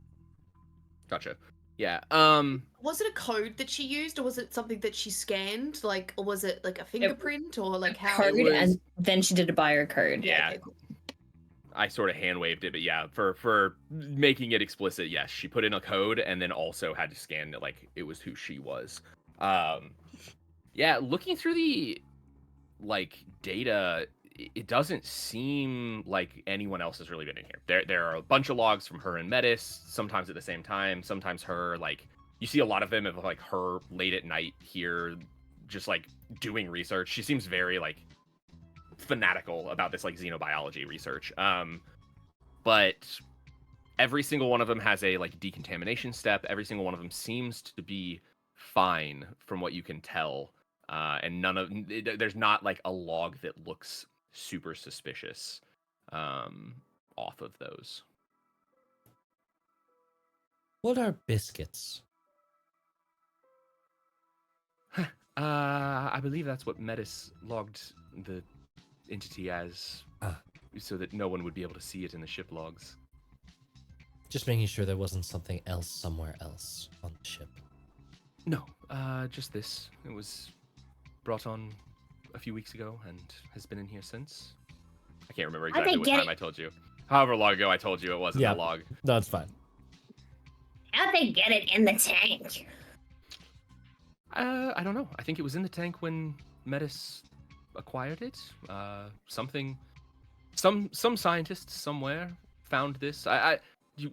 Gotcha. Yeah. Was it a code that she used, or was it something that she scanned? Like, or was it like a fingerprint, or like how? Code, and then she did a barcode. Yeah. Okay, cool. I sort of hand waved it, but yeah, for making it explicit, yes, she put in a code and then also had to scan it like it was who she was. Yeah, looking through the like data, it doesn't seem like anyone else has really been in here. There are a bunch of logs from her and Metis, sometimes at the same time, sometimes her, like, you see a lot of them of like her late at night here, just like doing research. She seems very like fanatical about this like xenobiology research. But every single one of them has a like decontamination step. Every single one of them seems to be fine from what you can tell. And there's not like a log that looks super suspicious off of those. What are biscuits? I believe that's what Metis logged the entity as, so that no one would be able to see it in the ship logs. Just making sure there wasn't something else somewhere else on the ship. No, just this. It was brought on a few weeks ago and has been in here since. I can't remember exactly what time I told you. However long ago I told you it was in the log. No, it's fine. How'd they get it in the tank? I don't know. I think it was in the tank when Metis acquired it. Some scientist somewhere found this. Do you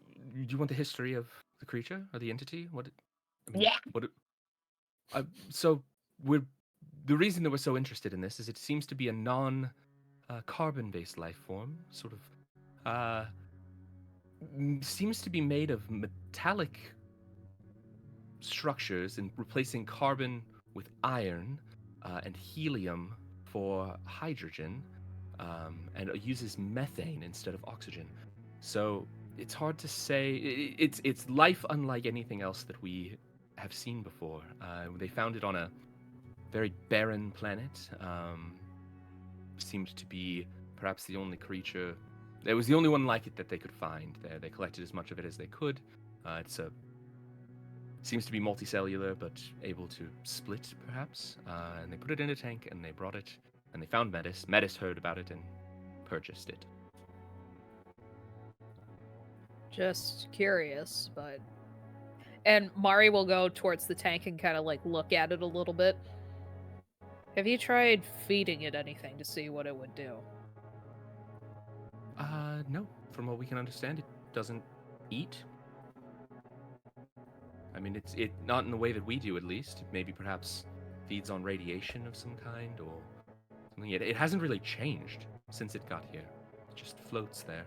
want the history of the creature or the entity? The reason that we're so interested in this is it seems to be a non-carbon-based life form, sort of. Seems to be made of metallic structures and replacing carbon with iron and helium for hydrogen, and it uses methane instead of oxygen. So it's hard to say. It's life unlike anything else that we have seen before. They found it on a very barren planet. Seemed to be perhaps the only creature. It was the only one like it that they could find. They collected as much of it as they could. Seems to be multicellular, but able to split, perhaps. And they put it in a tank, and they brought it, and they found Metis. Metis heard about it and purchased it. Just curious, but... And Mari will go towards the tank and kind of, like, look at it a little bit. Have you tried feeding it anything to see what it would do? No. From what we can understand, it doesn't eat. I mean, it's not in the way that we do, at least. Maybe perhaps feeds on radiation of some kind, or something. It hasn't really changed since it got here. It just floats there.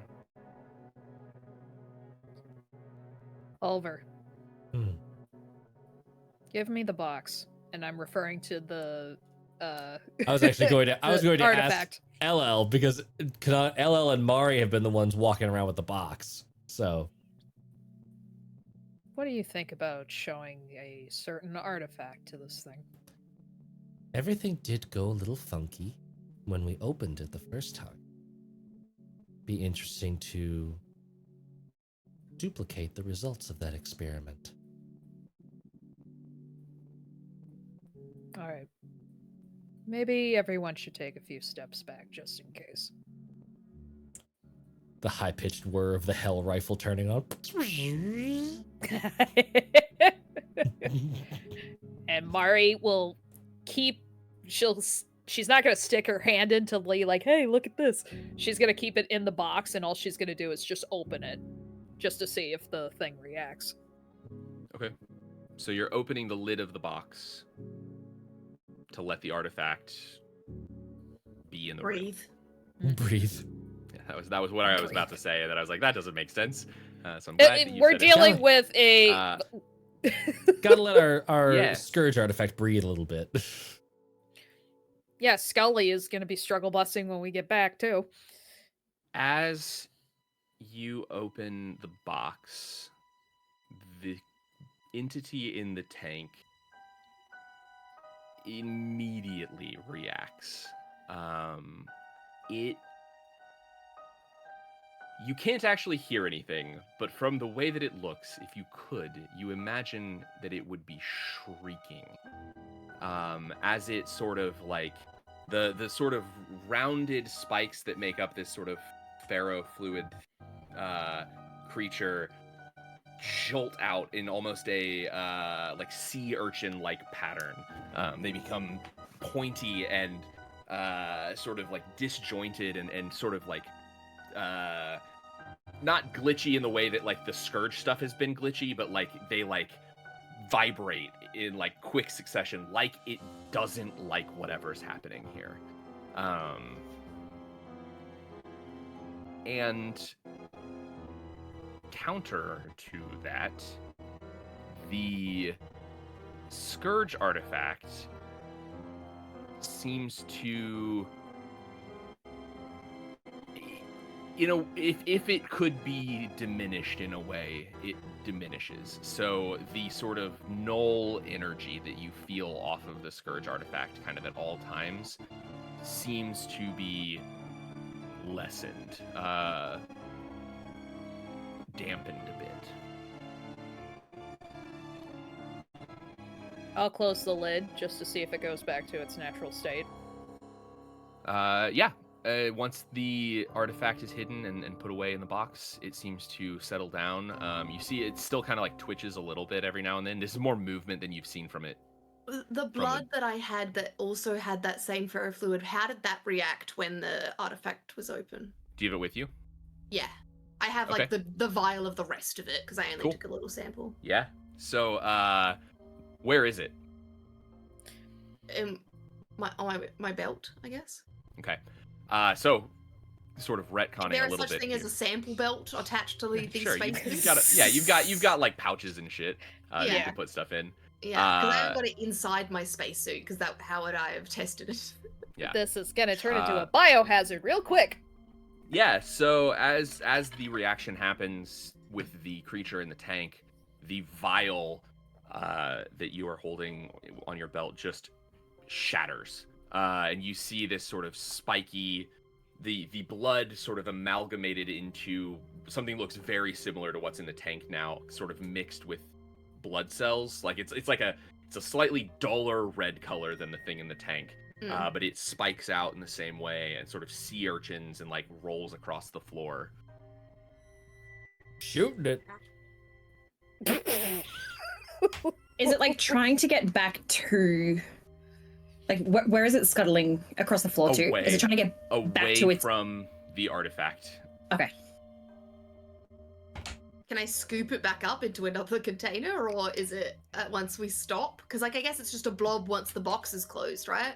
Oliver. Give me the box. And I'm referring to the I was actually going to ask LL, because LL and Mari have been the ones walking around with the box. So what do you think about showing a certain artifact to this thing? Everything did go a little funky when we opened it the first time. Be interesting to duplicate the results of that experiment. All right. Maybe everyone should take a few steps back just in case. The high-pitched whir of the hell rifle turning on. And Mari will she's not gonna stick her hand in to be like, hey, look at this. She's gonna keep it in the box, and all she's gonna do is just open it, just to see if the thing reacts. Okay. So you're opening the lid of the box to let the artifact be in the room. Breathe. Yeah, that was what I was about to say, and then I was like, that doesn't make sense. So I'm glad that you we're said dealing it. with a Gotta let our Scourge artifact breathe a little bit. Yeah, Scully is going to be struggle busting when we get back, too. As you open the box, the entity in the tank immediately reacts. You can't actually hear anything, but from the way that it looks, if you could, you imagine that it would be shrieking. As it sort of like the sort of rounded spikes that make up this sort of ferrofluid creature jolt out in almost a like sea urchin like pattern. They become pointy and sort of like disjointed and sort of like not glitchy in the way that like the Scourge stuff has been glitchy, but like they like vibrate in like quick succession, like it doesn't like whatever's happening here. And counter to that, the Scourge artifact seems to, you know, if it could be diminished in a way, it diminishes. So the sort of null energy that you feel off of the Scourge artifact kind of at all times seems to be lessened, dampened a bit. I'll close the lid just to see if it goes back to its natural state. Yeah. Once the artifact is hidden and put away in the box, it seems to settle down. You see it still kind of like twitches a little bit every now and then. This is more movement than you've seen from it. The blood that I had that also had that same ferrofluid, how did that react when the artifact was open? Do you have it with you? Yeah. I have like the vial of the rest of it because I only took a little sample. Yeah. So, where is it? In my belt, I guess. Okay. So sort of retconning a little bit. There is such thing as a sample belt attached to these spaces. You've got like pouches and shit that you can put stuff in. Yeah, because I haven't got it inside my spacesuit because how would I have tested it? Yeah. This is gonna turn into a biohazard real quick. Yeah, so as the reaction happens with the creature in the tank, the vial that you are holding on your belt just shatters. And you see this sort of spiky, the blood sort of amalgamated into something that looks very similar to what's in the tank now, sort of mixed with blood cells. Like it's a slightly duller red color than the thing in the tank. But it spikes out in the same way and sort of sea urchins and like rolls across the floor. Shooting it. Is it like trying to get back to, like, where is it scuttling across the floor to? Is it trying to get back to its... from the artifact? Okay. Can I scoop it back up into another container, or is it once we stop? Because like I guess it's just a blob once the box is closed, right?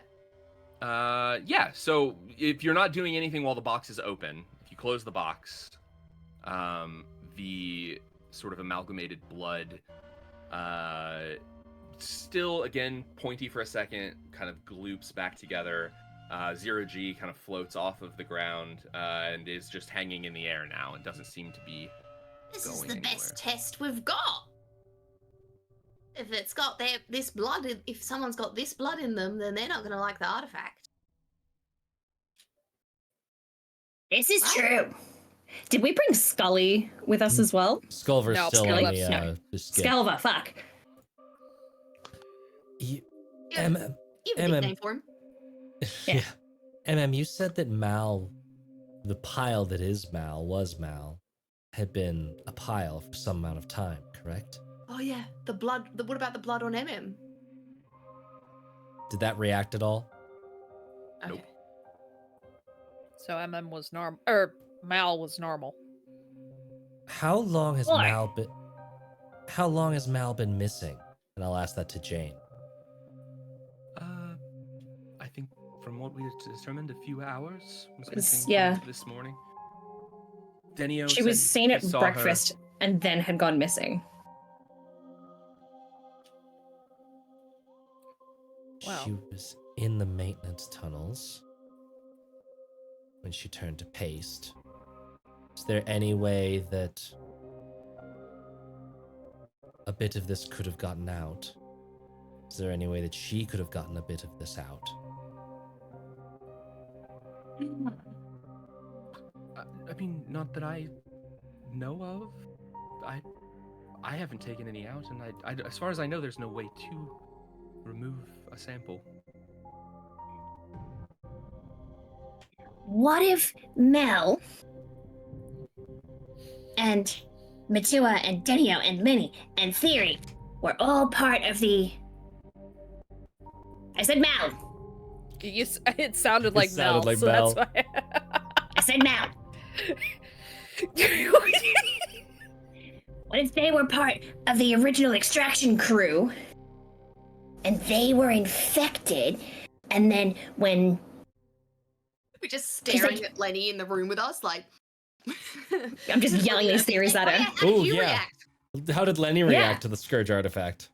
Yeah, so if you're not doing anything while the box is open, if you close the box, the sort of amalgamated blood, still, again, pointy for a second, kind of gloops back together. 0G kind of floats off of the ground, and is just hanging in the air now, and doesn't seem to be This going is the anywhere. best test we've got. If it's got this blood, if someone's got this blood in them, then they're not going to like the artifact. This is true. Did we bring Scully with us as well? Sculver's still Scully? on No. the skip. Sculver, fuck. You have a nickname for him. Yeah. You said that Mal, the pile that is Mal, was Mal, had been a pile for some amount of time, correct? Oh yeah, the blood. What about the blood on Did that react at all? Okay. Nope. So was normal, or Mal was normal. How long has Why? Mal been missing? And I'll ask that to Jane. I think from what we determined, a few hours was missing this morning. Denio She was seen at breakfast and then had gone missing. Wow. She was in the maintenance tunnels when she turned to paste. Is there any way that a bit of this could have gotten out? Is there any way that she could have gotten a bit of this out? I mean, not that I know of. I haven't taken any out, and I as far as I know, there's no way to remove a sample. What if Mel and Matua and Denio and Lenny and Theory were all part of the... I said Mel. It sounded like Mel. Like so Mel. That's why. I said Mel. What if they were part of the original extraction crew and they were infected, and then when... We're just staring at Lenny in the room with us, like... I'm just yelling these theories at her. How did you react? How did Lenny react to the Scourge artifact?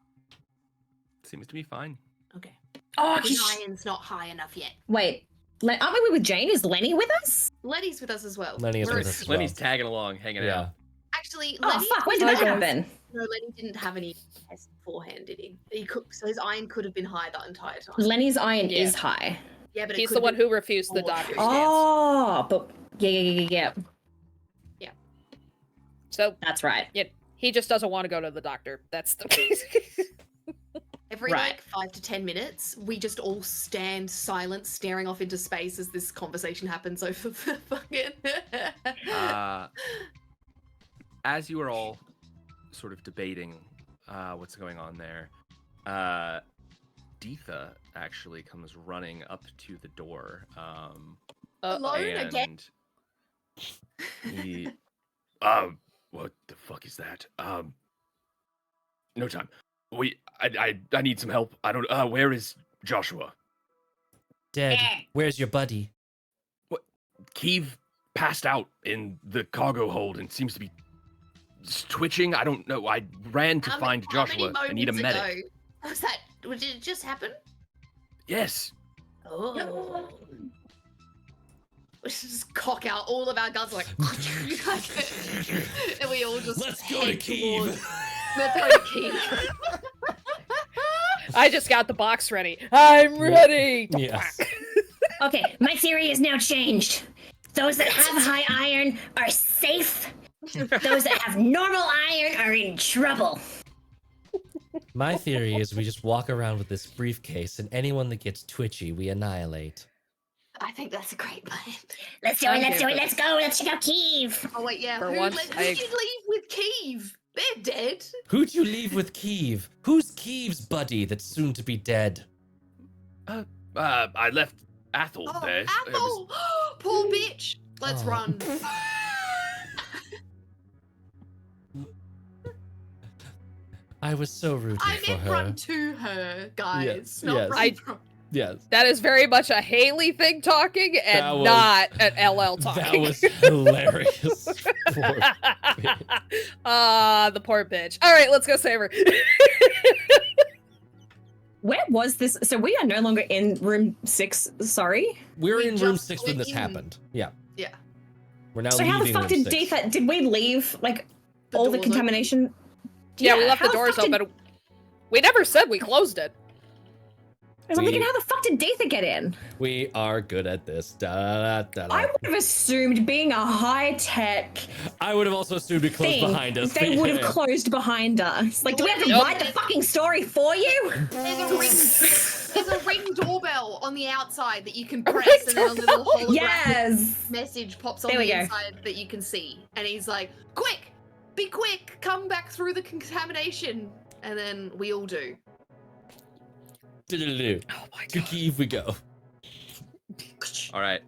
Seems to be fine. Okay. Oh, The iron's not high enough yet. Wait, aren't we with Jane? Is Lenny with us? Lenny's with us as well. Lenny is We're- with us as well. Lenny's tagging along, hanging out. Actually, Oh, Lenny... fuck, when did that happen? No, Lenny didn't have any tests beforehand, did he? So his iron could have been high that entire time. Lenny's iron Yeah. is high. Yeah, but He's the one who refused the doctor's stance. Oh, but yeah. So That's right. he just doesn't want to go to the doctor. That's the Every Right. like 5 to 10 minutes, we just all stand silent, staring off into space as this conversation happens over the fucking. As you are all sort of debating what's going on there, Deetha actually comes running up to the door. Alone and again. he, what the fuck is that? No time. I need some help. I don't. Where is Joshua? Dead. Where's your buddy? What? Keeve passed out in the cargo hold and seems to be twitching. I don't know. I ran to find Joshua. I need a medic. Was that? Did it just happen? Yes. Oh. We should just cock out all of our guns like, and we all just Let's go to Keeve. Let's go to Keeve. I just got the box ready. I'm ready. Yes. Okay, my theory is now changed. Those that have high iron are safe. Those that have normal iron are in trouble. My theory is we just walk around with this briefcase, and anyone that gets twitchy, we annihilate. I think that's a great plan. Let's do it, let's do it, let's go, let's check out Keeve. Oh wait, yeah. For Who once, did you leave with Keeve? They're dead. Who'd you leave with Keeve? Who's Keeve's buddy that's soon to be dead? I left Athel Oh, there. It was- Athel! Poor bitch. Let's Oh. run. I was so rooting I for meant her. run to her, guys. Yes, Not yes. run from. Yes. That is very much a Haley thing talking and That was- not an LL talking. That was hilarious. Poor The poor bitch. All right, let's go save her. Where was this? So we are no longer in room 6. Sorry. We're We in room just 6 when went this in. happened. Yeah. Yeah. We're now So how the leaving fuck room did 6. Deetha? Did we leave like The all the doors open. contamination? Yeah, we left how the doors fuck did- open. We never said we closed it. I'm We- thinking, how the fuck did Deetha get in? We are good at this. Da, da, da, da. I would have assumed, being a high tech I would have also assumed it closed thing, behind us. they but would have yeah. closed behind us. Like, do we have to Nope. write the fucking story for you? There's a ring doorbell on the outside that you can press, and then a little holographic Yes. message pops on There we the go. inside that you can see. And he's like, "Quick, be quick, come back through the contamination." And then we all do. Do-do-do-do. Oh my To Kyiv we go. All right.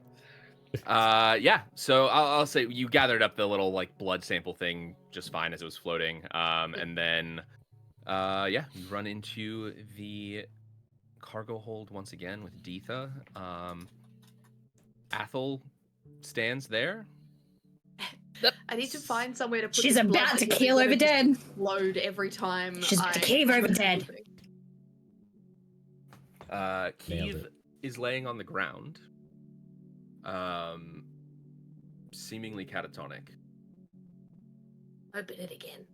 Yeah. So I'll say you gathered up the little like blood sample thing just fine as it was floating. And then, yeah, you run into the cargo hold once again with Deetha. Athel stands there. I need to find somewhere to put. She's this blood about to because keel it's over gonna dead. just Load every time. She's I to cave over do dead. something. Nailed Keeve it. is laying on the ground, seemingly catatonic. Open it again.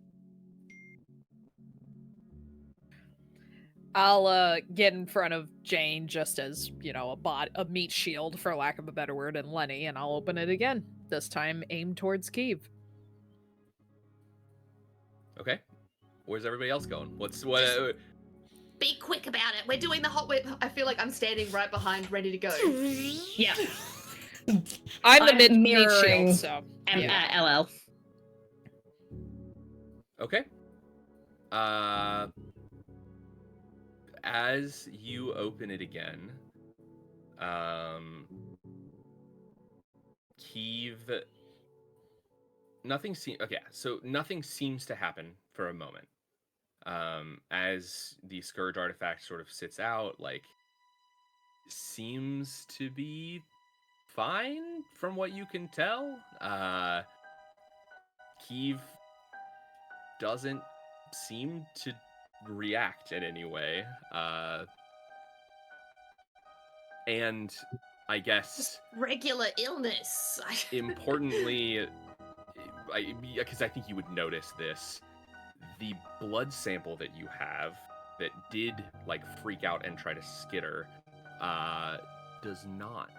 I'll get in front of Jane just as, you know, a meat shield, for lack of a better word, and Lenny, and I'll open it again. This time aimed towards Keeve. Okay. Where's everybody else going? What? Be quick about it. We're doing the hot whip. I feel like I'm standing right behind, ready to go. Yeah. I'm the I'm meat mirroring shield, so LL. Okay. As you open it again, Keeve, nothing seems to happen for a moment. As the Scourge artifact sort of sits out, like, seems to be fine from what you can tell. Keeve doesn't seem to react in any way. And I guess regular illness. Importantly, because I think you would notice this, the blood sample that you have that did like freak out and try to skitter does not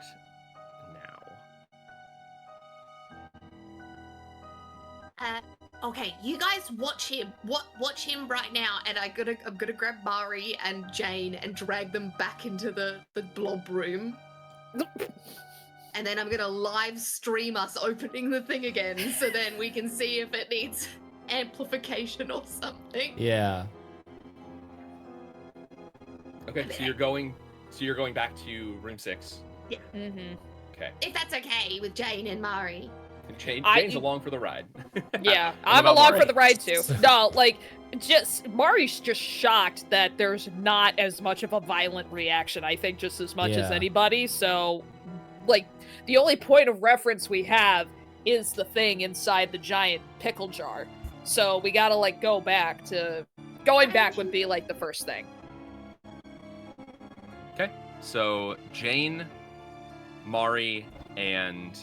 now. Okay, you guys watch him. Watch him right now, and I'm gonna grab Mari and Jane and drag them back into the blob room. And then I'm gonna live stream us opening the thing again, so then we can see if it needs amplification or something. Yeah. Okay, so you're going back to room 6. Yeah. Mm-hmm. Okay. If that's okay with Jane and Mari. Jane's along for the ride. Yeah, I'm along for the ride too. No, like, Mari's just shocked that there's not as much of a violent reaction, I think, just as much as anybody. So, like, the only point of reference we have is the thing inside the giant pickle jar. So we gotta, like, going back would be, like, the first thing. Okay, so Jane, Mari, and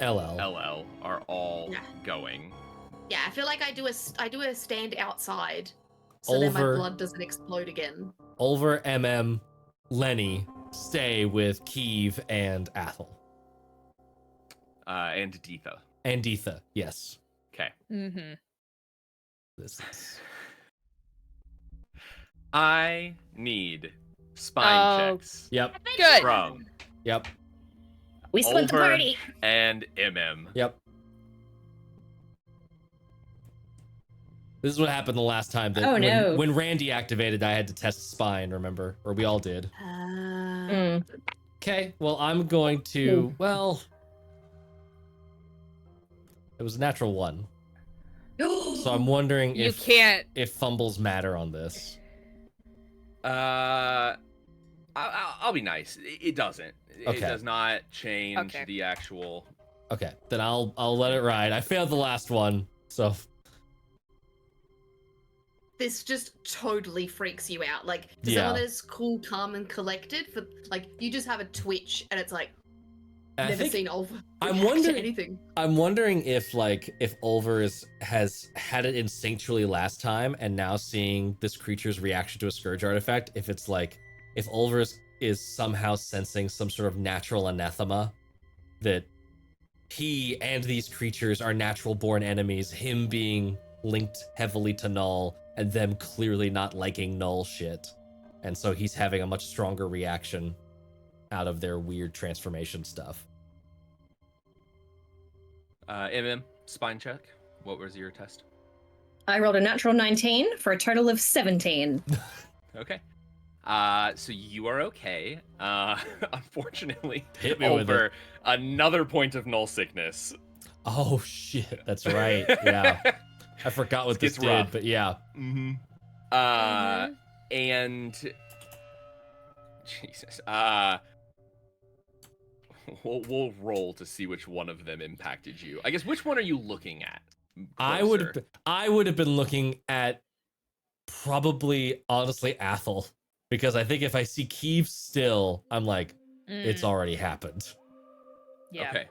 LL are all going. Yeah, I feel like I do a stand outside, so then my blood doesn't explode again. Ulver, Lenny stay with Keeve and Athel. And Deetha. And Deetha, yes. Okay. Mm-hmm. This is... I need spine checks. Yep. Good. From. Yep. We split the party. And MM. Yep. This is what happened the last time that when Randy activated, I had to test spine, remember? Or we all did. Okay, well, I'm going to, it was a natural 1. So I'm wondering if fumbles matter on this. I'll be nice. It doesn't. Okay. It does not change the actual. Okay, then I'll let it ride. I failed the last one, so. This just totally freaks you out. Like, someone is cool, calm, and collected. For like, you just have a twitch, and it's like, never seen Ulver. I'm wondering if Ulver has had it instinctually last time, and now seeing this creature's reaction to a Scourge artifact, if it's like, if Ulver is somehow sensing some sort of natural anathema that he and these creatures are natural born enemies, him being linked heavily to Null and them clearly not liking Null shit. And so he's having a much stronger reaction out of their weird transformation stuff. Spine check. What was your test? I rolled a natural 19 for a total of 17. Okay. So you are okay. Unfortunately, hit me over another point of Null sickness. Oh shit, that's right. Yeah. I forgot what this did, rough. But yeah. Mm-hmm. And Jesus. We'll roll to see which one of them impacted you. I guess, which one are you looking at? Closer? I would have been looking at probably, honestly, Athel. because I think if I see Keeve still, I'm like, it's already happened. Yeah. Okay.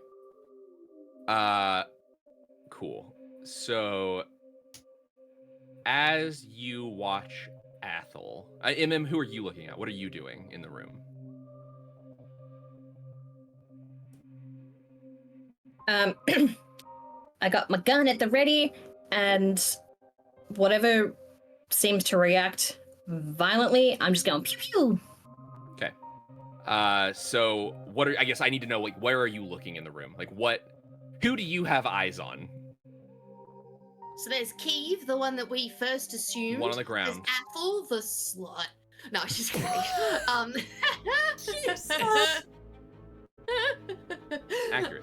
Cool. So, as you watch Athel, who are you looking at? What are you doing in the room? I got my gun at the ready, and whatever seems to react violently, I'm just going pew pew. Okay. So I guess I need to know, like, where are you looking in the room? Like, who do you have eyes on? So there's Keeve, the one that we first assumed. One on the ground. There's Athel, the slut. No, she's kidding. Accurate.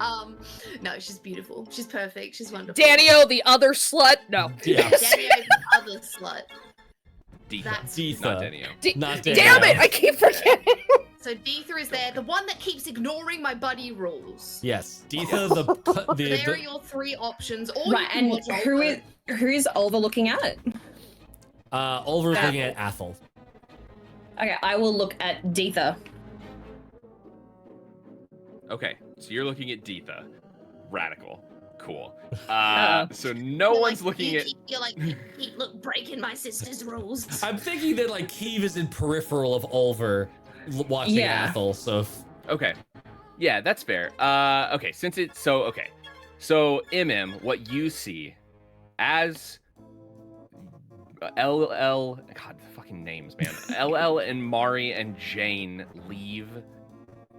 No, she's beautiful. She's perfect. She's wonderful. Danio, the other slut. No. Yeah. Danio, the other slut. Deetha. That's Deetha. Not Denio. Not Danio. Damn it! I keep forgetting. So Deetha is there, the one that keeps ignoring my buddy rules. Yes, Deetha, There are your three options. Or Right, you can and watch who is Olva looking at? Oliver's looking at Athel. Okay, I will look at Deetha. Okay, so you're looking at Deetha. Radical. Cool. Uh-oh. So no one's looking at. You're like, keep look breaking my sister's rules. I'm thinking that like Keeve is in peripheral of Oliver watching Yeah. Athel, so Okay. Yeah, that's fair. Okay, since it's so okay. So what you see as LL, God, the fucking names, man. LL and Mari and Jane leave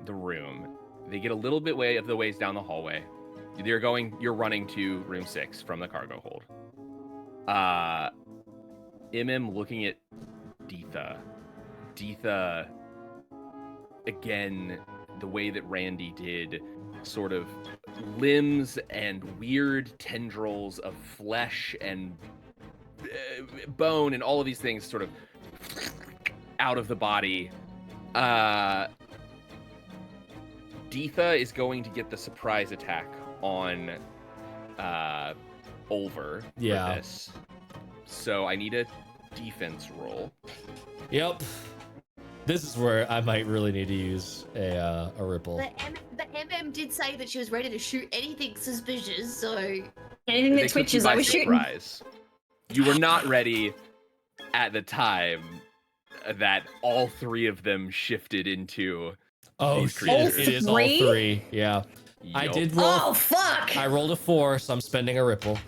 the room. They get a little bit of the ways down the hallway. You're running to room 6 from the cargo hold. Looking at Deetha. Deetha, again, the way that Randy did, sort of limbs and weird tendrils of flesh and bone and all of these things sort of out of the body. Deetha is going to get the surprise attack on Olver for this. So I need a defense roll. Yep. This is where I might really need to use a ripple. But MM did say that she was ready to shoot anything suspicious, so anything that twitches, I was shooting. You were not ready at the time that all three of them shifted into. Oh, shit. It is all three. Yeah. Yep. I did roll. Oh, fuck! I rolled a 4, so I'm spending a ripple.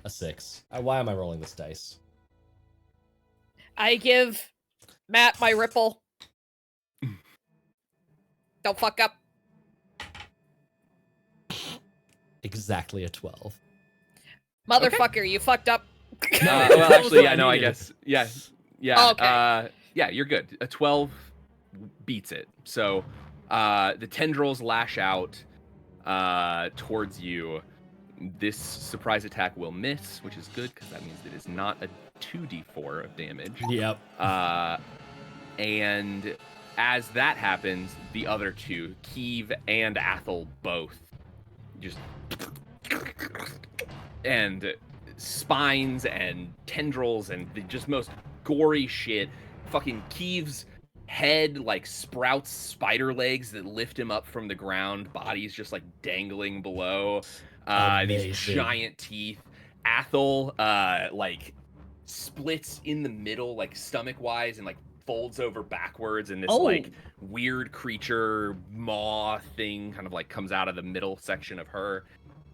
A 6. Why am I rolling this dice? I give Matt my ripple. Don't fuck up. Exactly a 12. Motherfucker, you fucked up. Well, actually, yeah, no, I guess. Yeah. Oh, okay. Yeah, you're good. A 12 beats it. So the tendrils lash out towards you. This surprise attack will miss, which is good because that means it is not a 2d4 of damage. Yep. And as that happens, the other two, Keeve and Athel, both just and spines and tendrils and the just most gory shit. Fucking Keeve's head like sprouts spider legs that lift him up from the ground. Body's just like dangling below. These giant teeth. Athel like splits in the middle, like stomach wise, and like folds over backwards, and this like weird creature maw thing kind of like comes out of the middle section of her.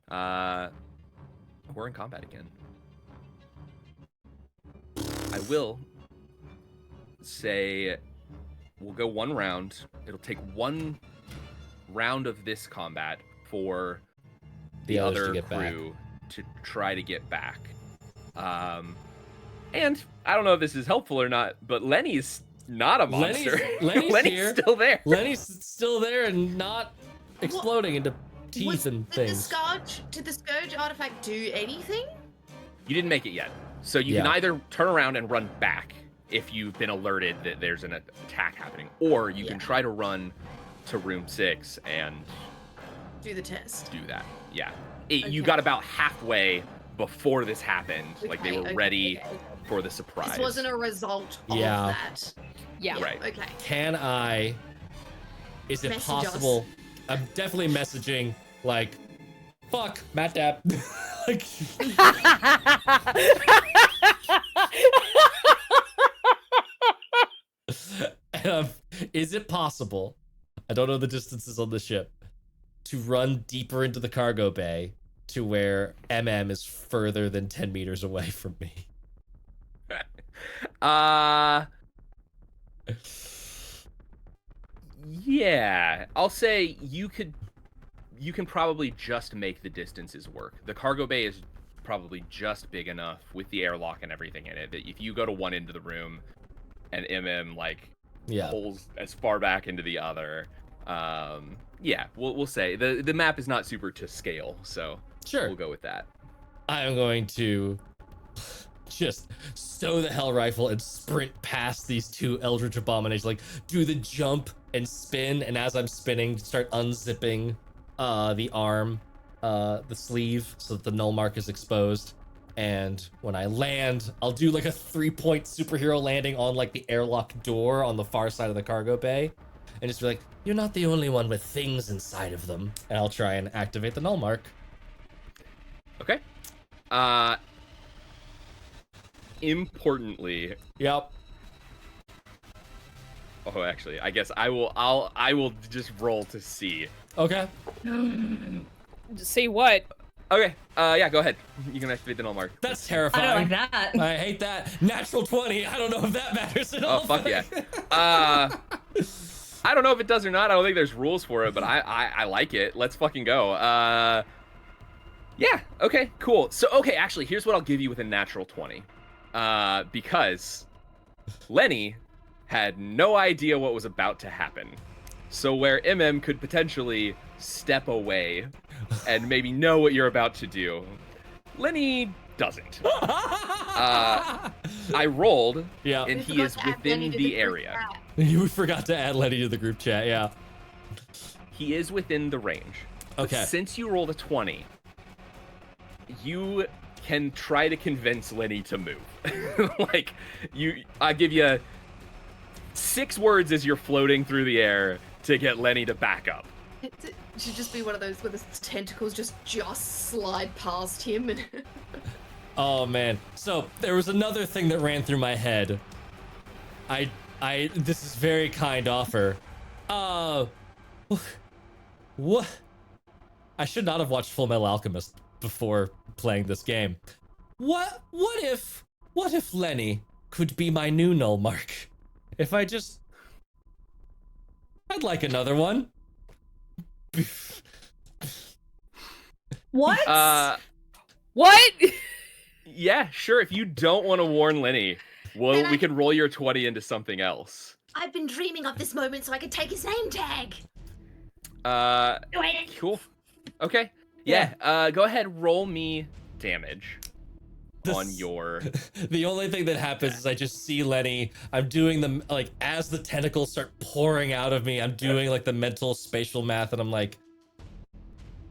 We're in combat again. I will say we'll go one round. It'll take one round of this combat for the other crew to try to get back. And I don't know if this is helpful or not, but Lenny's not a monster. Lenny's still there. Lenny's still there and not exploding into teeth and things. Did the Scourge artifact do anything? You didn't make it yet. So you can either turn around and run back if you've been alerted that there's an attack happening, or you can try to run to room 6 and do the test. Do that. Yeah. You got about halfway before this happened. Like they were ready for the surprise. This wasn't a result of that. Yeah. Right. Okay. Can I? Is it possible? I'm definitely messaging like, "Fuck, Matt Dap." Like, is it possible? I don't know the distances on the ship to run deeper into the cargo bay to where is further than 10 meters away from me. Yeah, I'll say you can probably just make the distances work. The cargo bay is probably just big enough with the airlock and everything in it that if you go to one end of the room and pulls as far back into the other, we'll say the map is not super to scale, so sure, we'll go with that. I am going to just stow the hell rifle and sprint past these two eldritch abominations, like do the jump and spin, and as I'm spinning, start unzipping the arm, the sleeve, so that the null mark is exposed. And when I land, I'll do like a 3-point superhero landing on like the airlock door on the far side of the cargo bay, and just be like, "You're not the only one with things inside of them." And I'll try and activate the null mark. Okay. Importantly. Yep. Oh, actually, I guess I will just roll to see. Okay. See what? Okay. Yeah, go ahead. You can activate the null mark. That's terrifying. I don't like that. I hate that. Natural 20. I don't know if that matters at all. Oh, fuck yeah. I don't know if it does or not. I don't think there's rules for it, but I like it. Let's fucking go. Yeah. Okay, cool. So, okay, actually, here's what I'll give you with a natural 20. Because Lenny had no idea what was about to happen. So where could potentially step away and maybe know what you're about to do, Lenny doesn't. I rolled, and he is within the area. You forgot to add Lenny to the group chat, yeah. He is within the range. Okay. But since you rolled a 20, you can try to convince Lenny to move. Like, I give you 6 words as you're floating through the air to get Lenny to back up. It should just be one of those where the tentacles just slide past him. And oh man. So there was another thing that ran through my head. This is very kind offer. What? I should not have watched Full Metal Alchemist before playing this game. What if Lenny could be my new null mark? If I'd like another one. What? What? Yeah, sure. If you don't want to warn Lenny, we can roll your 20 into something else. I've been dreaming of this moment so I could take his name tag. Cool. Okay. Yeah. Go ahead. Roll me damage on your. The only thing that happens is I just see Lenny. I'm doing the like as the tentacles start pouring out of me. I'm doing like the mental spatial math, and I'm like,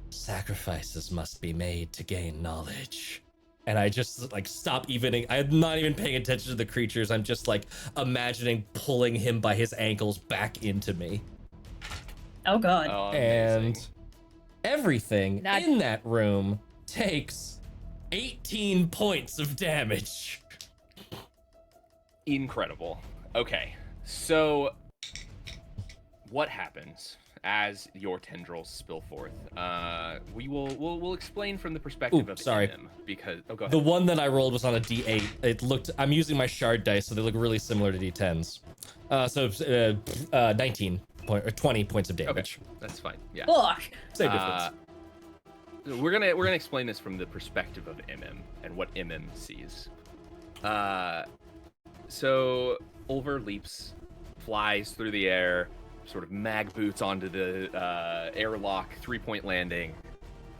sacrifices must be made to gain knowledge. And I just like stop evening. I'm not even paying attention to the creatures. I'm just like imagining pulling him by his ankles back into me. Oh god. Oh, and everything in that room takes 18 points of damage. Incredible. Okay, so what happens as your tendrils spill forth? We'll explain from the perspective of them because go ahead. The one that I rolled was on a D8. I'm using my shard dice, so they look really similar to D10s. So 19 point or 20 points of damage. Okay, that's fine. Yeah. Same difference. We're gonna explain this from the perspective of and what sees. So Ulver leaps, flies through the air, sort of mag boots onto the airlock, 3-point landing,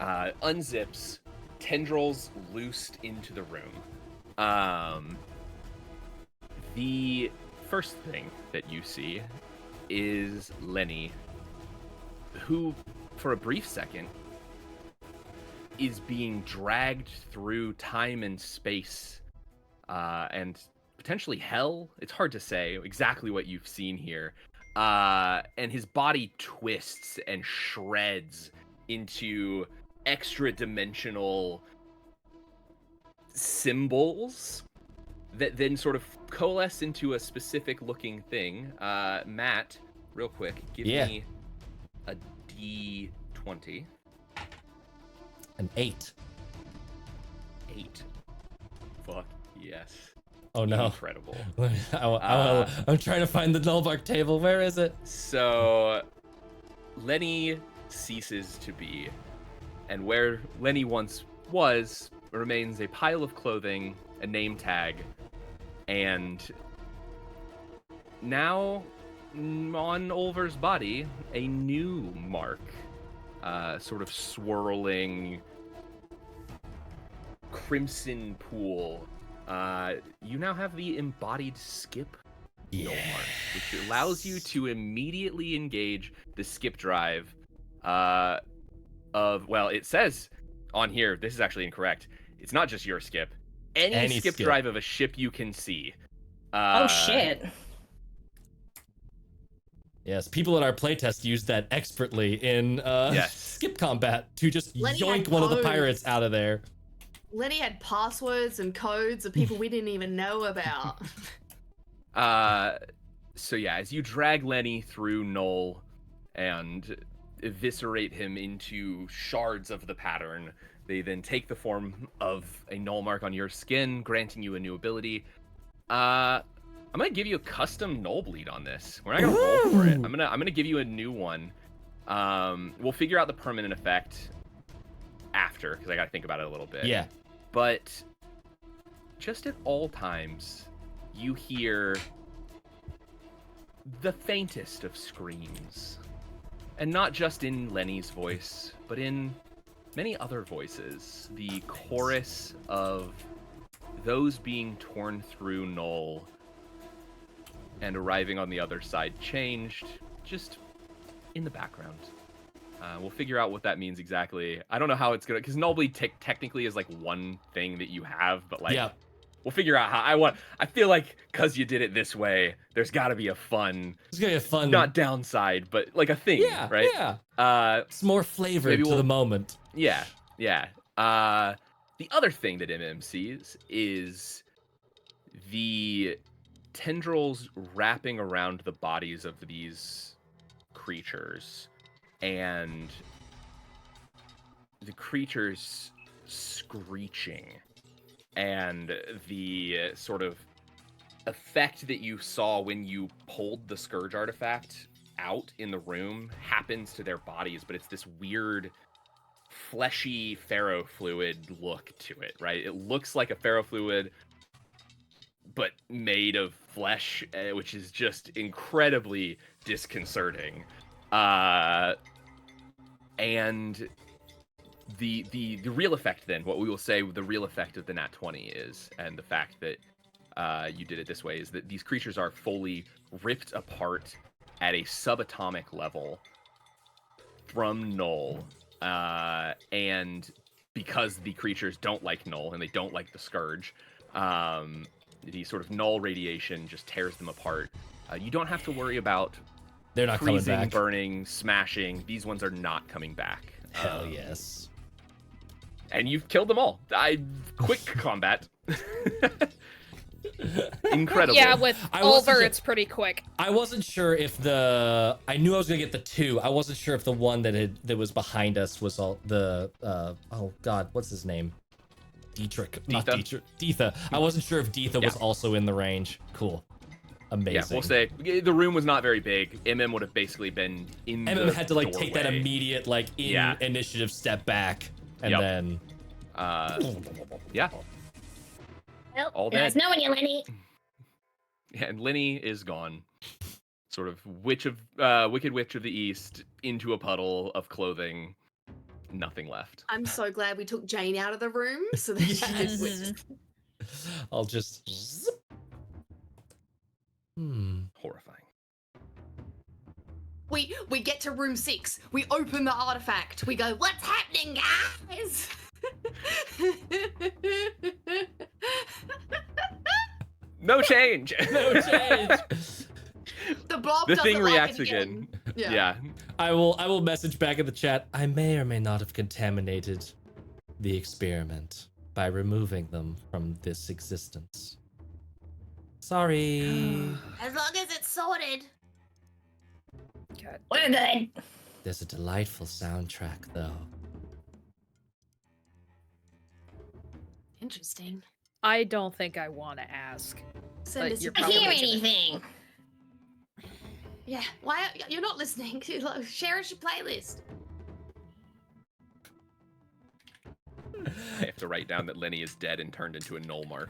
unzips, tendrils loosed into the room. The first thing that you see is Lenny, who, for a brief second, is being dragged through time and space, and potentially hell. It's hard to say exactly what you've seen here. And his body twists and shreds into extra-dimensional symbols that then sort of coalesce into a specific-looking thing. Matt, real quick, give me a D20. An 8. 8. Fuck yes. Oh no. Incredible. I'm trying to find the Nullbark table. Where is it? So, Lenny ceases to be, and where Lenny once was remains a pile of clothing, a name tag, and now on Olver's body, a new mark, sort of swirling crimson pool. You now have the embodied skip null mark, which allows you to immediately engage the skip drive well, it says on here, this is actually incorrect. It's not just your skip. Any skip drive of a ship you can see. Oh, shit. Yes, people in our playtest used that expertly in skip combat to just yoink one of the pirates out of there. Lenny had passwords and codes of people we didn't even know about. So yeah, as you drag Lenny through Null and eviscerate him into shards of the pattern, they then take the form of a null mark on your skin, granting you a new ability. I'm gonna give you a custom null bleed on this. We're not gonna roll for it. I'm gonna give you a new one. We'll figure out the permanent effect after, because I gotta think about it a little bit. Yeah. But just at all times, you hear the faintest of screams. And not just in Lenny's voice, but in many other voices. The chorus of those being torn through Null and arriving on the other side changed, just in the background. We'll figure out what that means exactly. I don't know how it's gonna, because Nullbleed technically is like one thing that you have, but like, we'll figure out how. I feel like because you did it this way, there's got to be a fun. There's gonna be a fun, not downside, but like a thing, right? Yeah. It's more flavor to the moment. Yeah. The other thing that MM sees is the tendrils wrapping around the bodies of these creatures, and the creatures screeching, and the sort of effect that you saw when you pulled the Scourge artifact out in the room happens to their bodies, but it's this weird fleshy ferrofluid look to it, right? It looks like a ferrofluid, but made of flesh, which is just incredibly disconcerting. And the real effect then, what we will say the real effect of the Nat 20 is, and the fact that you did it this way, is that these creatures are fully ripped apart at a subatomic level from Null. And because the creatures don't like Null and they don't like the Scourge, the sort of Null radiation just tears them apart. You don't have to worry about they're not freezing, coming back. burning, smashing. These ones are not coming back. Hell yes. And you've killed them all. Quick combat. Incredible. Yeah, with Olver, it's pretty quick. I wasn't sure if I knew I was gonna get the 2. I wasn't sure if the one that was behind us was all the oh god, what's his name? Not Dietrich. Deetha. I wasn't sure if Deetha was also in the range. Cool. Amazing. Yeah, we'll say the room was not very big. MM would have basically been in the MM had to like doorway. take that immediate like initiative step back, and then yeah. Well, all nice dead. knowing you, Lenny. Yeah, and Lenny is gone. Sort of Wicked Witch of the East into a puddle of clothing. Nothing left. I'm so glad we took Jane out of the room so that she could witness. I'll just zip. Horrifying. We get to room 6. We open the artifact. We go, "What's happening, guys?" No change. No change. The blob The doesn't thing like reacts it again. Yeah. Yeah. I will message back in the chat. I may or may not have contaminated the experiment by removing them from this existence. Sorry. As long as it's sorted. God. We're good. There's a delightful soundtrack, though. Interesting. I don't think I want to ask. Send But us you're your I probably hear gonna- anything. Yeah. Why you're not listening? Share us your playlist. I have to write down that Lenny is dead and turned into a null mark.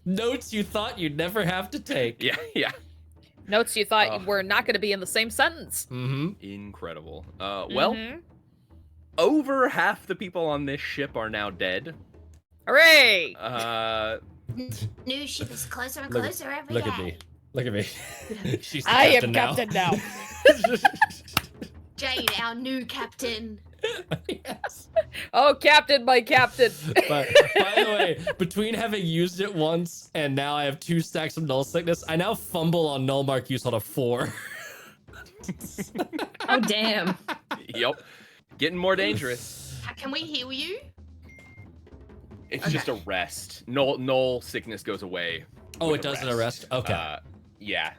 Notes you thought you'd never have to take. Yeah. Notes you thought Oh. were not going to be in the same sentence. Mm-hmm. Incredible. Well, Mhm. over half the people on this ship are now dead. Hooray! New ship is closer and Look- closer every Look day. at me. Look at me. She's the I captain am captain now. Jane, our new captain. Yes. Oh, captain, my captain. But by the way, between having used it once and now I have 2 stacks of null sickness, I now fumble on null mark use on a 4. Oh damn. Yep. Getting more dangerous. Can we heal you? It's Okay. just a rest. Null sickness goes away. Oh, with it does an arrest? Okay. Yeah.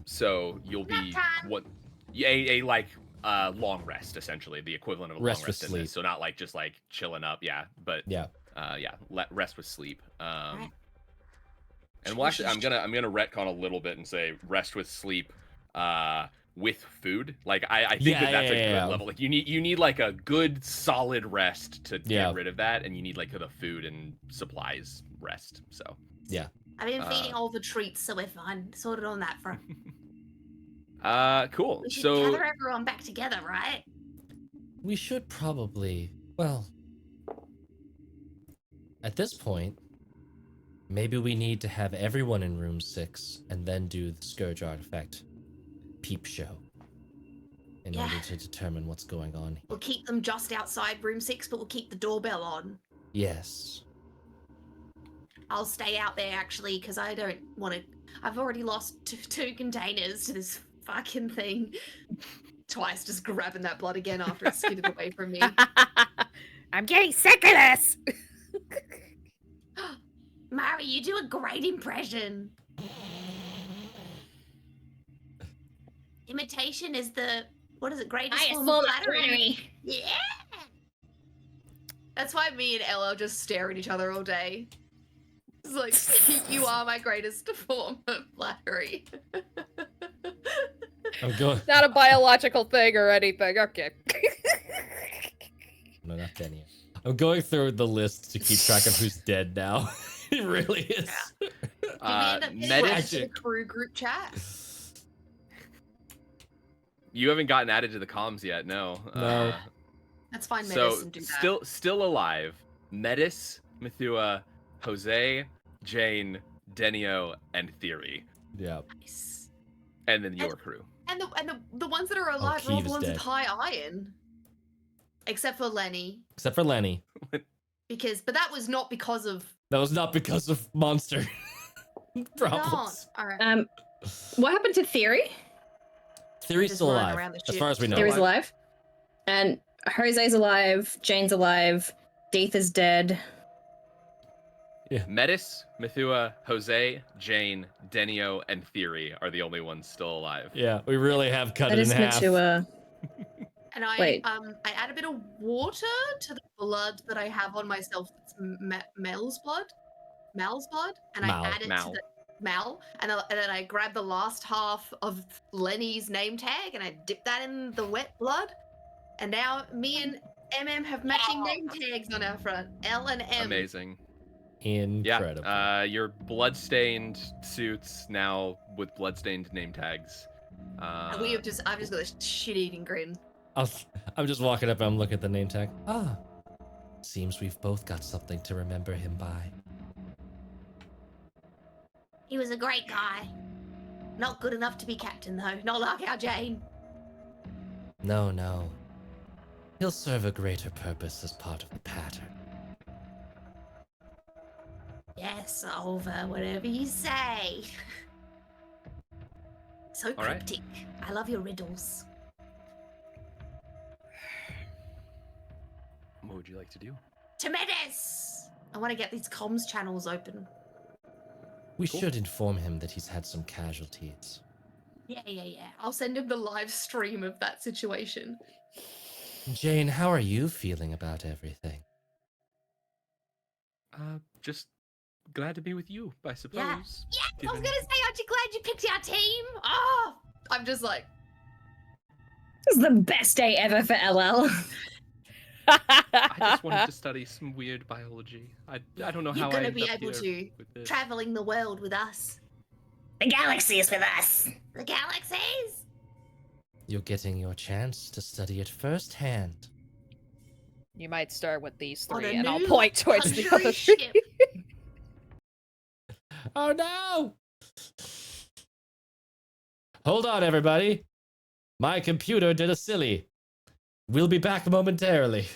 So you'll be Nap a long rest, essentially, the equivalent of a Rest long with rest in this. sleep. So not like just like chilling up, yeah, but Yeah. rest with sleep. Right. And well, actually, I'm gonna retcon a little bit and say rest with sleep, with food. Like I think Yeah, that's a yeah, good yeah. level. Like you need like a good solid rest to Yeah. get rid of that, and you need like the food and supplies rest. So I've been feeding all the treats, so we're fine. Sorted on that front. cool. We should So gather everyone back together, right? We should probably, well, at this point, maybe we need to have everyone in room 6 and then do the Scourge artifact peep show in Yeah. order to determine what's going on. We'll keep them just outside room 6, but we'll keep the doorbell on. Yes. I'll stay out there actually because I don't want to. I've already lost two containers to this fucking thing. Twice, just grabbing that blood again after it skidded away from me. I'm getting sick of this. Mari, you do a great impression. Imitation is the what is it? Greatest Highest form form of of flattery. Yeah. That's why me and Ella just stare at each other all day. It's like, you are my greatest form of flattery. I'm going. Not a biological thing or anything. Okay. No, not Denny. I'm going through the list to keep track of who's dead now. It really is. Did we end up getting Metis, added to the crew group chat? you haven't gotten added to the comms yet. No. No. That's fine, So Metis, and do that. still alive. Metis, Methua, Jose, Jane, Denio, and Theory, Yeah. Nice. and then your crew. And the ones that are alive are all Keith the is ones dead. with high iron. Except for Lenny. Except for Lenny. But that was not because of That was not because of monster problems. No. Alright. What happened to Theory? Theory's Just still lying alive, around the as ship. far as we know. Theory's alive. And Jose's alive. Jane's alive. Deeth is dead. Metis, Methua, Jose, Jane, Denio, and Theory are the only ones still alive. Yeah, we really have cut That it is in half. Matua. And I Wait. I add a bit of water to the blood that I have on myself. It's Mel's blood, and Mal. I add it Mal. to the Mal, and then I grab the last half of Lenny's name tag and I dip that in the wet blood, and now me and MM have matching name tags on our front. L and M. Amazing. Incredible. Yeah. Your bloodstained suits now with bloodstained name tags. And I've just got this shit-eating grin. I'm just walking up and I'm looking at the name tag. Ah, seems we've both got something to remember him by. He was a great guy. Not good enough to be captain though. Not like our Jane. No. He'll serve a greater purpose as part of the pattern. Yes, over, whatever you say. So All right. cryptic. I love your riddles. What would you like to do? Temedes! I want to get these comms channels open. We should inform him that he's had some casualties. Yeah. I'll send him the live stream of that situation. Jane, how are you feeling about everything? Just glad to be with you, I suppose. Yeah, I was gonna say, aren't you glad you picked our team? Oh, I'm just like, This is the best day ever for LL. I just wanted to study some weird biology. I don't know how You're gonna ended be up able here to with this. traveling the world with us. The galaxy is with us. The galaxies? You're getting your chance to study it firsthand. You might start with these On three, a and I'll new point towards the luxury other ship. Oh no! Hold on, everybody. My computer did a silly. We'll be back momentarily.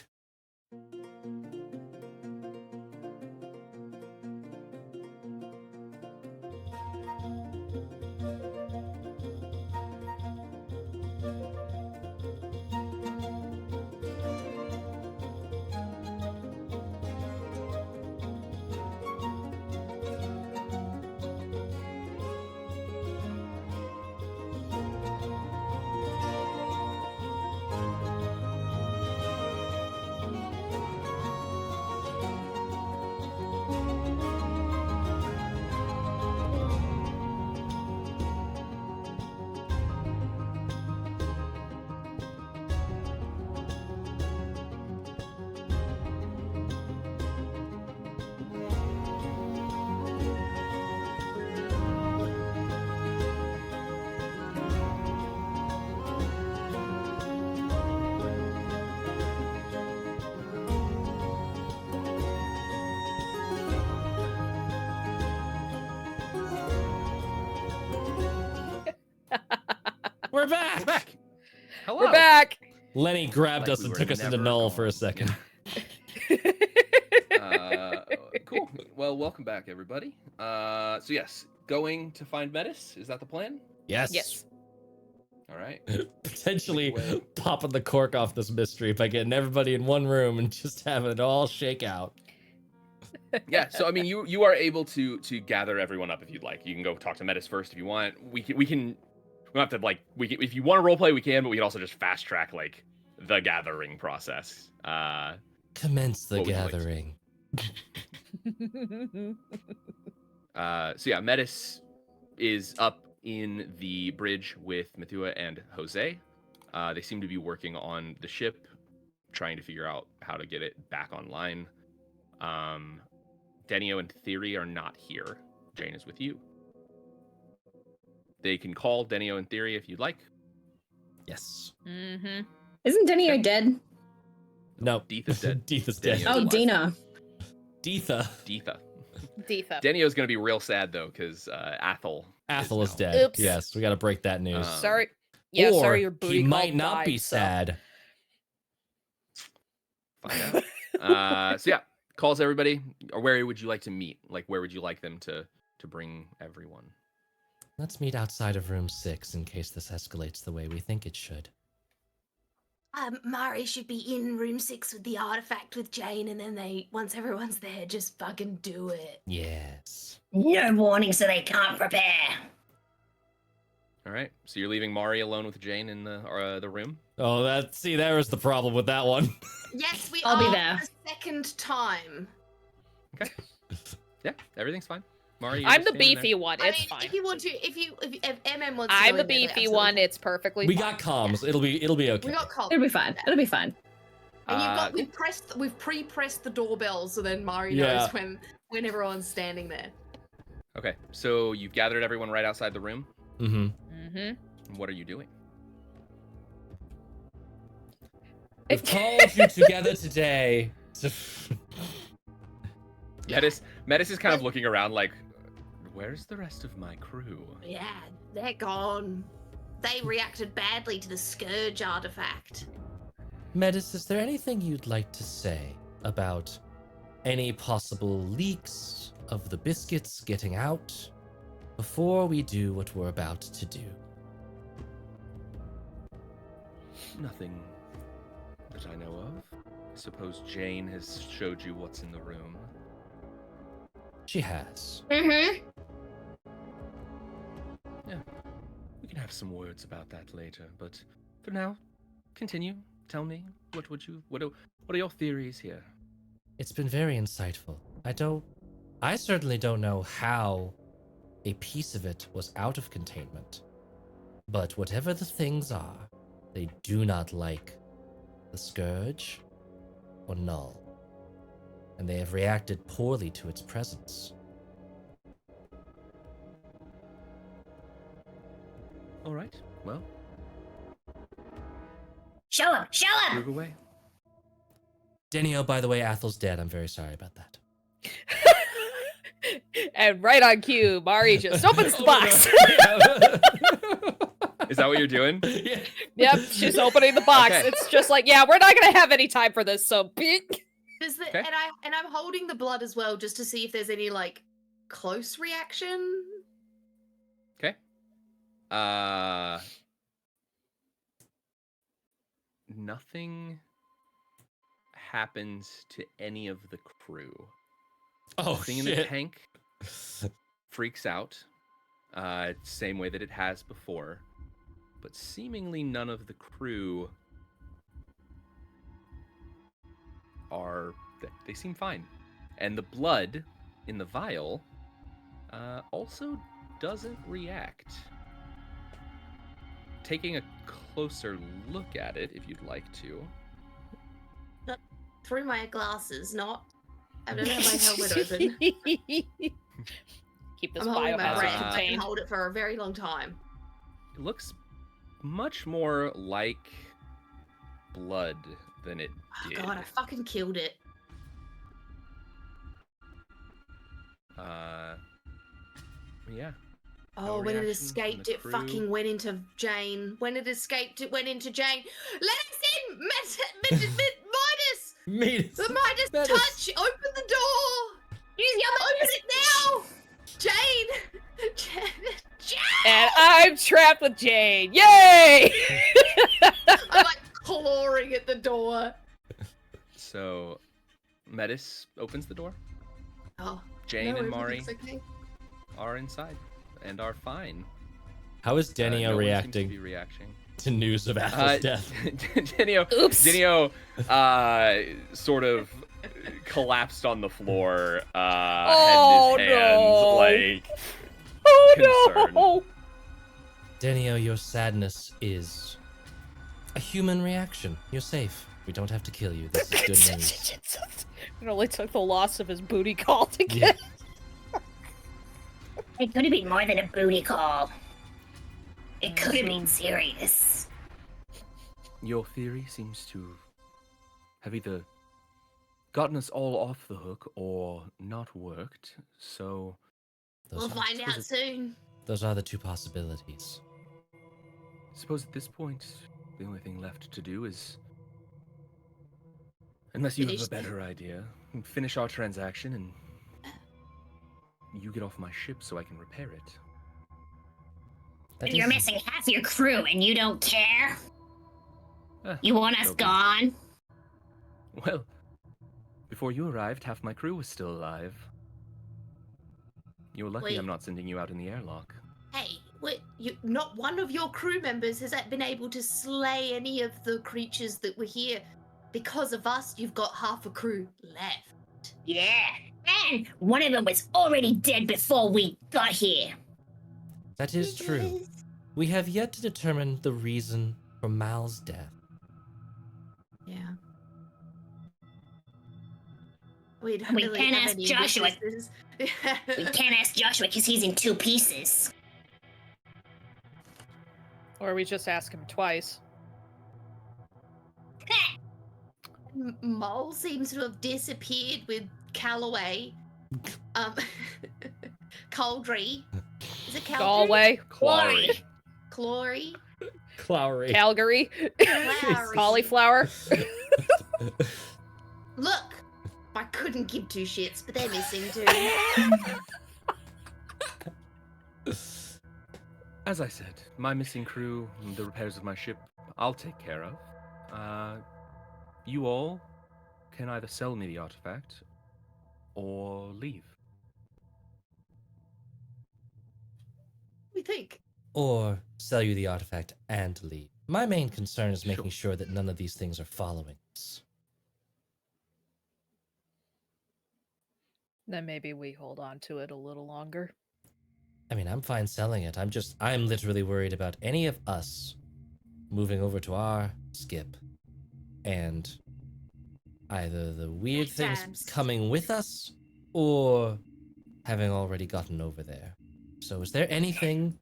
We're back! Hello. We're back. Lenny grabbed Like us we and were took us into never null for a gone. second. Cool. Well, welcome back, everybody. So yes, going to find Metis. Is that the plan? Yes. Yes. All right. Potentially Make way. popping the cork off this mystery by getting everybody in one room and just having it all shake out. Yeah. So I mean, you are able to gather everyone up if you'd like. You can go talk to Metis first if you want. We don't have to if you want to roleplay, we can, but we can also just fast track like the gathering process. Commence the What would you like to- gathering. So yeah, Metis is up in the bridge with Methua and Jose. They seem to be working on the ship, trying to figure out how to get it back online. Denio and Theory are not here. Jane is with you. They can call Denio and Theory if you'd like. Yes. Mm-hmm. Isn't Denio Sure. dead? No. Deeth is dead. Deeth is dead. Denio's Oh, alive. Dina. Deetha. Deetha. Deetha. Denio's gonna be real sad though, because Athel. Athel is now dead. Oops. Yes, we got to break that news. Sorry. Yeah, or sorry your booty he call might not died, be so- sad. Find out. So yeah, calls everybody. Or where would you like to meet? Like, where would you like them to bring everyone? Let's meet outside of room 6 in case this escalates the way we think it should. Mari should be in room 6 with the artifact with Jane, and then once everyone's there, just fucking do it. Yes. No warning, so they can't prepare. All right. So you're leaving Mari alone with Jane in the room. Oh, there was the problem with that one. yes, we I'll are be there. the second time. Okay. Yeah, everything's fine. Mari, you're I'm just the standing beefy one. I It's mean, fine. if you want to, if MM wants to I'm go the in there, beefy absolutely one. fine. It's perfectly We fine. got comms. It'll be okay. We got comms. It'll be fine. It'll be fine. And Uh, we've pre-pressed the doorbell so then Mari Yeah. knows when everyone's standing there. Okay. So you've gathered everyone right outside the room. Mm-hmm. Mm-hmm. What are you doing? We've called you together today to... Metis is kind of looking around like, where's the rest of my crew? Yeah, they're gone. They reacted badly to the Scourge artifact. Metis, is there anything you'd like to say about any possible leaks of the biscuits getting out before we do what we're about to do? Nothing that I know of. I suppose Jane has showed you what's in the room. She has. Mm-hmm. Yeah, we can have some words about that later, but for now, continue. Tell me, what are your theories here? It's been very insightful. I certainly don't know how a piece of it was out of containment. But whatever the things are, they do not like the Scourge or Null. And they have reacted poorly to its presence. All right, well, Show him! Show him! move away. Denio, by the way, Athel's dead. I'm very sorry about that. And right on cue, Mari just opens the box. Is that what you're doing? Yeah. Yep, she's opening the box. Okay. It's just like, yeah, we're not gonna have any time for this, so beep. Okay. And I'm holding the blood as well, just to see if there's any like close reaction. Okay. Nothing happens to any of the crew. Oh, Nothing in the tank freaks out, same way that it has before, but seemingly none of the crew they seem fine. And the blood in the vial also doesn't react. Taking a closer look at it, if you'd like to. Not through my glasses, not. I don't have my helmet open. Keep this I'm holding my biohazard breath. I can contained. hold it for a very long time. It looks much more like blood than it Oh, did. God, I fucking killed it. Yeah. Oh, No when it reaction escaped, from the it crew. fucking went into Jane. When it escaped, it went into Jane. Let us in! Midas! Midas. The Midas Midas. touch! Open the door! Open it now! Jane! Jane! And I'm trapped with Jane. Yay! I'm like clawing at the door. So, Metis opens the door. Oh, Jane no, and Mari everything's okay. are inside and are fine. How is Denio No one seems to reacting be reacting. to news of Athel's death? Denio sort of collapsed on the floor, Oh, head in his hands, no. like Oh concerned. no! Denio, your sadness is a human reaction. You're safe. We don't have to kill you. This is good news. It only took the loss of his booty call to Yeah. get. It could have been more than a booty call. It could have been serious. Your theory seems to have either gotten us all off the hook or not worked, so We'll find out soon. Those are the two possibilities. I suppose at this point, the only thing left to do is, unless you have a better idea, finish our transaction and you get off my ship so I can repair it. That You're is- missing half your crew and you don't care? Eh, You want us so be it. gone? Well, before you arrived, half my crew was still alive. You're lucky Wait. I'm not sending you out in the airlock. Hey, not one of your crew members has been able to slay any of the creatures that were here. Because of us, you've got half a crew left. Yeah. And one of them was already dead before we got here. That is true. We have yet to determine the reason for Mal's death. Yeah. We don't We really can't have ask any Joshua. witnesses. We can't ask Joshua because he's in 2 pieces. Or we just ask him twice. Mole seems to have disappeared with Calloway. Cauldry. Is it Cauldry? Galway. Clary. Clory. Clowry. Calgary. Clowry. Cauliflower. Look, I couldn't give two shits, but they're missing too. As I said, my missing crew, the repairs of my ship, I'll take care of. You all can either sell me the artifact or leave. We think. Or sell you the artifact and leave. My main concern is making sure that none of these things are following us. Then maybe we hold on to it a little longer. I mean, I'm fine selling it. I'm literally worried about any of us moving over to our skip and either the weird things coming with us or having already gotten over there. So is there anything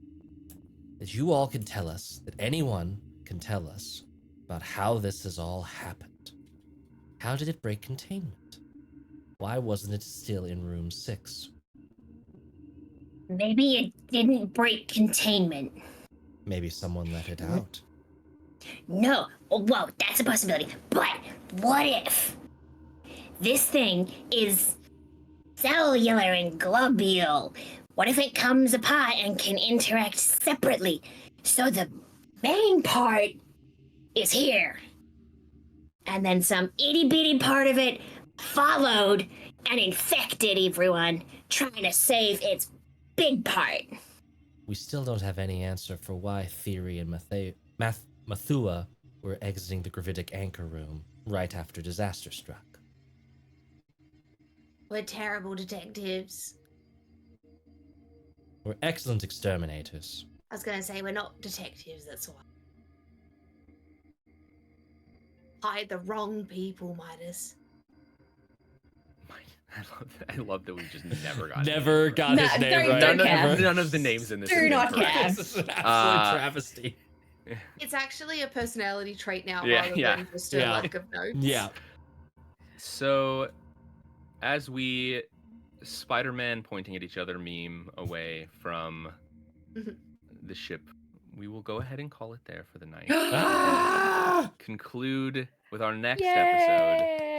that you all can tell us, that anyone can tell us about how this has all happened? How did it break containment? Why wasn't it still in room 6? Maybe it didn't break containment. Maybe someone let it out. No. Whoa, that's a possibility. But what if this thing is cellular and globule? What if it comes apart and can interact separately? So the main part is here. And then some itty-bitty part of it followed and infected everyone, trying to save its big part. We still don't have any answer for why Theory and Mathua were exiting the gravitic anchor room right after disaster struck. We're terrible detectives. We're excellent exterminators. I was gonna say, we're not detectives, that's why. Hired the wrong people, Midas. I love that we just never got Got No, his name don't- right. don't care. none of the names in this. Do is not incorrect. care. This is an absolute travesty. It's actually a personality trait now Yeah, rather yeah. than just a Yeah. lack of notes. Yeah. So, as we Spider-Man pointing at each other meme away from the ship, we will go ahead and call it there for the night. Conclude with our next episode.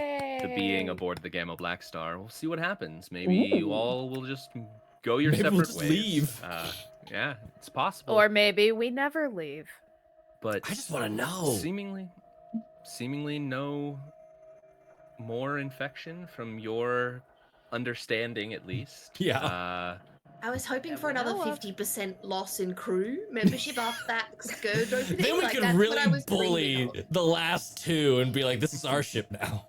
The being aboard the Gamma Black Star. We'll see what happens. Maybe you all will just go your Maybe separate we'll just ways. leave. Yeah, it's possible. Or maybe we never leave. But I just want to know. Seemingly no more infection from your understanding, at least. Yeah. I was hoping for Never another know of. 50% loss in crew membership after that scourge opening. Then we like, could that's what I really was bully dreaming of. the last two and be like, this is our ship now.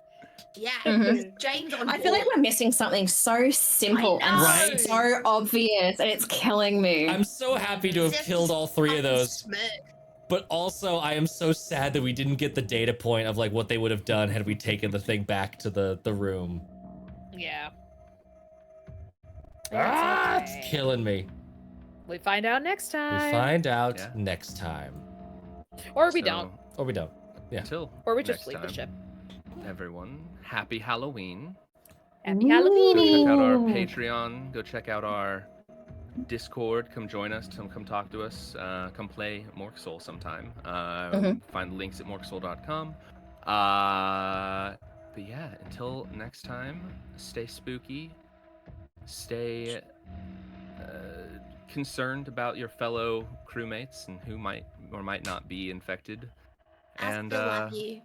Yeah, Mhm. James on I feel like board. we're missing something so simple and Right? so obvious, and it's killing me. I'm so happy to have Just killed all three of fucking those, smirk. but also I am so sad that we didn't get the data point of like what they would have done had we taken the thing back to the room. Yeah. It's killing me. We find out next We time. find out Yeah. next time. Or we So, don't. Or we don't. Yeah. Until Or we just next leave the time, ship. everyone, happy Halloween. Happy Go Halloween. check out our Patreon. Go check out our Discord. Come join us. Come talk to us. Come play Mörk Soul sometime. Find the links at morksoul.com. But yeah, until next time, stay spooky. Stay concerned about your fellow crewmates and who might or might not be infected. I And still love you.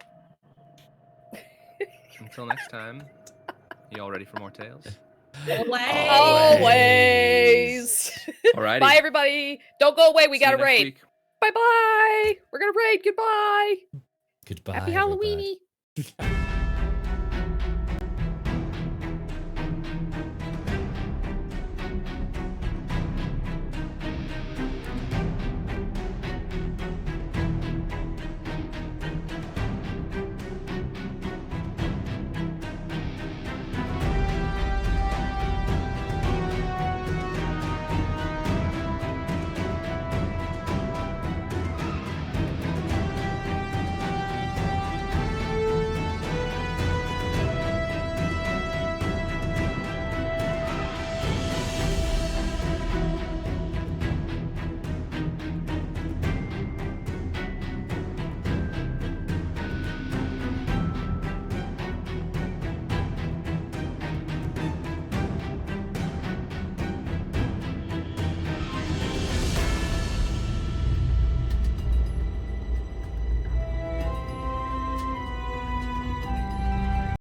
until next time, you all ready for more tales? Always. Alrighty. Bye, everybody. Don't go away. We See you got to next raid. week. Bye bye. We're going to raid. Goodbye. Goodbye. Happy everybody. Halloweeny.